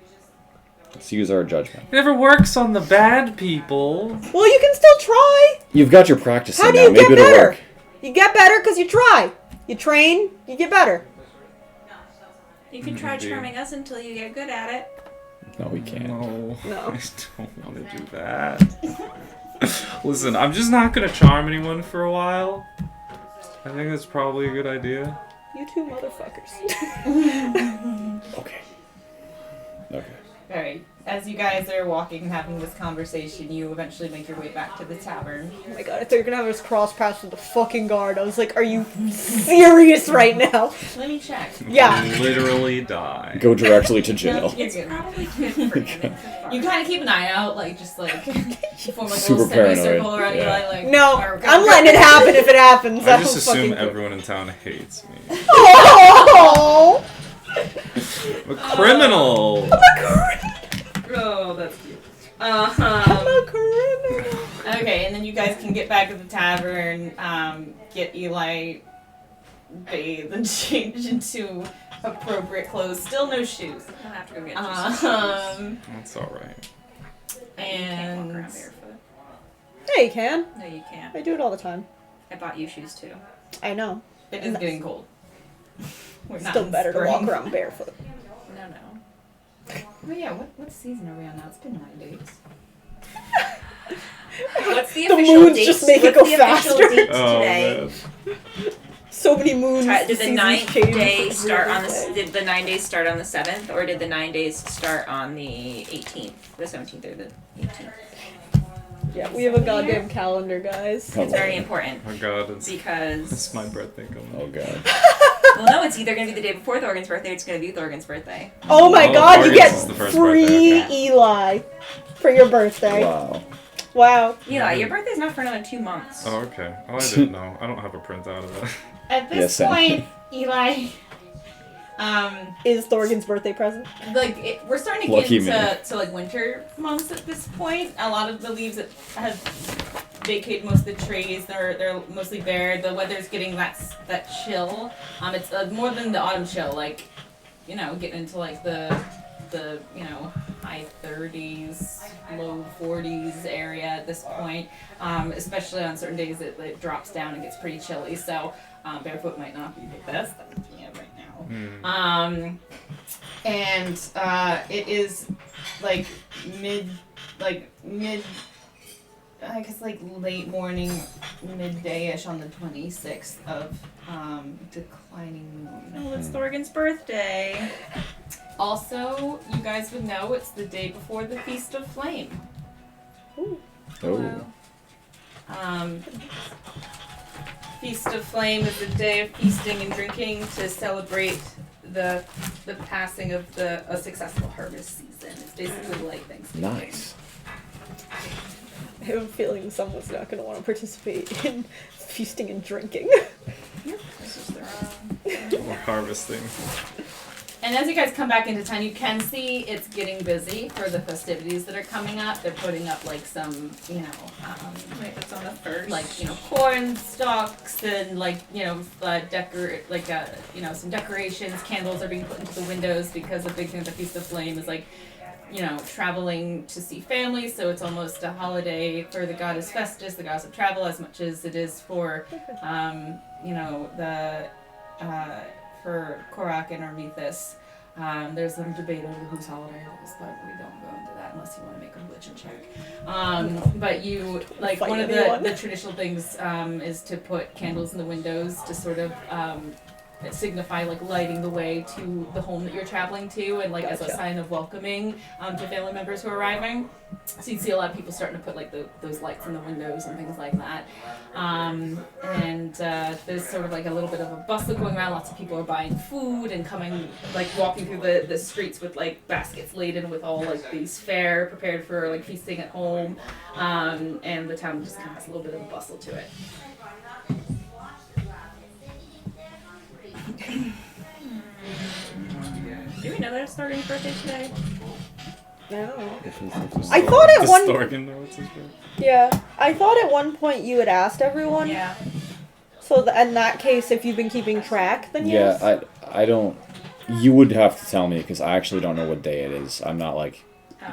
Let's use our judgment. It never works on the bad people. Well, you can still try. You've got your practice How in do now. you Maybe get it'll better? work. You get better because you try. You train, you get better. You can try Maybe. charming us until you get good at it. No, we can't. No. No. I don't want to do that. Listen, I'm just not gonna charm anyone for a while. I think that's probably a good idea. You two motherfuckers. Okay. Okay. Alright, as you guys are walking and having this conversation, you eventually make your way back to the tavern. Oh my god, I thought you were gonna have us cross paths with the fucking guard. I was like, are you serious right now? Let me check. Yeah. Literally die. Go directly to jail. You're good. Probably good for him. You kind of keep an eye out, like, just like, you form like a Super little semicircle paranoid, around yeah. you, like, No, or- I'm letting it happen if it happens. I I just don't assume fucking care. everyone in town hates me. Oh! I'm a criminal! Oh, that's cute. I'm a criminal. Okay, and then you guys can get back to the tavern, get Eli bathed and changed into appropriate clothes. Still no shoes. I'll have to go get you some shoes. That's alright. You can't walk And around barefoot. Yeah, you can. No, you can't. I do it all the time. I bought you shoes too. I know. it is getting cold. We're not Still in better to walk spring. around barefoot. No. Oh yeah, what season are we on now? It's been 9 days. What's the The official moons date? just make it What's go the official faster. date Oh, today? man. So many moons. Did the seasons 9th change day every start on the? day. Did the 9 days start on the 7th, or did the 9 days start on the 18th, the 17th, or the 18th? Yeah, we have a goddamn calendar, guys. Oh, It's very important Oh god, it's because my birthday coming Oh up. god. Well, no, it's either going to be the day before Thorgan's birthday or it's going to be Thorgan's birthday. Oh my Oh, god, you August get is the first free birthday, okay. Eli for your birthday. Wow. Wow. Eli, your birthday's not for another 2 months. Oh, okay. Oh, I didn't know. I don't have a printout of it. At this Yes, Sam. point, Eli, Is Thorgan's birthday present? we're starting to get Lucky me. into like winter months at this point. A lot of the leaves that have vacated most of the trees. They're mostly bare. The weather's getting that chill. It's more than the autumn chill. Like, getting into like the high 30s, low 40s area at this point. Especially on certain days it drops down and gets pretty chilly. So barefoot might not be the best thing to have right now. And it is like mid, I guess like late morning, midday-ish on the 26th of declining moon. Oh, it's Thorgan's birthday. Also, you guys would know it's the day before the Feast of Flame. Oh. Feast of Flame is a day of feasting and drinking to celebrate the passing of a successful harvest season. It's basically like Thanksgiving. Nice. I have a feeling someone's not going to want to participate in feasting and drinking. This is their We're harvesting. And as you guys come back into town, you can see it's getting busy for the festivities that are coming up. They're putting up like some, Wait, that's on the first. like corn stalks and some decorations. Candles are being put into the windows because a big thing of the Feast of Flame is traveling to see family. So it's almost a holiday for the goddess Festus, the goddess of travel, as much as it is for for Korak and Armithis. There's some debate over whose holiday it is, but we don't go into that unless you want to make a religion check. But you, like, Fight one of anyone. the traditional things is to put candles in the windows to sort of signify like lighting the way to the home that you're traveling to, and as a Gotcha. sign of welcoming to family members who are arriving. So you see a lot of people starting to put those lights in the windows and things like that. And there's sort of like a little bit of a bustle going around. Lots of people are buying food and walking through the streets with baskets laden with all these fare prepared for feasting at home. And the town just kind of has a little bit of a bustle to it. Do we know that it's Thorgan's birthday today? No. Does I thought at Does one Thorgan know it's his birthday? Yeah, I thought at one point you had asked everyone. Yeah. So in that case, if you've been keeping track, then yes. Yeah, I don't. You would have to tell me because I actually don't know what day it is. I'm not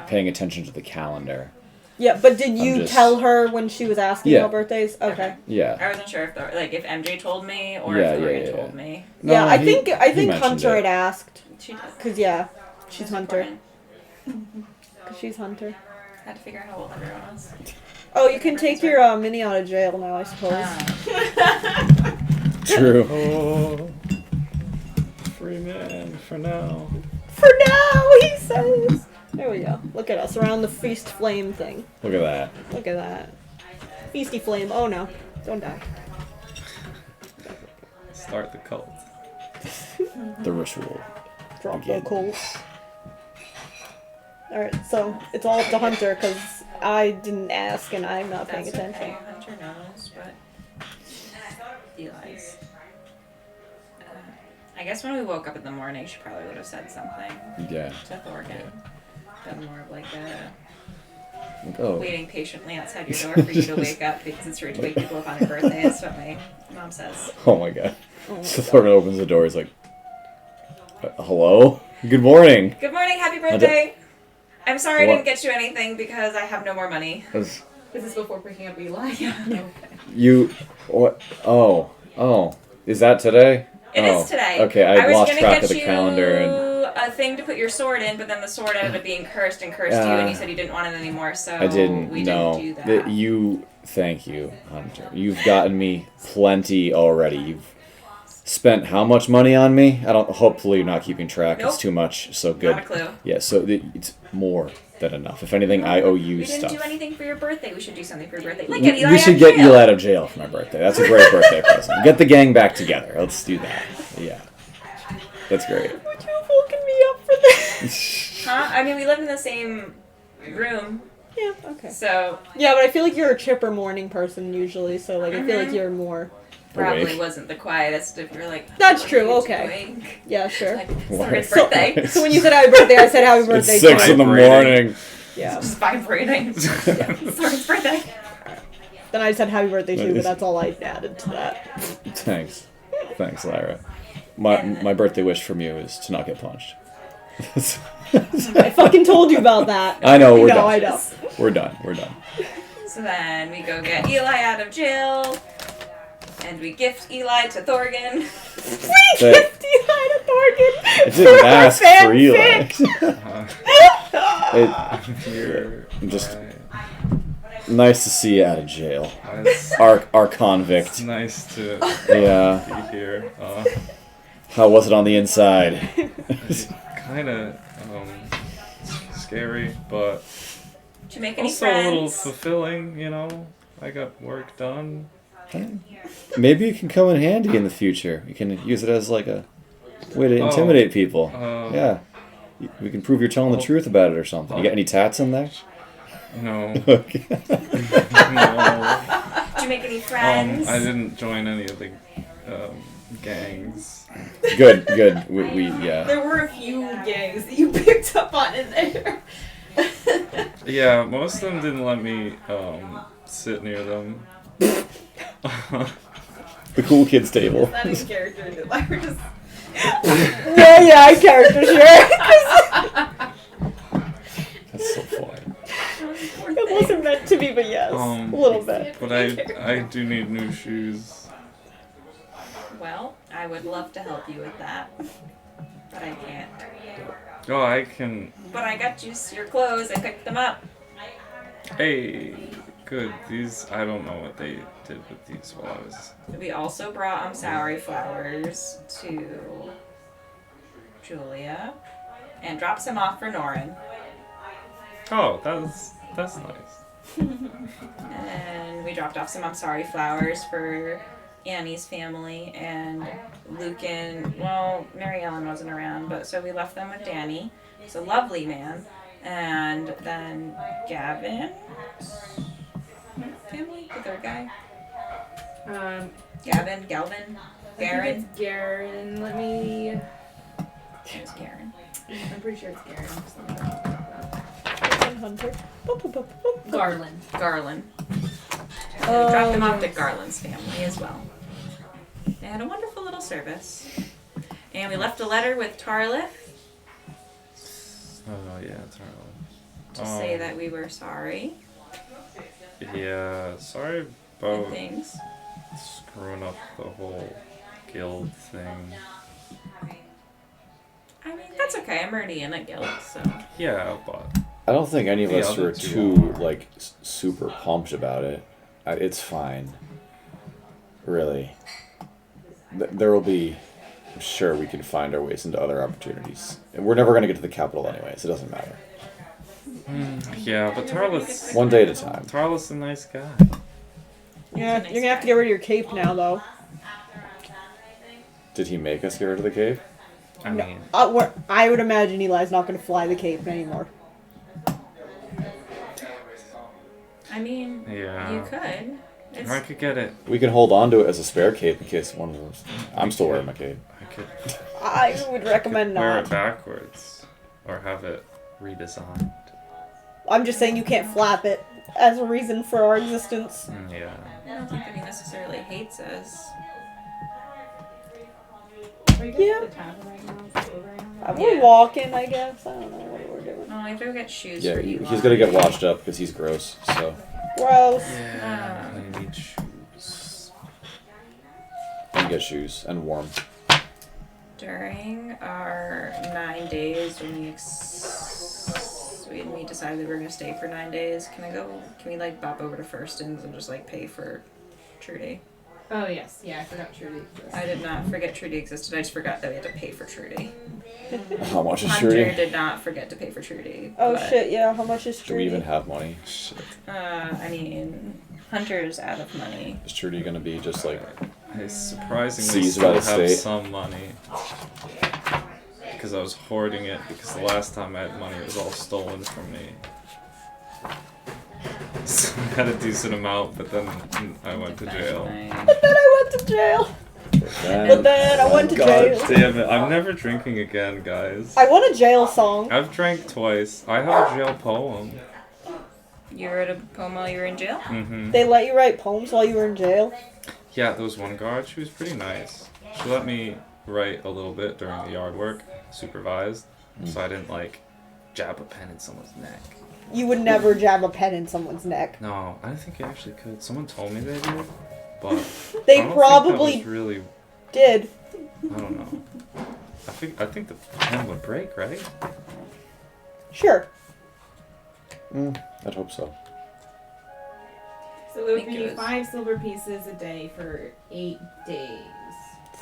paying attention to the calendar. Yeah, but did you just- tell her when she was asking Yeah. about birthdays? Okay. Yeah. I wasn't sure if MJ told me or Yeah, if Thorgan yeah. told me. No, yeah, I he- think he mentioned Hunter it. had asked She does. because she's That's Hunter. important. 'Cause she's Hunter. Had to figure out how old everyone was. Oh, you can take your mini out of jail now, I suppose. True. Oh, free man for now. For now, he says. There we go. Look at us around the feast flame thing. Look at that. Look at that. Feasty flame. Oh no, don't die. Start the cult. The ritual. Drop Again. the coal. Alright, so it's all up to Hunter because I didn't ask and I'm not paying That's attention. okay. Hunter knows, but Eli's. I guess when we woke up in the morning, she probably would have said something Yeah. to Thorgan. Been more of Oh. waiting patiently outside your door for you to wake up because it's rude to wake people up on your birthday. That's what my mom says. Oh my god. Oh my So God. Thorgan opens the door. He's like, "Hello. Good morning." Good morning, happy birthday! I'm sorry I What? didn't get you anything because I have no more money. Is this before picking up Eli? Okay. You. What? Oh. Is that today? It is today. Okay, I was lost gonna track get of the you calendar and a thing to put your sword in, but then the sword ended up being cursed and cursed you, and you said you didn't want it anymore, so I didn't. we No. didn't do that. Thank you, Hunter. You've gotten me plenty already. You've spent how much money on me? Hopefully you're not keeping track. Nope. It's too much. So good. Not a clue. Yeah. So it's more than enough. If anything, I owe you We didn't stuff. do anything for your birthday. We should do something for your birthday. Like We- get Eli we out should of get jail. Eli out of jail for my birthday. That's a great birthday present. Get the gang back together. Let's do that. Yeah. That's great. Would you have woken me up for this? Huh? I mean, we live in the same room, Yeah, okay. so Yeah, but I feel like you're a chipper morning person usually, so like I feel like Mhm. you're more. probably Awake. wasn't the quietest if you're like. That's "What true, are you okay. doing?" Yeah, sure. Like, Why? it's Soren's birthday. So when you said happy birthday, I said happy birthday. It's 6 too. in the Vibrating. morning. Yeah. Just vibrating. Soren's birthday. Then I said happy birthday too, but that's all I added to that. Thanks, Lyra. My birthday wish from you is to not get punched. I fucking told you about that. I know we're No, done. I know. We're done. So then we go get Eli out of jail, and we gift Eli to Thorgan. We gift Eli to Thorgan. It didn't for our ask for Eli. fanfic. Here. Just I- nice to see you out of jail. It's, Our it's convict. nice to Yeah. be here. How was it on the inside? Kind of scary, but Did you make any also a little friends? fulfilling. You know, I got work done. Maybe it can come in handy in the future. You can use it as like a way to Oh, intimidate people. Uh, Yeah. We can prove you're telling the truth about it or something. You got any tats in there? No. Okay. No. Did you make any friends? I didn't join any of the gangs. Good. We yeah. There were a few gangs that you picked up on in there. Yeah, most of them didn't let me sit near them. The cool kids table. Not in character. Like, we're just. Yeah, I character share. That's so funny. It wasn't meant to be, but yes, a little bit. But I do need new shoes. Well, I would love to help you with that, but I can't. Oh, I can. But I got you your clothes. I picked them up. Hey, good. These, I don't know what they did with these while I was. We also brought Amsauri flowers to Julia and dropped some off for Norin. Oh, that's nice. And we dropped off some Amsauri flowers for Annie's family, and Lucan, well, Mary Ellen wasn't around, but so we left them with Danny. He's a lovely man. And then Gavin, family, the third guy. Galvin, I think Garen. it's Garen. Let me. It's Garen. I'm pretty sure it's Garen. Hunter. Garland. Garland. And we dropped them off to Garland's family as well. They had a wonderful little service. And we left a letter with Tarlith Oh yeah, it's Harlan. to say that we were sorry Yeah, sorry and about things. screwing up the whole guild thing. I mean, that's okay. I'm already in a guild, so. Yeah, but I don't think any of The us other were two too are. like super pumped about it. It's fine. Really. There will be. I'm sure we can find our ways into other opportunities. And we're never going to get to the capital anyways. It doesn't matter. yeah, but Tarlis. One day at a time. Tarlis a nice guy. Yeah, you're gonna have to get rid of your cape now, though. Did he make us get rid of the cave? I mean, I would imagine Eli's not gonna fly the cape anymore. I mean, yeah. you could. It's, I could get it. We can hold on to it as a spare cape in case one of those. I'm still wearing my cape. I could I would recommend wear it not. backwards, or have it redesigned. I'm just saying you can't flap it as a reason for our existence. Yeah. I don't think that he necessarily hates us. Are you Yeah. at the tavern right now? Is it over right now? We're walking, I guess. I don't know what we're doing. Oh, I have to go get shoes Yeah, for Eli. he's gonna get washed up because he's gross. So Gross. Yeah. I need shoes. and get shoes and warm. During our 9 days, when we decided we were gonna stay for 9 days, can we like bop over to Firstons and just like pay for Trudy? Oh yes, yeah, I forgot Trudy exists. I did not forget Trudy existed. I just forgot that we had to pay for Trudy. How much is Hunter Trudy? did not forget to pay for Trudy. Oh but, shit, yeah, how much is Do Trudy? we even have money? Shit. I mean, Hunter's out of money. Is Trudy gonna be just like I surprisingly Seized still by the have state. some money. because I was hoarding it because the last time I had money, it was all stolen from me. So I had a decent amount, but then I went to jail. But then I went to jail. But then I went to God jail. damn it! I'm never drinking again, guys. I want a jail song. I've drank twice. I have a jail poem. You wrote a poem while you were in jail? Mm-hmm. They let you write poems while you were in jail? Yeah, there was one guard. She was pretty nice. She let me write a little bit during the yard work, supervised, so I didn't like jab a pen in someone's neck. You would never jab a pen in someone's neck. No, I don't think you actually could. Someone told me they did, but They I don't probably think that was really. did. I don't know. I think the pen would break, right? Sure. I'd hope so. So it would Think be it was- 5 silver pieces a day for 8 days.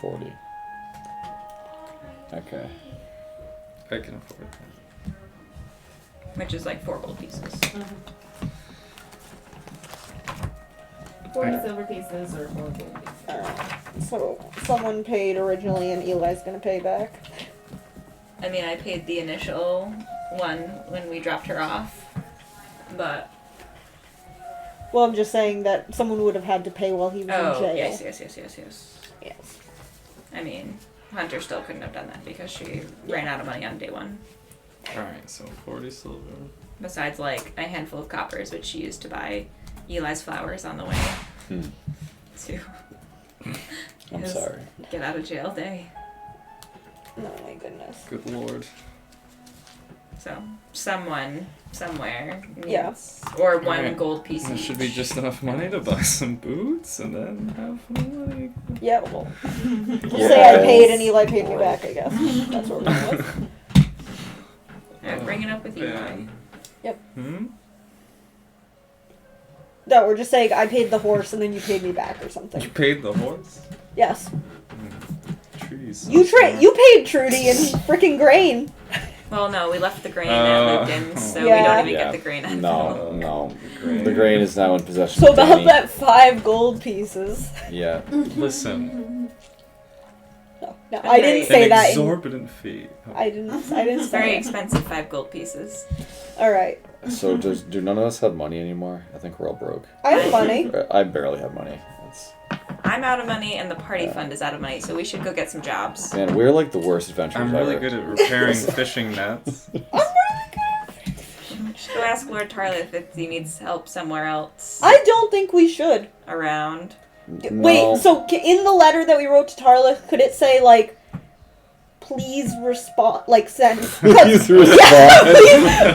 40. Okay. I can afford that. Which is like 4 gold pieces. 40 silver pieces or 4 gold pieces. Alright. So, someone paid originally and Eli's gonna pay back. I mean, I paid the initial one when we dropped her off, but Well, I'm just saying that someone would have had to pay while he was in jail. yes. Yes. I mean, Hunter still couldn't have done that because she ran out of money on day 1. Alright, so 40 silver. Besides, like a handful of coppers, which she used to buy Eli's flowers on the way to I'm his sorry. get out of jail day. Oh my goodness. Good lord. So someone somewhere needs, Yeah. or 1 Alright. gold piece There each. should be just enough money to buy some boots and then have money. Yeah, well. We'll say I paid and Eli paid me back, I guess. That's what we're going with. Bring it up with Eli. Man. Yep. Hmm? No, we're just saying I paid the horse and then you paid me back or You something. paid the horse? Yes. Trees. You paid Trudy and frickin' grain. Well, no, we left the grain at Lucan's, so we Yeah. don't even Yeah. get the grain out of No. Grain. The grain is now in possession So of about Danny. that 5 gold pieces. Yeah. Listen. No, I didn't say An that. exorbitant fee. I didn't It's say very that. expensive 5 gold pieces. Alright. So do none of us have money anymore? I think we're all broke. I have money. I barely have money. I'm out of money and the party fund is out of money, so we should go get some jobs. Man, we're like the worst adventurers I'm really ever. good at repairing fishing nets. Go ask Lord Tarlith if he needs help somewhere else I don't think we should. around. No. Wait, so in the letter that we wrote to Tarlith, could it say, like, please respond, like, send... Please respond.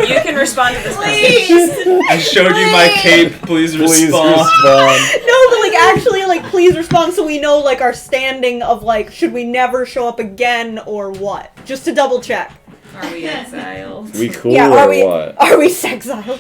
You can respond to this message. I showed you my cape. Please Please respond. respond. No, but, like, actually, like, please respond so we know, like, our standing of, like, should we never show up again or what? Just to double check. Are we exiled? We cool Yeah, or are we what? are we sexiled?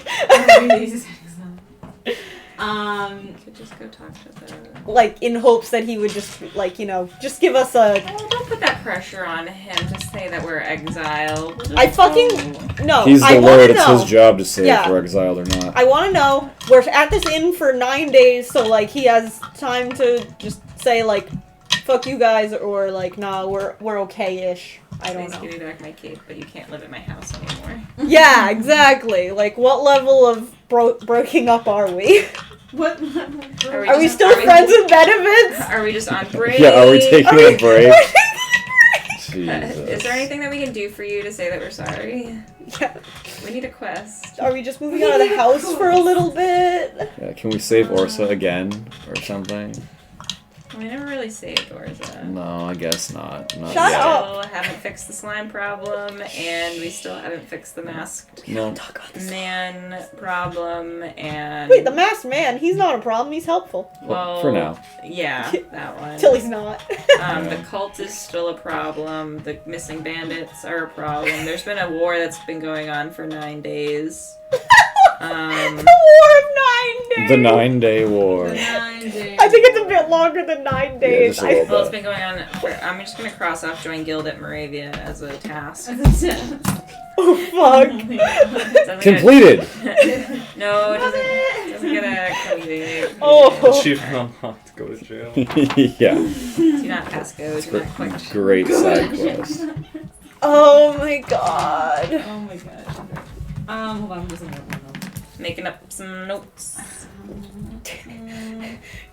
Could just go talk to the... Like, in hopes that he would just, like, you know, just give us a... Oh, don't put that pressure on him to say that we're exiled. I fucking... No, He's I the want Lord. to It's know. his job to say Yeah. if we're exiled or not. I want to know. We're at this inn for 9 days, so, like, he has time to just say, like, fuck you guys, or, like, nah, we're okay-ish. I don't Please know. give me back my cape, but you can't live at my house anymore. Yeah, exactly. Like, what level of breaking up are we? What? Are we still friends with benefits? Are we just on break? Yeah, are we taking Are we- a break? Is Jesus. there anything that we can do for you to say that we're sorry? Yeah. We need a quest. Are we just moving out of the house for a little bit? Yeah, can we save Orsa again or something? We never really saved Orza. No, I guess not. Not Shut yet. up. Still haven't fixed the slime problem, and we still haven't fixed the masked No. Talk about this. man problem, and... Wait, the masked man, he's not a problem, he's helpful. Well, for now. Yeah, that one. Till he's not. The cult is still a problem. The missing bandits are a problem. There's been a war that's been going on for 9 days. The War of 9 Days! The 9-day war. 9 days. I think it's a bit longer than 9 days. just a little Well, it's been going on. I'm just gonna cross off join guild at Moravia as a task. Oh, fuck. Doesn't Completed! Get, no, it doesn't get a community. Oh. Achievement unlocked. Go to jail. Yeah. Do not pass go. Do not quite. Great side quest. Oh my god. Oh my god. Hold on, I'm just Making up some notes.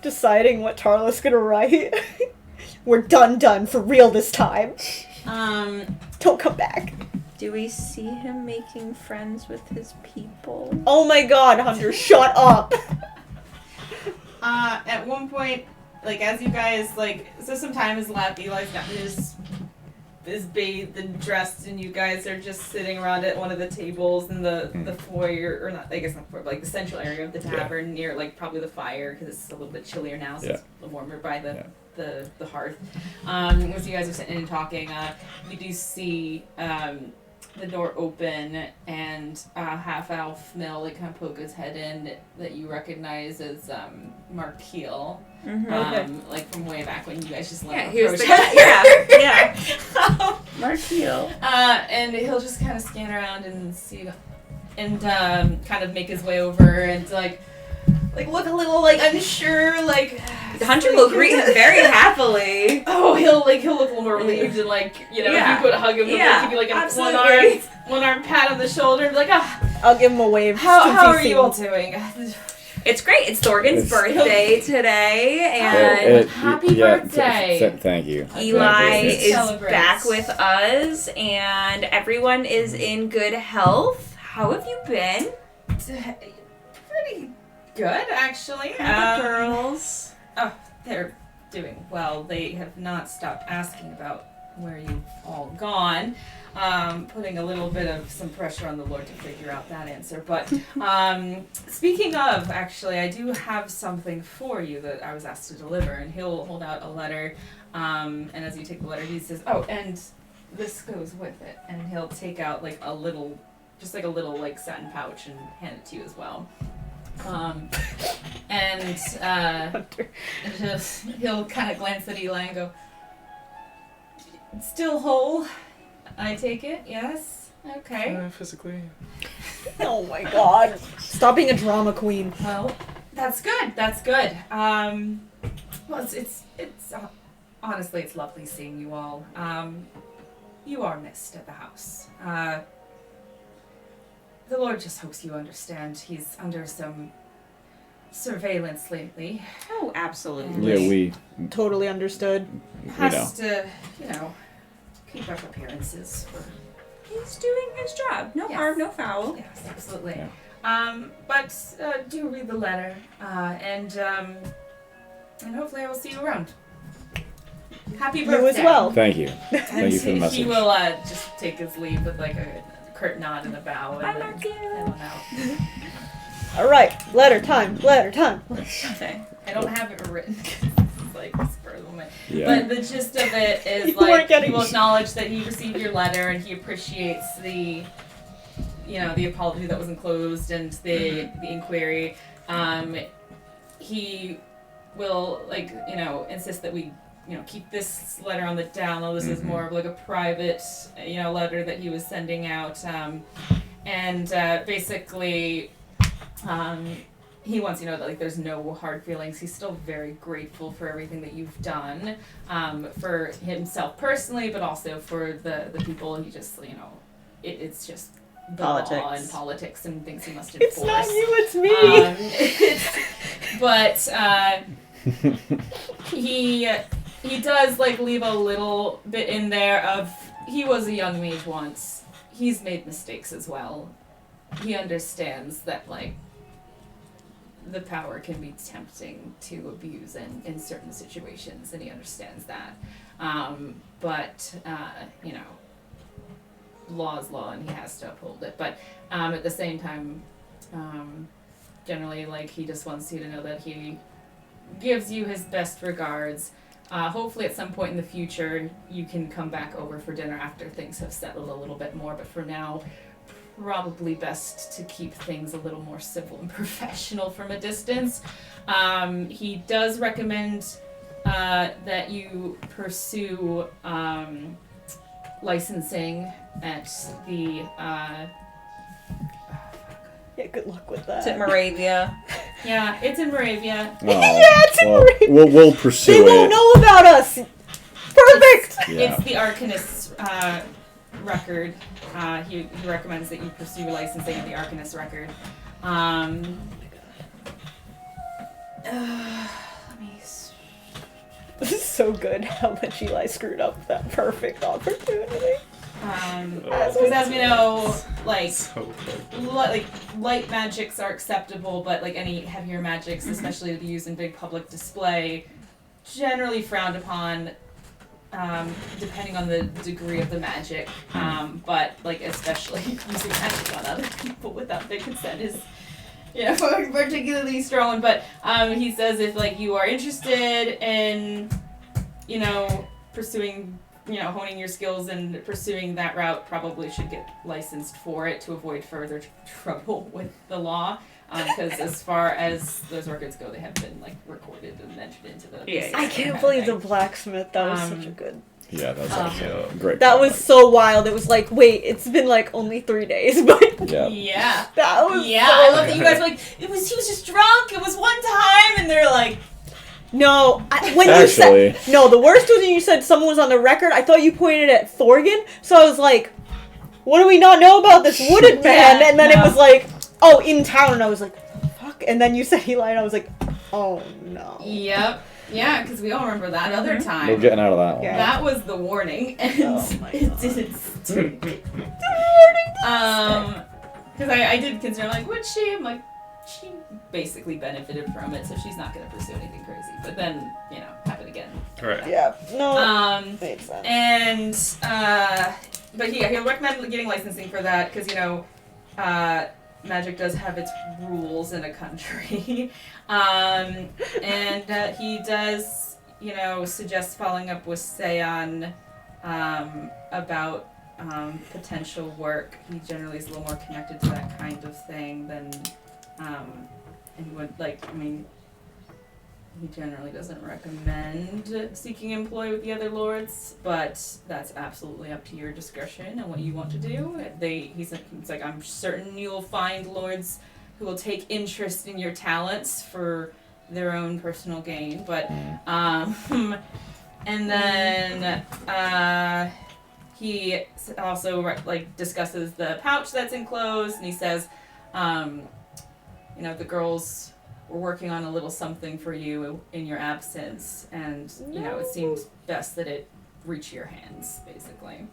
Deciding what Tarla's gonna write. We're done for real this time. Don't come back. Do we see him making friends with his people? Oh my god, Hunter, shut up. At one point, like, as you guys, like, so some time has left, Eli's got is bathed and dressed, and you guys are just sitting around at one of the tables in the foyer, or not, I guess not foyer, but like the central area of the tavern near, like, probably the fire, because it's a little bit chillier now, so it's a little warmer by the hearth. As you guys are sitting and talking, you do see the door open, and half-elf Mill, like, kind of poke his head in that you recognize as Mark Keel. Like from way back when you guys just let him approach yeah. Mark Keel. And he'll just kind of scan around and see, and kind of make his way over and like look a little like unsure, like Hunter will greet him very happily. Oh, he'll look a little more relieved and like, you know, if you could hug him, give you like a one arm pat on the shoulder and be like, I'll give him a wave. How are you all doing? It's great. It's Thorgan's birthday today, and happy birthday! Thank you. Eli is back with us, and everyone is in good health. How have you been? Pretty good, actually. How the girls? Oh, they're doing well. They have not stopped asking about where you've all gone. Putting a little bit of some pressure on the Lord to figure out that answer. But speaking of, actually, I do have something for you that I was asked to deliver. And he'll hold out a letter. And as you take the letter, he says, "Oh, and this goes with it." And he'll take out like a little like satin pouch and hand it to you as well. And just he'll kind of glance at Eli and go, "Still whole, I take it, yes? Okay." Physically. Oh my god. Stop being a drama queen. Well, that's good, that's good. Well, it's honestly, it's lovely seeing you all. You are missed at the house. The Lord just hopes you understand he's under some surveillance lately. Oh, absolutely. Yeah, we Totally understood. Has to, keep up appearances for... He's doing his job. No harm, no foul. Yes, absolutely. Yeah. But do read the letter, and hopefully I will see you around. Happy birthday. You as well. thank you. And Thank you for the message. he will just take his leave with like a curt nod and a bow, and then head on out. Alright, letter time. Okay. I don't have it written. It's like spur of the moment. Yeah. But the gist of it is You weren't like getting- he will acknowledge that he received your letter and he appreciates the apology that was enclosed and the inquiry. He will insist that we keep this letter on the down low. This is more of like a private letter that he was sending out, and basically. He wants you to know that there's no hard feelings. He's still very grateful for everything that you've done, for himself personally, but also for the people. He just it's just the law and politics and things he must enforce. It's not you, it's me. He does leave a little bit in there of he was a young mage once. He's made mistakes as well. He understands that the power can be tempting to abuse in certain situations, and he understands that. But law is law, and he has to uphold it. But at the same time, generally, he just wants you to know that he gives you his best regards. Hopefully at some point in the future, you can come back over for dinner after things have settled a little bit more. But for now, probably best to keep things a little more civil and professional from a distance. He does recommend that you pursue licensing at the... Yeah, good luck with that. It's at Moravia. Yeah, it's in Moravia. It's in Moravia. We'll pursue They it. won't know about us. Perfect. Yeah. It's the Arcanist's record. He recommends that you pursue licensing of the Arcanist record. Let me. This is so good how much Eli screwed up that perfect opportunity. Because as we know, like, So good. like light magics are acceptable, but like any heavier magics, especially to be used in big public display, generally frowned upon. Depending on the degree of the magic, but like especially using magic on other people without their consent is, particularly strong. But he says if like you are interested in, pursuing, honing your skills and pursuing that route, probably should get licensed for it to avoid further trouble with the law. Because as far as those records go, they have been like recorded and entered into the. Yeah, I can't believe the blacksmith. That was such a good. Yeah, that was actually great. That was so wild. It was like, wait, it's been like only 3 days, but Yeah. Yeah. that was. Yeah, so I love that you guys were like, he was just drunk, it was one time, and they're like, No, when Actually. you said no, the worst was when you said someone was on the record. I thought you pointed at Thorgan, so I was like, "What do we not know about this wooded man?" Yeah, and then no. it was like, "Oh, in town," and I was like, "Fuck!" And then you said Eli, and I was like, "Oh no." yep. Yeah, because we all remember that other time. We're getting out of that one. Yeah. That was the warning, and Oh my it God. didn't stick. Because I did consider, like, would she? I'm like, she basically benefited from it, so she's not going to pursue anything crazy. But then, happen again. Right. Yeah. No. And, Makes sense. but he'll recommend getting licensing for that, because, magic does have its rules in a country. And he does, suggest following up with Seon about potential work. He generally is a little more connected to that kind of thing than he would he generally doesn't recommend seeking employ with the other lords, but that's absolutely up to your discretion and what you want to do. He's like, I'm certain you'll find lords who will take interest in your talents for their own personal gain, but and then he also discusses the pouch that's enclosed, and he says, the girls were working on a little something for you in your absence, and it seems best that it reach your hands, basically.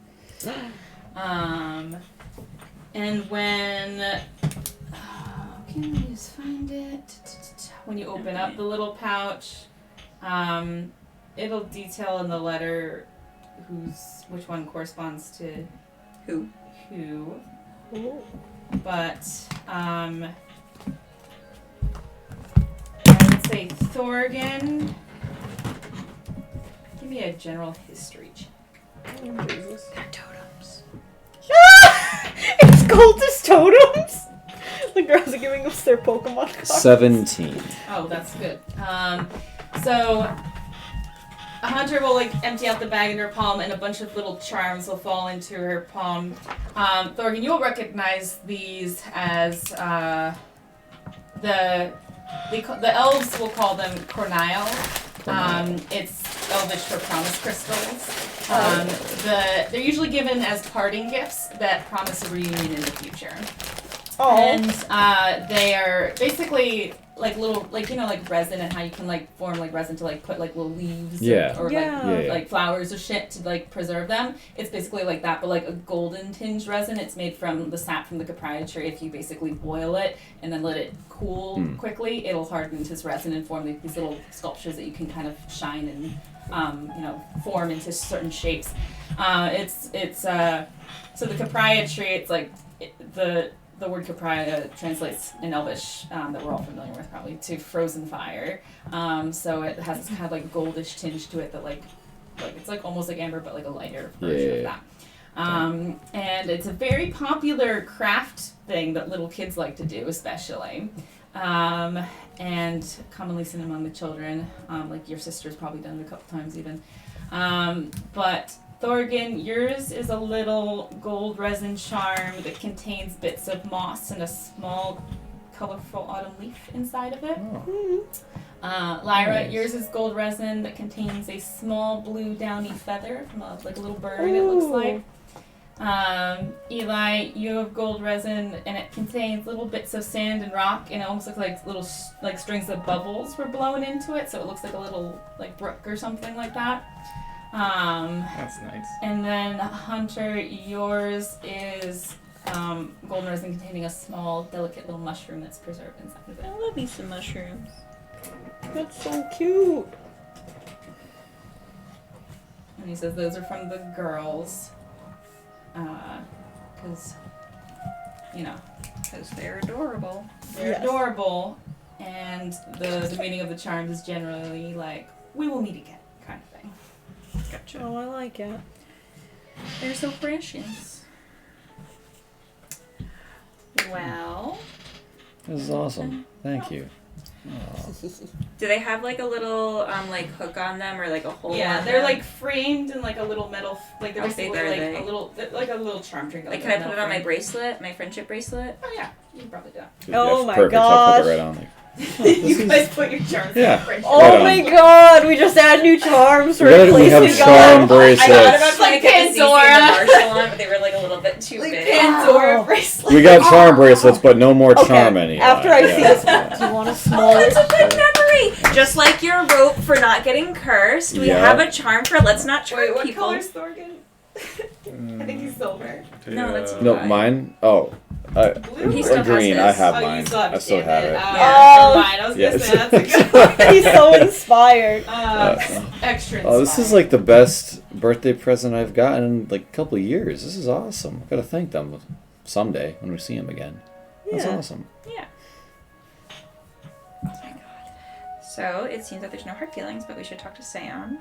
And when can we just find it? When you open up the little pouch, it'll detail in the letter which one corresponds to Who? But I would say Thorgan. Give me a general history check. They're totems. It's cultist totems. The girls are giving us their Pokemon cards. 17. Oh, that's good. So a hunter will empty out the bag in her palm, and a bunch of little charms will fall into her palm. Thorgan, you'll recognize these as the elves will call them cornile. It's Elvish for promise crystals. They're usually given as parting gifts that promise a reunion in the future. Oh. And they are basically little, resin, and how you can form resin to put little leaves or Yeah. flowers or shit to preserve them. It's basically like that, but a golden tinged resin. It's made from the sap from the capria tree. If you basically boil it and then let it cool quickly, it'll harden into this resin and form these little sculptures that you can kind of shine and form into certain shapes. So the capria tree. It's the word capria translates in Elvish, that we're all familiar with probably, to frozen fire. So it has this kind of goldish tinge to it that it's almost like amber, but a lighter version of that. And it's a very popular craft thing that little kids like to do, especially. And commonly seen among the children. Your sister's probably done it a couple times even. But Thorgan, yours is a little gold resin charm that contains bits of moss and a small, colorful autumn leaf inside of it. Lyra, Nice. yours is gold resin that contains a small blue downy feather from a little bird, it looks like. Eli, you have gold resin, and it contains little bits of sand and rock, and it almost looks like little like strings of bubbles were blown into it, so it looks like a little like brook or something like that. That's nice. And then Hunter, yours is gold resin containing a small, delicate little mushroom that's preserved inside of it. I love me some mushrooms. That's so cute. And he says those are from the girls. Because, Because they're adorable. they're Yes. adorable, and the meaning of the charms is generally like, we will meet again, kind of thing. Gotcha. Oh, I like it. They're so precious. Well, This is awesome. Thank you. Oh. do they have like a little like hook on them or like a hole? Yeah, on they're them? like framed in like a little metal, like they're How basically big are like they? a little charm trinket. Like, a can I put metal it on my frame. bracelet, my friendship bracelet? Oh yeah, you can probably do that. Oh my perfect. I'll put gosh. it right on. Like, You guys put your charms Yeah. in friendship. Oh Right on. my god, we just add new charms for We have replacing charm God. bracelets. I thought about trying Like to get the CC and Pandora. the Marshall on, but they were like a little bit too Like big. Pandora Wow. bracelet. We got charm bracelets, but no more Okay, charm anymore. after I see Yeah. this, do you want a Oh, smaller? that's a good memory! Just like your rope for not getting cursed, we Yeah. have a charm for let's not charm Wait, what people. color's Thorgan? I think he's silver. No, that's No, Right. mine. Oh, Blue? He still or has green. his. I have Oh, you mine. still have I still damn have it. Yeah. Never mind. I was gonna Yes. say that's a good one. He's so inspired. Extra Oh, this is inspired. like the best birthday present I've gotten in like a couple of years. This is awesome. I gotta thank them someday when we see them again. That's Yeah. awesome. Yeah. Oh my god. So it seems that there's no hard feelings, but we should talk to Sam.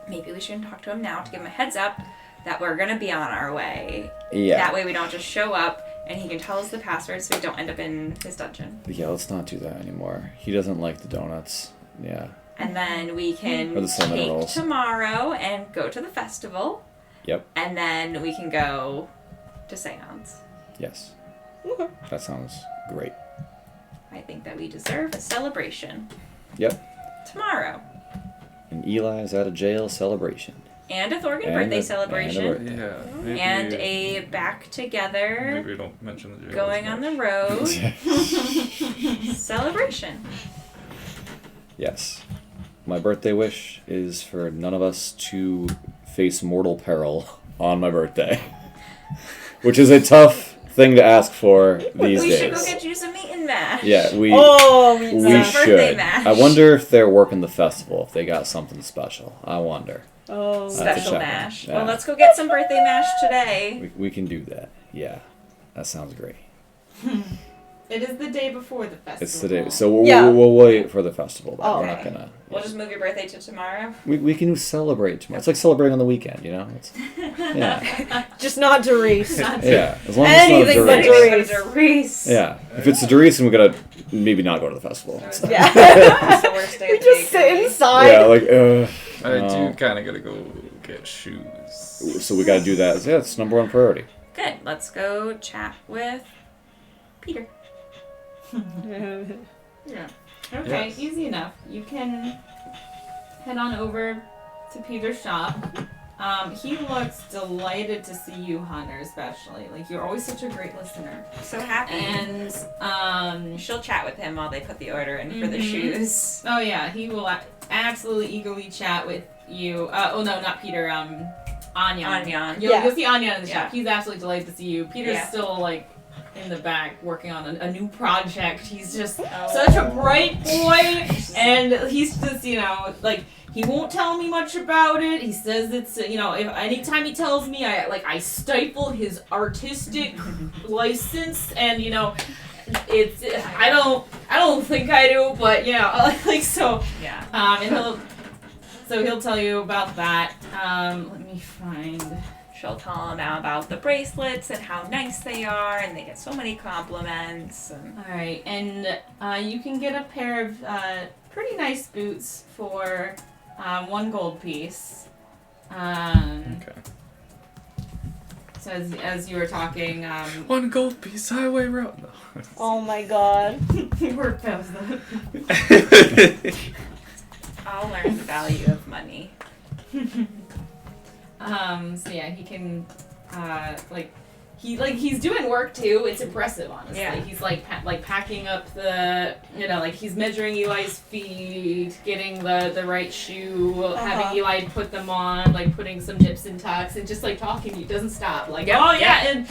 Maybe we shouldn't talk to him now to give him a heads up that we're gonna be on our way. Yeah. That way we don't just show up and he can tell us the password so we don't end up in his dungeon. Yeah, let's not do that anymore. He doesn't like the donuts. Yeah. And then we can Or the cinnamon take rolls. tomorrow and go to the festival. Yep. And then we can go to Seance. Yes. Okay. That sounds great. I think that we deserve a celebration. Yep. Tomorrow. And Eli's out of jail celebration. And a Thorgan And birthday a celebration. birthday. Yeah. Maybe, And a back together, Maybe we don't mention the jail going as on the much. road celebration. Yes. My birthday wish is for none of us to face mortal peril on my birthday. Which is a tough thing to ask for these We days. should go get you some meat and mash. Yeah, we Oh, me we too. Some birthday should. mash. I wonder if they're working the festival, if they got something special. I wonder. Oh, That's a Special check. mash. Yeah. Well, let's go get some birthday mash today. We can do that. Yeah. That sounds great. It is the day before the festival. It's the day. So we'll, Yeah. we'll wait for the festival. Then. Oh, We're not okay. gonna. We'll just move your birthday to tomorrow. We can celebrate tomorrow. It's like celebrating on the weekend, you know? It's, yeah. just not Doris. Yeah. As long Anything but as it's not a Doris. Doris. Doris. Yeah. If it's a Doris, then we gotta maybe not go to the festival. Yeah. It's the worst day we of the just week. sit inside. Yeah, like, I no. do kind of gotta go get shoes. So we gotta do that. Yeah, it's number one priority. Good. Let's go chat with Peter. Yeah. Okay, Yes. easy enough. You can head on over to Peter's shop. He looks delighted to see you, Hunter, especially. Like, you're always such a great listener. So happy. And, She'll chat with him while they put the order in for the Mhm. shoes. oh yeah, he will absolutely eagerly chat with you. Oh no, not Peter, Anyan. Anyan. You'll see Anyan in the Yeah. shop. He's absolutely delighted to see you. Peter's Yeah. still, like, in the back working on a new project. He's just Oh. such a bright boy, and he's just, like, he won't tell me much about it. He says it's, if anytime he tells me, I stifle his artistic license, and it's I don't think I do, but like so. Yeah. And he'll tell you about that. Let me find. She'll tell him about the bracelets and how nice they are, and they get so many compliments. And All right, and you can get a pair of pretty nice boots for 1 gold piece. Okay. So as you were talking, 1 gold piece highway road. No. Oh my god. we're both. I'll learn the value of money. So yeah, he can he's doing work too. It's impressive, honestly. Yeah. He's like packing up the, like he's measuring Eli's feet, getting the right shoe, having Eli put them on, like putting some nips and tucks, and just like talking. He doesn't stop. Like, oh yeah, and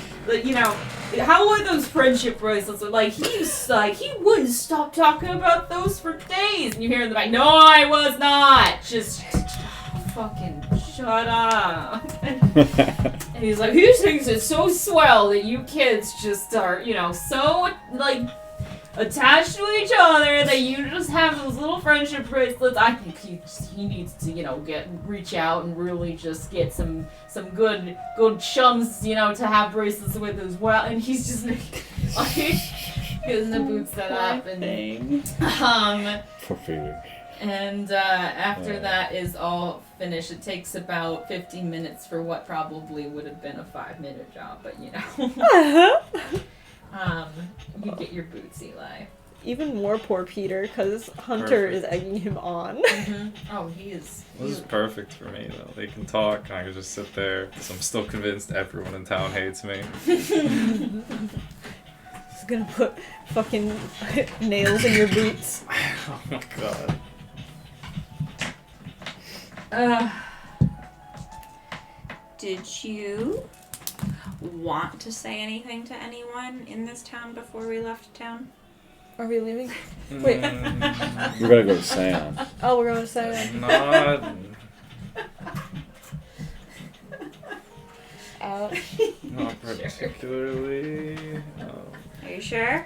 how are those friendship bracelets? Like he wouldn't stop talking about those for days. And you hear in the back, no, I was not. Just fucking shut up. And he's like, he thinks it's so swell that you kids just are, so, like, attached to each other that you just have those little friendship bracelets. I think he needs to, reach out and really just get some good chums, to have bracelets with as well. And he's just, like, getting the boots set up. And, Poor Peter. and after that is all finished, it takes about 15 minutes for what probably would have been a 5-minute job, but you get your boots, Eli. Even more poor Peter, because Hunter Perfect. is egging him on. Oh, he is. This is perfect for me, though. They can talk, and I can just sit there, because I'm still convinced everyone in town hates me. He's gonna put fucking nails in your boots. Oh my god. Did you want to say anything to anyone in this town before we left town? Are we leaving? Wait. We're gonna go to Sam. Oh, we're going to say Not, not particularly. Are you sure?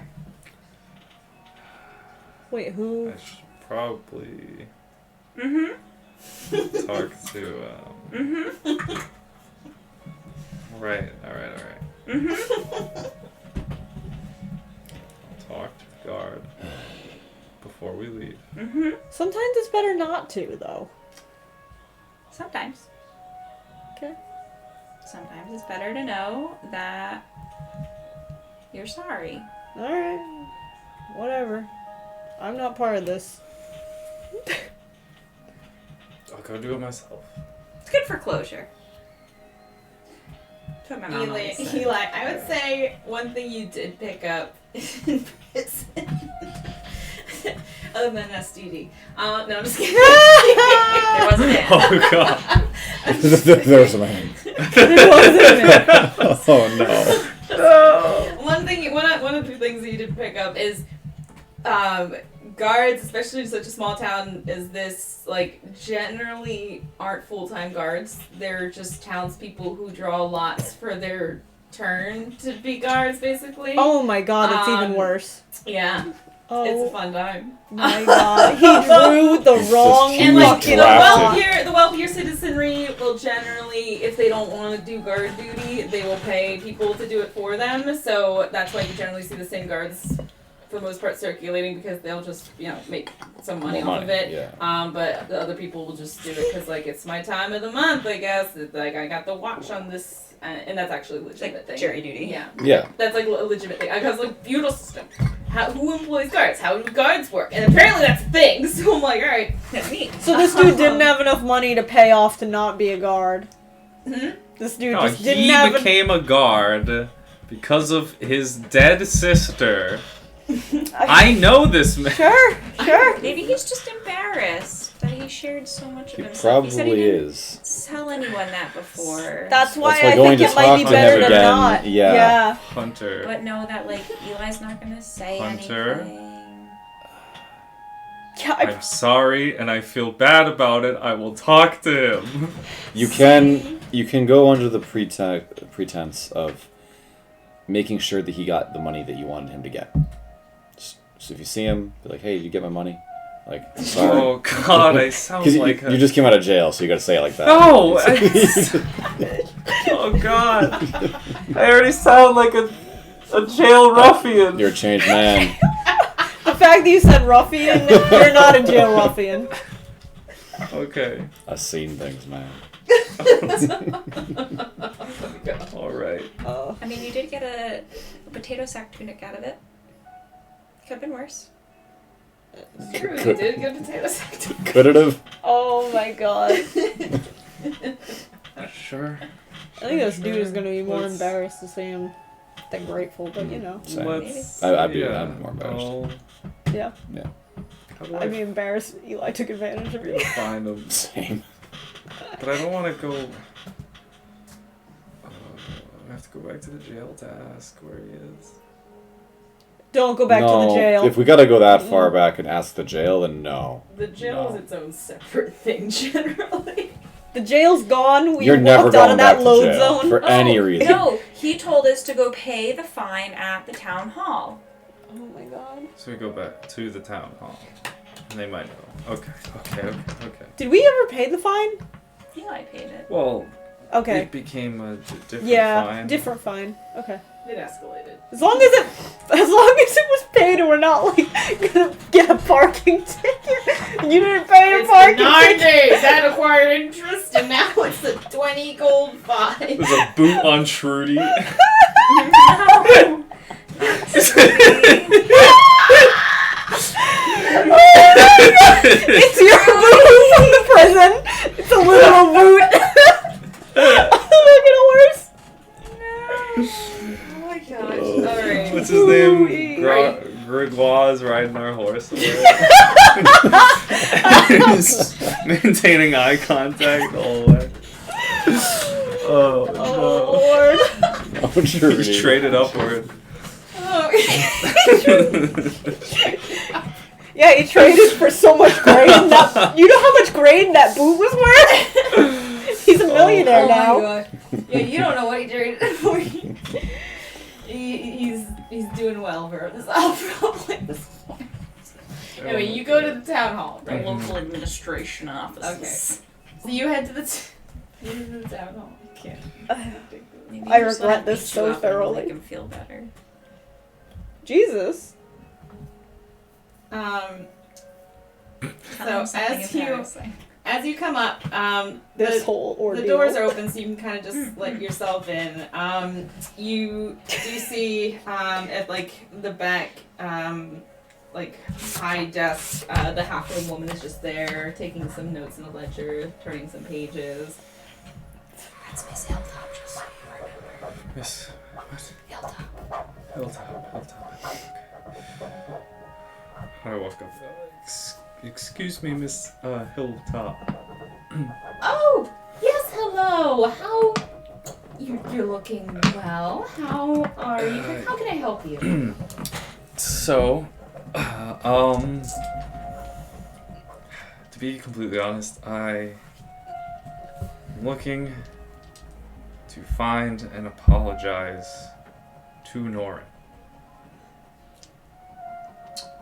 Wait, who? I should probably Mm-hmm. talk to. Mm-hmm. Alright. Mm-hmm. I'll talk to the guard before we leave. Mm-hmm. Sometimes it's better not to, though. Sometimes. Okay. Sometimes it's better to know that you're sorry. Alright. Whatever. I'm not part of this. I'll go do it myself. It's good for closure. That's what my mom always said. Eli, I would say one thing you did pick up in prison, other than STD. No, I'm just kidding. There wasn't it. Oh god. There was a man. Oh no. One of the things that you did pick up is guards, especially in such a small town as this, like, generally aren't full-time guards. They're just townspeople who draw lots for their turn to be guards, basically. Oh my god, that's even worse. Yeah, it's a Oh fun time. my god, he drew the wrong And like fucking drafted. the wealthier citizenry will generally, if they don't want to do guard duty, they will pay people to do it for them. So that's why you generally see the same guards for the most part circulating, because they'll just make some money More off of money, it. yeah. But the other people will just do it because like it's my time of the month, I guess. It's like I got the watch on this, and that's actually a legitimate Like thing. jury duty. Yeah. Yeah. That's like a legitimate thing. Because like feudal system. Who employs guards? How do guards work? And apparently that's a thing. So I'm like, all right, that's neat. So this dude didn't have enough money to pay off to not be a guard. Hmm? This dude No, just didn't he have became a guard because of his dead sister. I know this man. Sure. Maybe he's just embarrassed that he shared so much of He himself. He said he probably didn't is. tell anyone that before. That's why That's why I going think to it might talk be to better him to again, not. yeah. Hunter. But know that like Eli's not gonna say Hunter? anything. Yeah, I'm sorry, and I feel bad about it. I will talk to him. You can go under the pretense of making sure that he got the money that you wanted him to get. So if you see him, be like, "Hey, did you get my money?" Like, sorry. Oh god, I sound 'Cause like you just came out of jail, so you gotta say it like that. No! Oh god. I already sound like a jail ruffian. You're a changed man. the fact that you said ruffian, you're not a jail ruffian. Okay. I've seen things, man. Alright. I mean, you did get a potato sack tunic out of it. Could have been worse. True, you did get a potato sack. Could it have? Oh my god. Sure. I think this dude is Sure. gonna be more Let's- embarrassed to see him than grateful, but you know. Same. Let's. I'd be yeah, I'm more embarrassed. Yeah. Yeah. How do I'd be embarrassed Eli took advantage of you. find him? Same. But I don't want to go. I have to go back to the jail to ask where he is. Don't go back to the jail. If we gotta go that far back and ask the jail, then no. The jail is No. its own separate thing generally. The jail's gone. We You're never walked out going of back that to load jail zone. for any reason. No, he told us to go pay the fine at the town hall. Oh my god. So we go back to the town hall. And they might know. Okay. Did we ever pay the fine? Eli paid it. Well, Okay. it became a different Yeah, fine. different fine. Okay. It escalated. As long as it was paid and we're not like gonna get a parking ticket. You didn't pay a It's parking been 9 ticket. days that acquired interest, and now it's a 20 gold fine. There's a boot on Trudy. It's your boot from the prison. It's a little boot. Look at worse. Oh my gosh. Alright. What's his name? Ooh-wee. Grigwa's riding our horse away. He's maintaining eye contact all the way. Oh, Lord. Oh, no. Trudy. He's traded upward. Yeah, he traded for so much grain. You know how much grain that boot was worth? He's a millionaire Oh now. my god. Yeah, you don't know what he traded it for. He's doing well for this probably at this point. Anyway, you go to the town hall. The Right? local administration office. Okay. So you head to the town hall. I can't. Maybe I you just regret wanna this beat so you up and thoroughly. Make him feel better. Jesus. So as you come up, This whole ordeal. the doors are open, so you can kind of just let yourself in. You do see at like the back, like high desk, the halfling woman is just there taking some notes in a ledger, turning some pages. That's Miss Hilltop, just so you remember. Miss. What? Hilltop. Hilltop. Okay. I walk up. Excuse me, Miss Hilltop. Oh, yes, hello. How you're looking well. How are you? How can I help you? So, to be completely honest, I'm looking to find and apologize to Norin.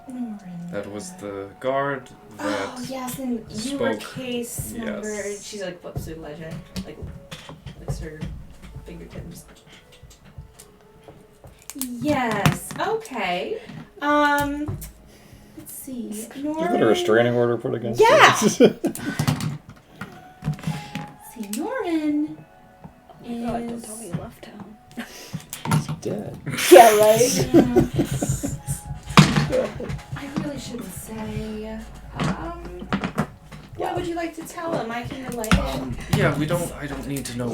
Norin. That was the guard that Oh yes, and you were spoke. case number. Yes. She like flips through the ledger, like licks her fingertips. Yes. Okay. Let's see. Did you get a restraining order put against Yeah. you? See, Norin is. God, don't tell me you left town. He's dead. Yeah, right? I really shouldn't say. What would you like to tell him? I can relay it. Yeah, I don't need to know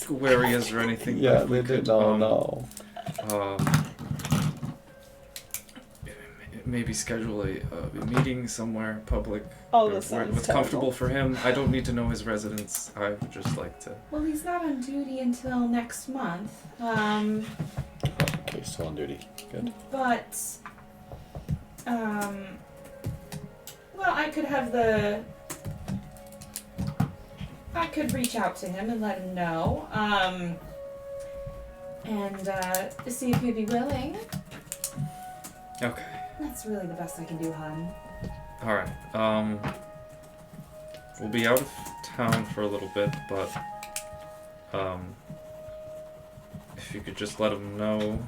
where he is or anything. but Yeah, if we they did. could, No. Maybe schedule a meeting somewhere public. Oh, where this sounds what's comfortable for him. I don't need to know his residence. I would just like to. Well, he's not on duty until next month. Okay, still on duty. Good. But, well, I could reach out to him and let him know, and see if he'd be willing. Okay. That's really the best I can do, hon. All right. We'll be out of town for a little bit, but if you could just let him know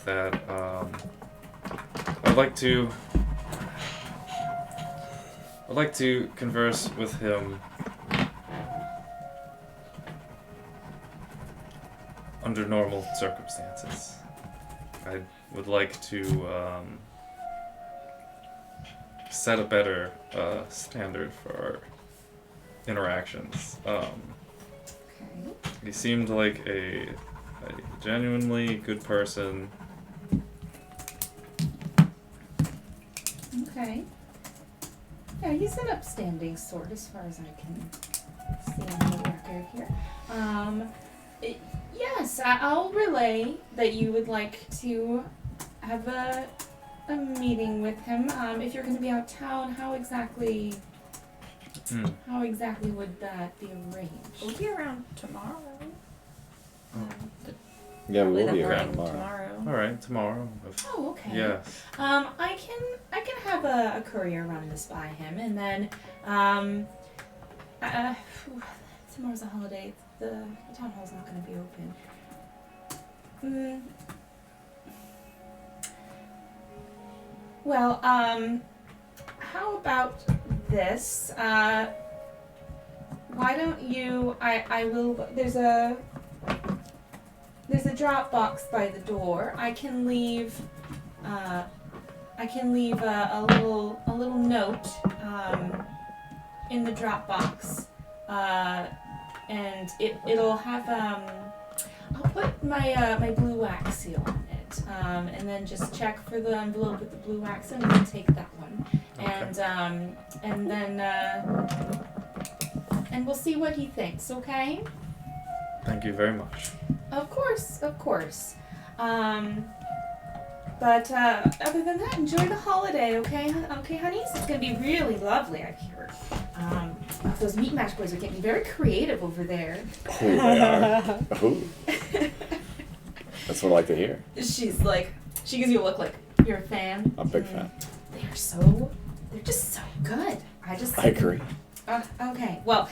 that I'd like to converse with him under normal circumstances. I would like to set a better standard for our interactions. He seemed like a genuinely good person. Okay. Yeah, he's an upstanding sort as far as I can see on the record here. Yes, I'll relay that you would like to have a meeting with him. If you're going to be out of town, how exactly would that be arranged? We'll be around tomorrow. Yeah, we will Probably be the around morning tomorrow. All right, tomorrow. Oh, okay. Yes. I can have a courier run this by him, and then tomorrow's a holiday. The town hall's not going to be open. Well, how about this? Why don't you? I will. There's a drop box by the door. I can leave a little note in the drop box, and it'll have I'll put my blue wax seal on it, and then just check for the envelope with the blue wax, and then take that one, and then and we'll see what he thinks. Okay. Thank you very much. Of course. But other than that, enjoy the holiday, okay? Okay, honeys? It's gonna be really lovely, I hear. Those meat match boys are getting very creative over there. Oh, they are. Oh. That's what I like to hear. She's like, she gives you a look like, you're a fan? I'm a big fan. They're just so good. I agree. Okay, well,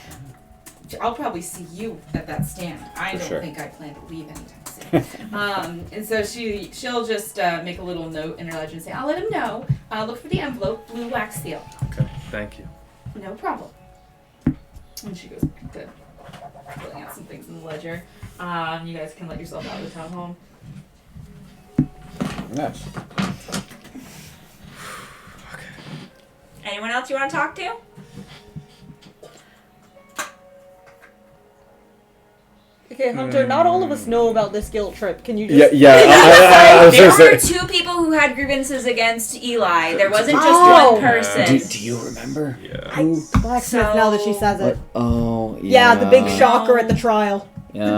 I'll probably see you at that stand. I don't sure. think I plan to leave anytime soon. And so she'll just make a little note in her ledger and say, I'll let him know. Look for the envelope, blue wax seal. Okay, thank you. No problem. And she goes back to filling out some things in the ledger. You guys can let yourself out of the town hall. Nice. Anyone else you want to talk to? Okay, Hunter, not all of us know about this guilt trip. Can you just... Yeah. I was There gonna were say. 2 people who had grievances against Eli. There wasn't just Oh. one person. Do you remember? Yeah. Blacksmith, now that she says it. Oh, Yeah, yeah. the big shocker at the trial. Yeah,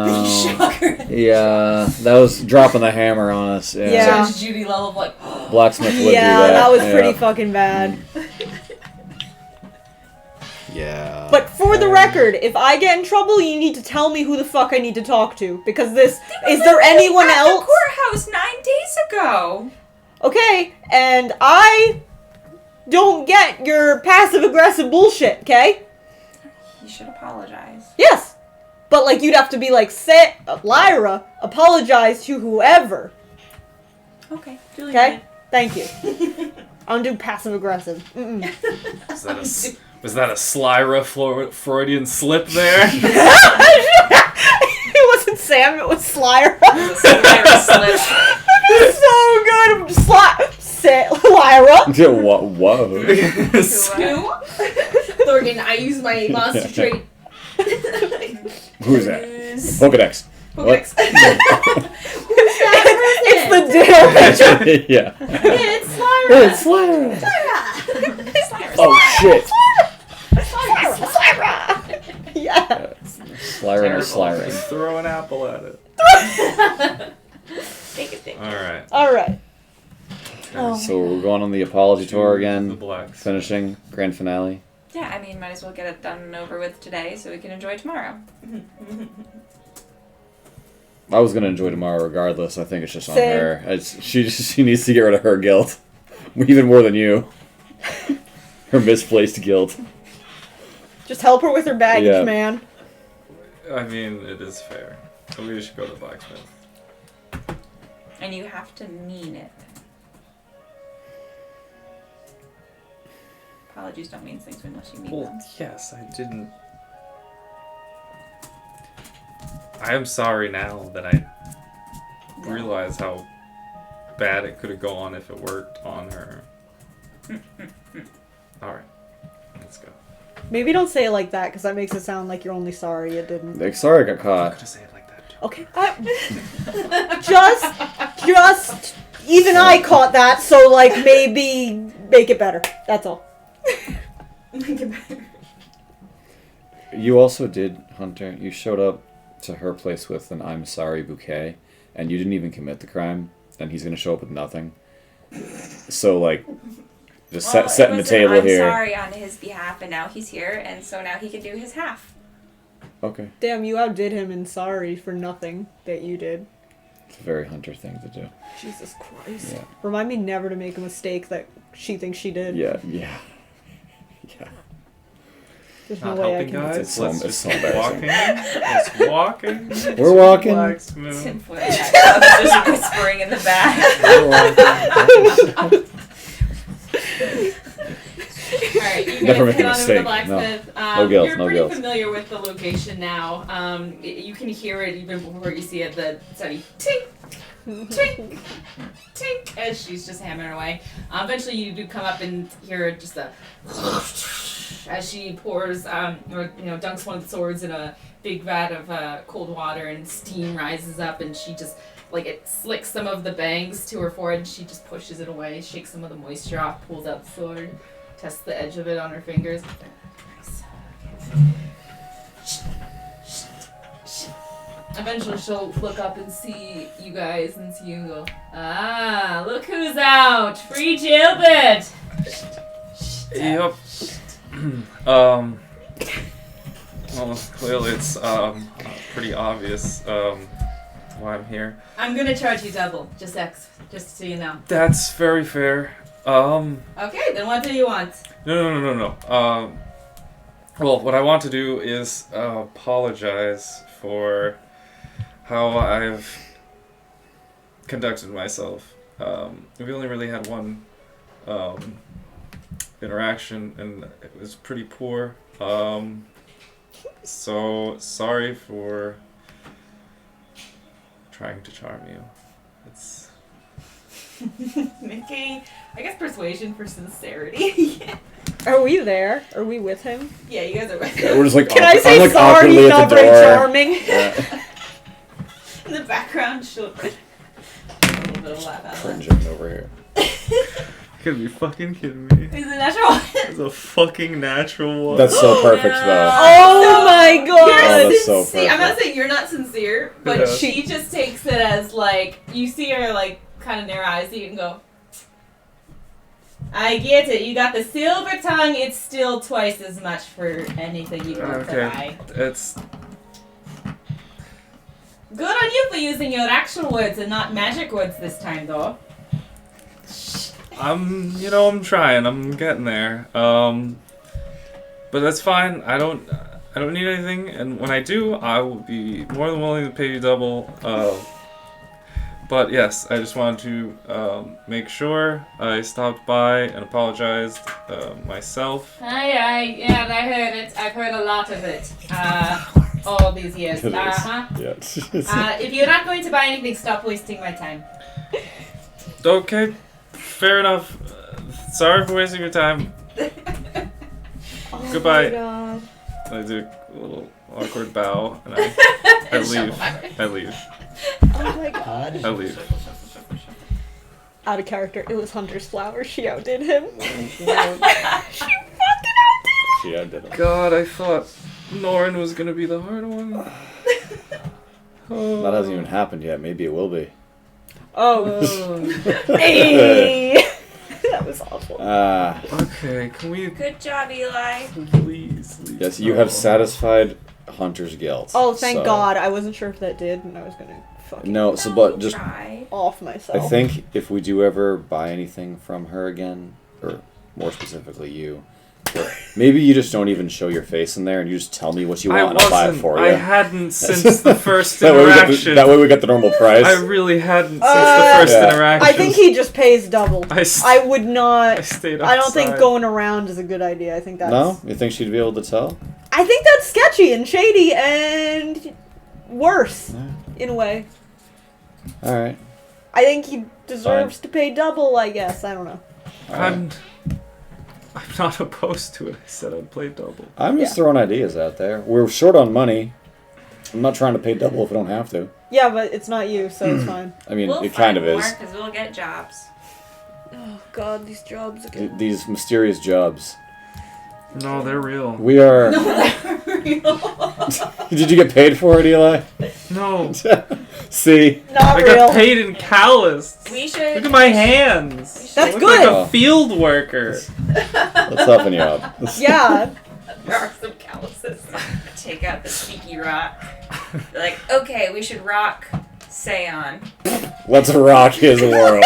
that was dropping the hammer on us. Yeah. Yeah. Judge Judy level of like, Blacksmith would do Yeah, that. that was yeah. pretty fucking bad. Yeah. But for the record, if I get in trouble, you need to tell me who the fuck I need to talk to. Because this... Is there anyone at else? the courthouse 9 days ago. Okay, and I don't get your passive-aggressive bullshit, okay? You should apologize. Yes. But, like, you'd have to be like, Lyra, apologize to whoever. Okay. Okay? Thank you. I don't do passive-aggressive. Mm-mm. Was that a Slyra Freudian slip there? It wasn't Sam, it was Lyra. It's a Lyra slip. It's so good. I'm just Lyra. Whoa. who? Thorgan, I use my monster trait. Who's that? Pokedex. What? It's the Dale picture. Yeah. It's Lyra. It's Lyra. Lyra. Oh shit. Lyra. Yeah. Slyrin or Slyrin. Just throw an apple at it. Take a thing. All right. Alright. Oh. So we're going on the apology tour The again. blacks. Finishing grand finale. Yeah, I mean, might as well get it done and over with today so we can enjoy tomorrow. I was gonna enjoy tomorrow regardless. I think it's just on Same. her. She needs to get rid of her guilt, even more than you. Her misplaced guilt. Just help her with her baggage, Yeah. man. I mean, it is fair. We should go to the blacksmith. And you have to mean it. Apologies don't mean things unless you mean Well, them. yes, I didn't. I am sorry now that I realize how bad it could have gone if it worked on her. Alright, let's go. Maybe don't say it like that, because that makes it sound like you're only sorry it didn't. Like, sorry I got I'm caught. gonna say it like that too. Okay. Just, even I caught that, so, like, maybe make it better. That's all. You also did, Hunter. You showed up to her place with an I'm sorry bouquet, and you didn't even commit the crime, and he's gonna show up with nothing. So, like, just setting the table I'm here. sorry on his behalf, and now he's here, and so now he can do his half. Okay. Damn, you outdid him in sorry for nothing that you did. It's a very Hunter thing to do. Jesus Christ. Yeah. Remind me never to make a mistake that she thinks she did. Yeah. There's no Not way I helping, can. guys. It's so- Let's it's just so keep embarrassing. walking. Let's walking. We're walking. Relax, man. Tinfoil hat. I was just whispering in the back. Alright, you Never guys make a head on over to the mistake, blacksmith. No guilt, You're no pretty guilt. familiar with the location now. You can hear it even before you see it, the steady tink, tink, tink, as she's just hammering away. Eventually you do come up and hear just a as she pours, dunks one of the swords in a big vat of cold water, and steam rises up, and she just, like, it slicks some of the bangs to her forehead, and she just pushes it away, shakes some of the moisture off, pulls out the sword, tests the edge of it on her fingers. Nice. Eventually she'll look up and see you guys and see you and go, ah, look who's out! Free jailbird! Yep. Well, clearly it's pretty obvious why I'm here. I'm gonna charge you double, just so you know. That's very fair. Okay, then what do you want? No. Well, what I want to do is apologize for how I've conducted myself. We only really had one interaction, and it was pretty poor. So sorry for trying to charm you. It's Making, I guess, persuasion for sincerity. Are we there? Are we with him? Yeah, you guys are right. We're just like, Can I I'm say like sorry? awkwardly He's at not the very door. charming. Yeah. In the background, she'll a little bit of laugh out loud. Cringing over here. You gotta be fucking kidding me. Is it natural? It's a fucking natural one. That's so perfect, though. Oh my You're god! Oh, that's so sincere. I'm not perfect. saying you're not sincere, but Yeah. she just takes it as, like, you see her, like, kind of narrow eyes, so you can go, I get it. You got the silver tongue. It's still twice as much for anything you want to buy. Okay. It's Good on you for using your actual words and not magic words this time, though. I'm trying. I'm getting there. But that's fine. I don't need anything, and when I do, I will be more than willing to pay you double. But yes, I just wanted to make sure I stopped by and apologized myself. Aye, yeah, I heard it. I've heard a lot of it. All these years. It is. Uh-huh. Yeah. If you're not going to buy anything, stop wasting my time. Okay, fair enough. Sorry for wasting your time. Oh Goodbye. my god. I do a little awkward bow, and I leave. I leave. Oh my god. I leave. Out of character. It was Hunter's flower. She outdid him. She outdid him. God, I thought Norin was gonna be the hard one. That hasn't even happened yet. Maybe it will be. Oh. Hey! That was awful. Okay, can we Good job, Eli. please leave? Yes, you have satisfied Hunter's guilt. Oh, thank so- God. I wasn't sure if that did, and I was gonna fucking No, so but just Try. off myself. I think if we do ever buy anything from her again, or more specifically you, maybe you just don't even show your face in there and you just tell me what you want and I'll buy it for I you. hadn't since the first that, way we get interaction. that way we get the normal price. I really hadn't since the first Yeah. interaction. I think he just pays double. I would not. I stayed I don't think outside. going around is a good idea. I think that's. No? You think she'd be able to tell? I think that's sketchy and shady and worse Yeah. in a way. Alright. I think he deserves to pay double. I guess I don't know. I'm I'm not opposed to it. I said I'd play double. I'm just throwing ideas out there. We're short on money. I'm not trying to pay double if we don't have to. Yeah, but it's not you, so it's fine. I mean, We'll it kind of find is. because we'll get jobs. Oh God, these jobs again. These mysterious jobs. No, they're real. We are. Did you get paid for it, Eli? No. See? Not I real. got paid in calloused. We should. Look at my hands. That's I look good. like a field worker. Let's toughen you up. Yeah. There are some calluses. Take out the sneaky rock. They're like, okay, we should rock Seon. Let's rock his world.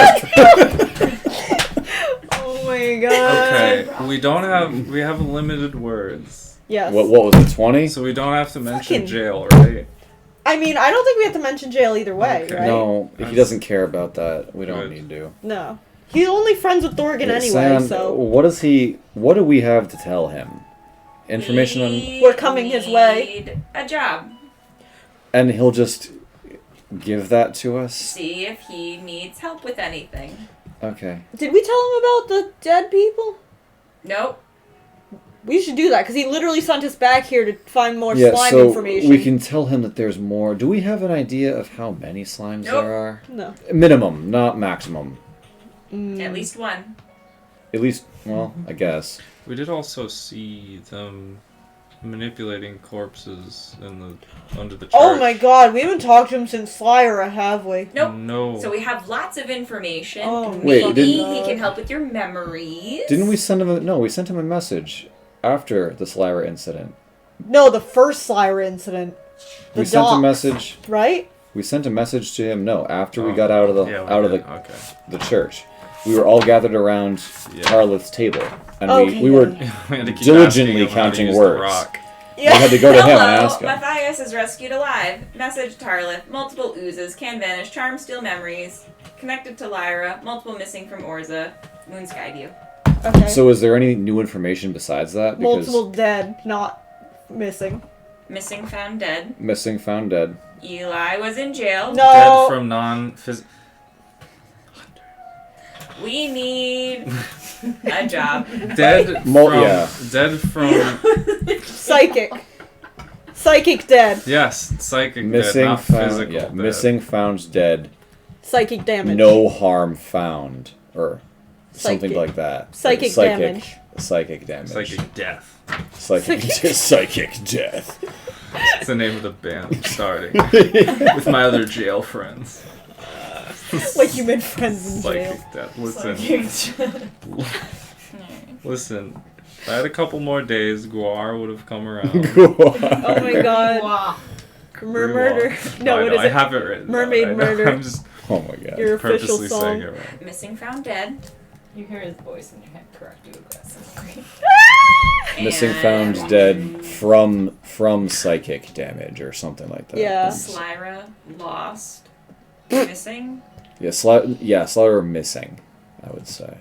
Oh my God. Okay, we have limited words. Yes. What was it, 20? So we don't have to mention Fucking- jail, right? I mean, I don't think we have to mention jail either way, Okay. right? No, he doesn't care about that. We don't Good. need to. No. He's only friends with Thorgan anyway, Sam, so what do we have to tell him? Information on... We We're coming his way. need a job. And he'll just give that to us? See if he needs help with anything. Okay. did we tell him about the dead people? Nope. We should do that because he literally sent us back here to find more Yeah, slime so information. we can tell him that there's more. Do we have an idea of how many slimes Nope. there are? No. Minimum, not maximum. At least one. At least, well, I guess. We did also see them manipulating corpses under the church. Oh my God, we haven't talked to him since Slyra, have we? Nope. No. So we have lots of information. Oh, Wait, Maybe didn't- he can help with your memories. Didn't we send him No, we sent him a message after the Slyra incident. No, the first Slyra incident. The We sent a docs, message. right? We sent a message to him. No, after we Oh, got out of the yeah, we out of did. the Okay. the church, we were all gathered around Yeah. Tarlith's table, and Okay, we were then. We had to keep Diligently asking him how to counting use the words. rock. we had to go to him and ask him. Matthias is rescued alive. Message Tarlith. Multiple oozes. Can vanish. Charm steal memories. Connected to Lyra. Multiple missing from Orza. Moon sky view. Okay. So, is there any new information besides that? Because Multiple dead, not missing. Missing found dead. missing, found dead. Eli was in jail. No. Dead from non-phys... We need a job. Dead Yeah. Dead from... Psychic. Psychic dead. Yes, psychic Missing, dead, not found. physical Yeah, dead. missing, found, dead. Psychic damage. No harm found, or something Psychic. like that. Psychic damage. Psychic damage. Psychic death. Psychic. Psychic death. It's the name of the band starting with my other jail friends. Like you made friends in jail. Psychic death. Listen. If I had a couple more days, Guar would have come around. Oh my God. Gruar. Murder. No, I what know, is I it? have it written. Mermaid down. I know, murder. I'm just Oh my god. Your official purposely song. saying it wrong. Missing found dead. You hear his voice in your head correct you aggressively. Missing, And found, dead from psychic damage or something like that. Yeah. Slyra lost. Missing. Yeah, Slayer missing, I would say.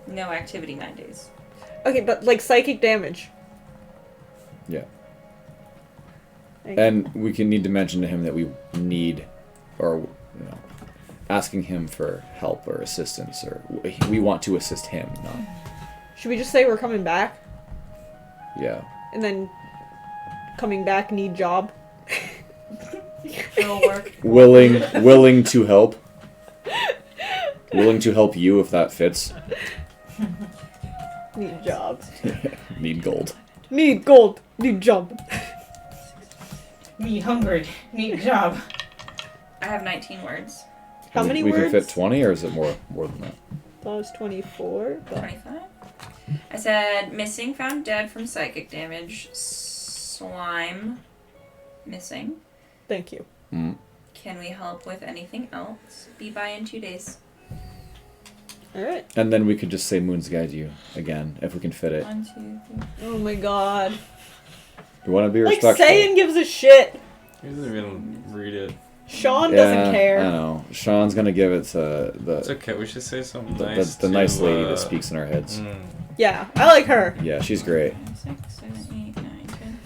No activity 9 days. Okay, but like psychic damage. Yeah. Thank you. And we can need to mention to him that we need, or asking him for help or assistance, or we want to assist him, not. Should we just say we're coming back Yeah. and then coming back need job? It'll work. Willing to help. Willing to help you if that fits. Need job. Need gold. Need gold. Need job. Need hungered. Need job. I have 19 words. How many we words? can fit 20, or is it more than that? That was 24. But 25. I said missing, found dead from psychic damage. Slime. Missing. thank you. Mm. Can we help with anything else? Be by in 2 days. All right. And then we could just say Moon's Guide you again, if we can fit it. 1, 2, 3. Oh my God. We want to be Like respectful. Saiyan gives a shit. He doesn't even read it. Sean Yeah, doesn't I care. know. Sean's gonna give it to It's the okay, we should say something the, nice. the nice to, lady that speaks in our heads. Yeah, I like her. Yeah, she's great. 6, 7, 8, 9, 10,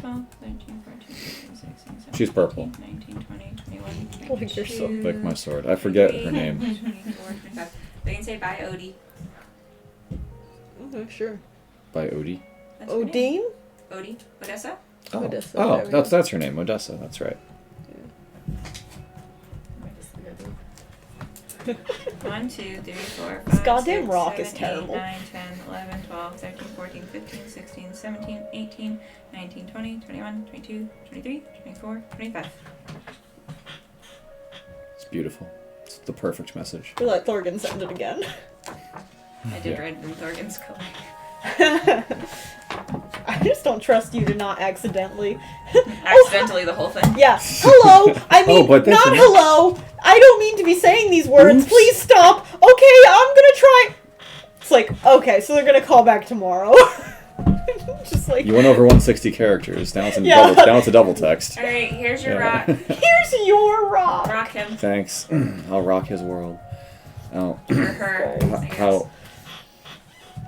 12, 13, 14, 15, 16, 17, She's purple. 18, 19, 20, 21, Oh, you're so- 22, Like my sword. I forget her name. 23, 24, 25. We can say bye, Odie. Okay, sure. by Odie. That's her name. Odine? Odie. Odessa? Oh, Odessa, oh, there we go. that's her name, Odessa. That's right. 1, 2, 3, 4, This 5, goddamn 6, rock 7, is terrible. 8, 9, 10, 11, 12, 13, 14, 15, 16, 17, 18, 19, 20, 21, 22, 23, 24, 25. It's beautiful. It's the perfect message. We let Thorgan send it again. I did Yeah. write it in Thorgan's color. I just don't trust you to not accidentally. Accidentally, the whole thing. Yeah. Hello. I mean, Oh, but that's not enough. hello. I don't mean to be saying these words. Oops. Please stop. Okay, I'm gonna try. It's like, okay, so they're gonna call back tomorrow. Just like, You went over 160 characters. Now it's in Yeah. now it's a double text. Alright, here's your Yeah. rock. here's your rock. Rock him. Thanks. I'll rock his world. Oh, Or her. I guess.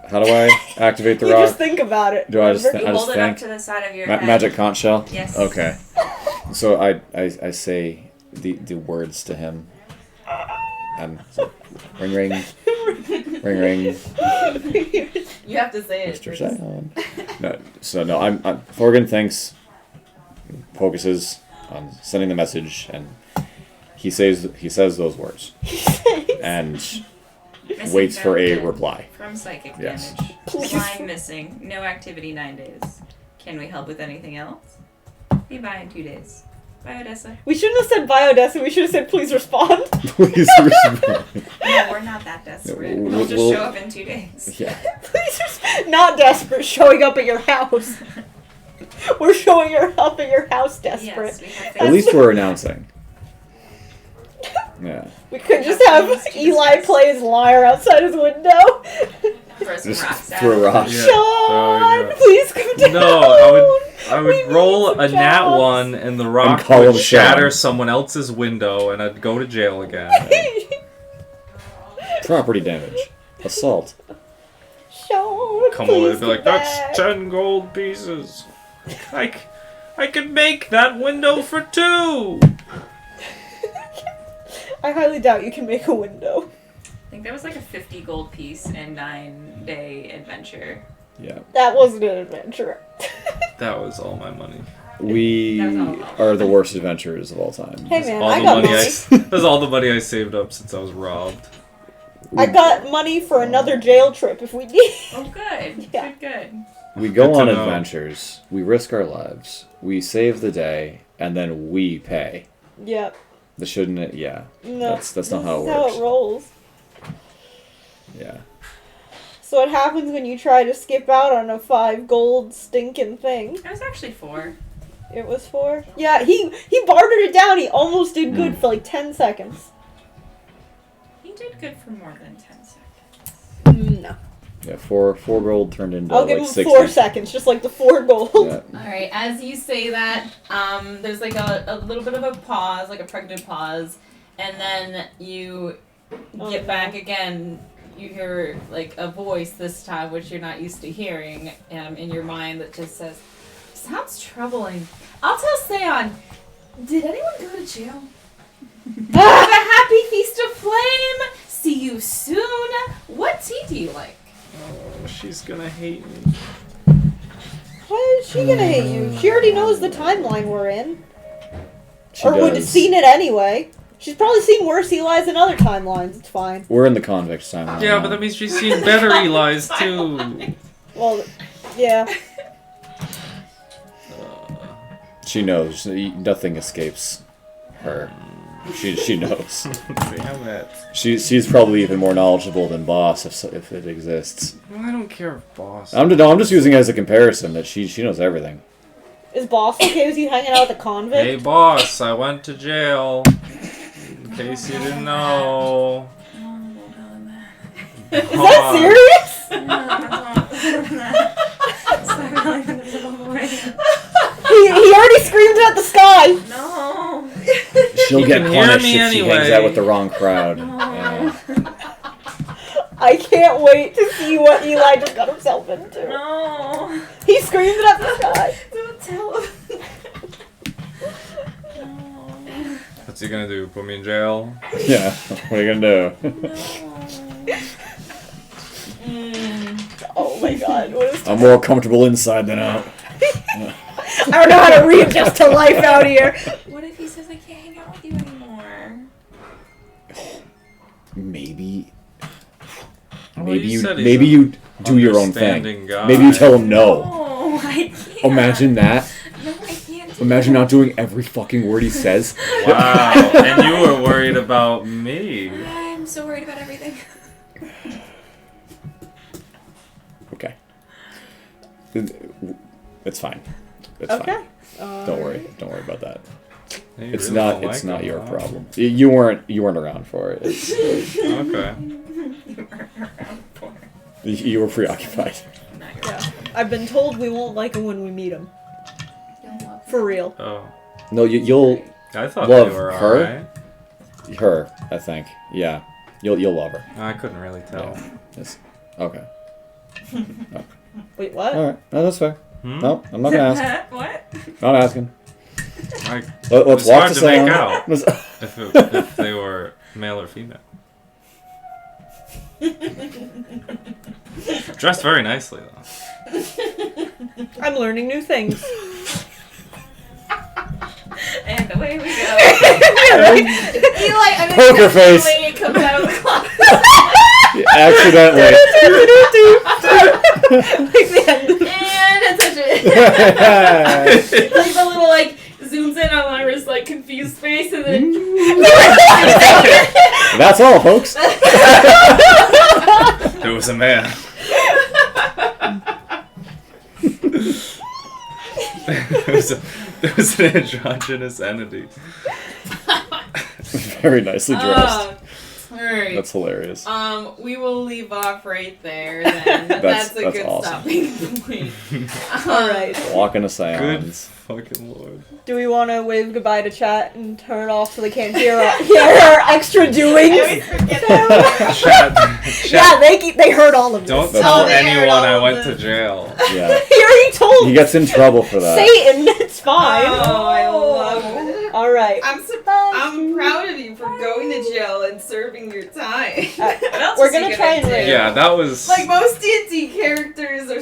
how do I activate the You rock? just think about it. Do I just remember? You I just hold it up think to the side of your head. magic conch shell? Yes. Okay. So I say the words to him. And so, ring ring ring. You have to say it. Mr. first. Sound. No, I'm Thorgan thinks, focuses on sending the message, and he says those words and Missing waits for a found reply. From psychic Yes. damage. Please. Line missing. No activity 9 days. Can we help with anything else? Be by in 2 days. Bye, Odessa. We shouldn't have said bye, Odessa. We should have said please respond. Please respond. No, we're not that desperate. We'll- We'll just we'll- show up in 2 days. Yeah. Please not desperate. Showing up at your house. We're showing up at your house desperate. Yes, we have At least we're announcing. Yeah. We could just have Eli play his lyre outside his window. throw some Just rocks at throw him. rocks. Yeah. Sean, yeah. please come down. No, I We would need roll some a nat jobs. 1 and the rock call would him shatter Sean. someone else's window and I'd go to jail again. Property damage. Assault. Sean, Come please over and be like, come that's back." 10 gold pieces. I could make that window for 2. I highly doubt you can make a window. I think that was like a 50 gold piece and 9-day adventure. Yeah. That wasn't an adventure. That was all my money. We That was all. are the worst adventurers of all time. Hey man, All I the got money money. that's all the money I saved up since I was robbed. I got money for another jail trip if we need. Oh, good. Yeah. Good. We go Good to on know. adventures. We risk our lives. We save the day, and then we pay. Yep. The shouldn't it? Yeah. No. That's not this how it is works. how it rolls. Yeah. So what happens when you try to skip out on a 5 gold stinking thing? It was actually 4. It was 4. Yeah, he bartered it down. He almost did good for like 10 seconds. He did good for more than 10 seconds. No. Yeah. Four gold turned into I'll like give him 60. 4 seconds, just like the 4 gold. Yeah. Alright, as you say that, there's like a little bit of a pause, like a pregnant pause, and then you Oh, get no. back again. You hear like a voice this time, which you're not used to hearing, in your mind that just says, "Sounds troubling. I'll tell Seon. Did anyone go to jail? Have a happy feast of flame. See you soon. What tea do you like?" Oh, she's gonna hate me. Why is she gonna hate you? She already knows the timeline we're in. She Or would have does. seen it anyway. She's probably seen worse Eli's in other timelines. It's fine. We're in the convict timeline. Yeah, now. but that means she's seen better Eli's too. Well, yeah. She knows. Nothing escapes her. She knows. Damn it. She's probably even more knowledgeable than Boss if it exists. Well, I don't care if boss. I'm just using it as a comparison that she knows everything. Is Boss okay with you hanging out at the convict? Hey boss, I went to jail. In case you didn't know. Is that serious? He already screamed at the sky. No. She'll You get can hear punished me if she hangs anyway. out with the wrong crowd. Yeah. I can't wait to see what Eli just got himself into. No. He screamed at the sky. Don't tell him. What's he gonna do? Put me in jail? Yeah. What are you gonna do? Oh my god, what is I'm more comfortable inside than out. I don't know how to readjust to life out here. What if he says I can't hang out with you anymore? Maybe. Well, Maybe you you said he's maybe a you do your own thing. understanding guy. Maybe you tell him no. No, I can't. Imagine that. No, I can't. Do Imagine that. not doing every fucking word he says. Wow, and you were worried about me. I'm so worried about everything. Okay. It's fine. It's Okay. fine. Don't worry. Don't worry about that. You It's really not. don't It's like not him, your huh? problem. You weren't around for it. It's, Okay. you were preoccupied. Not your Yeah. I've been told we won't like him when we meet him. For real. Oh, No, you'll I thought Love they were her? alright. her. I think. Yeah. You'll love her. I couldn't really tell. Yeah. It's, okay. Wait, what? All right. No, that's fair. Hmm? No, I'm not gonna ask. What? Not asking. I, Let's It's walk hard the to make sound. out. Let's- if they were male or female. Dressed very nicely though. I'm learning new things. And away we go. Eli, I'm Poker face. It comes out of the closet. Accidentally. Like the end. And attention. Like the little like zooms in on Lyra's like confused face and then That's all, folks. There was a man. there was an androgynous entity. Very nicely dressed. Alright. That's hilarious. We will leave off right there then. That's a that's good awesome. stopping point. Alright. Walking a Good seance. fucking lord. Do we want to wave goodbye to chat and turn off so they can't hear our extra doings? I always forget that. Chat, Yeah, they heard all of this. don't That's tell right. anyone I all went of to this. jail. Yeah. He already told He gets in trouble for that. Satan. It's fine. Oh, I love it. All right. I'm proud of you for going to jail and serving your time. What else We're is he gonna try and do? rate. Yeah, that was Like most D&D characters are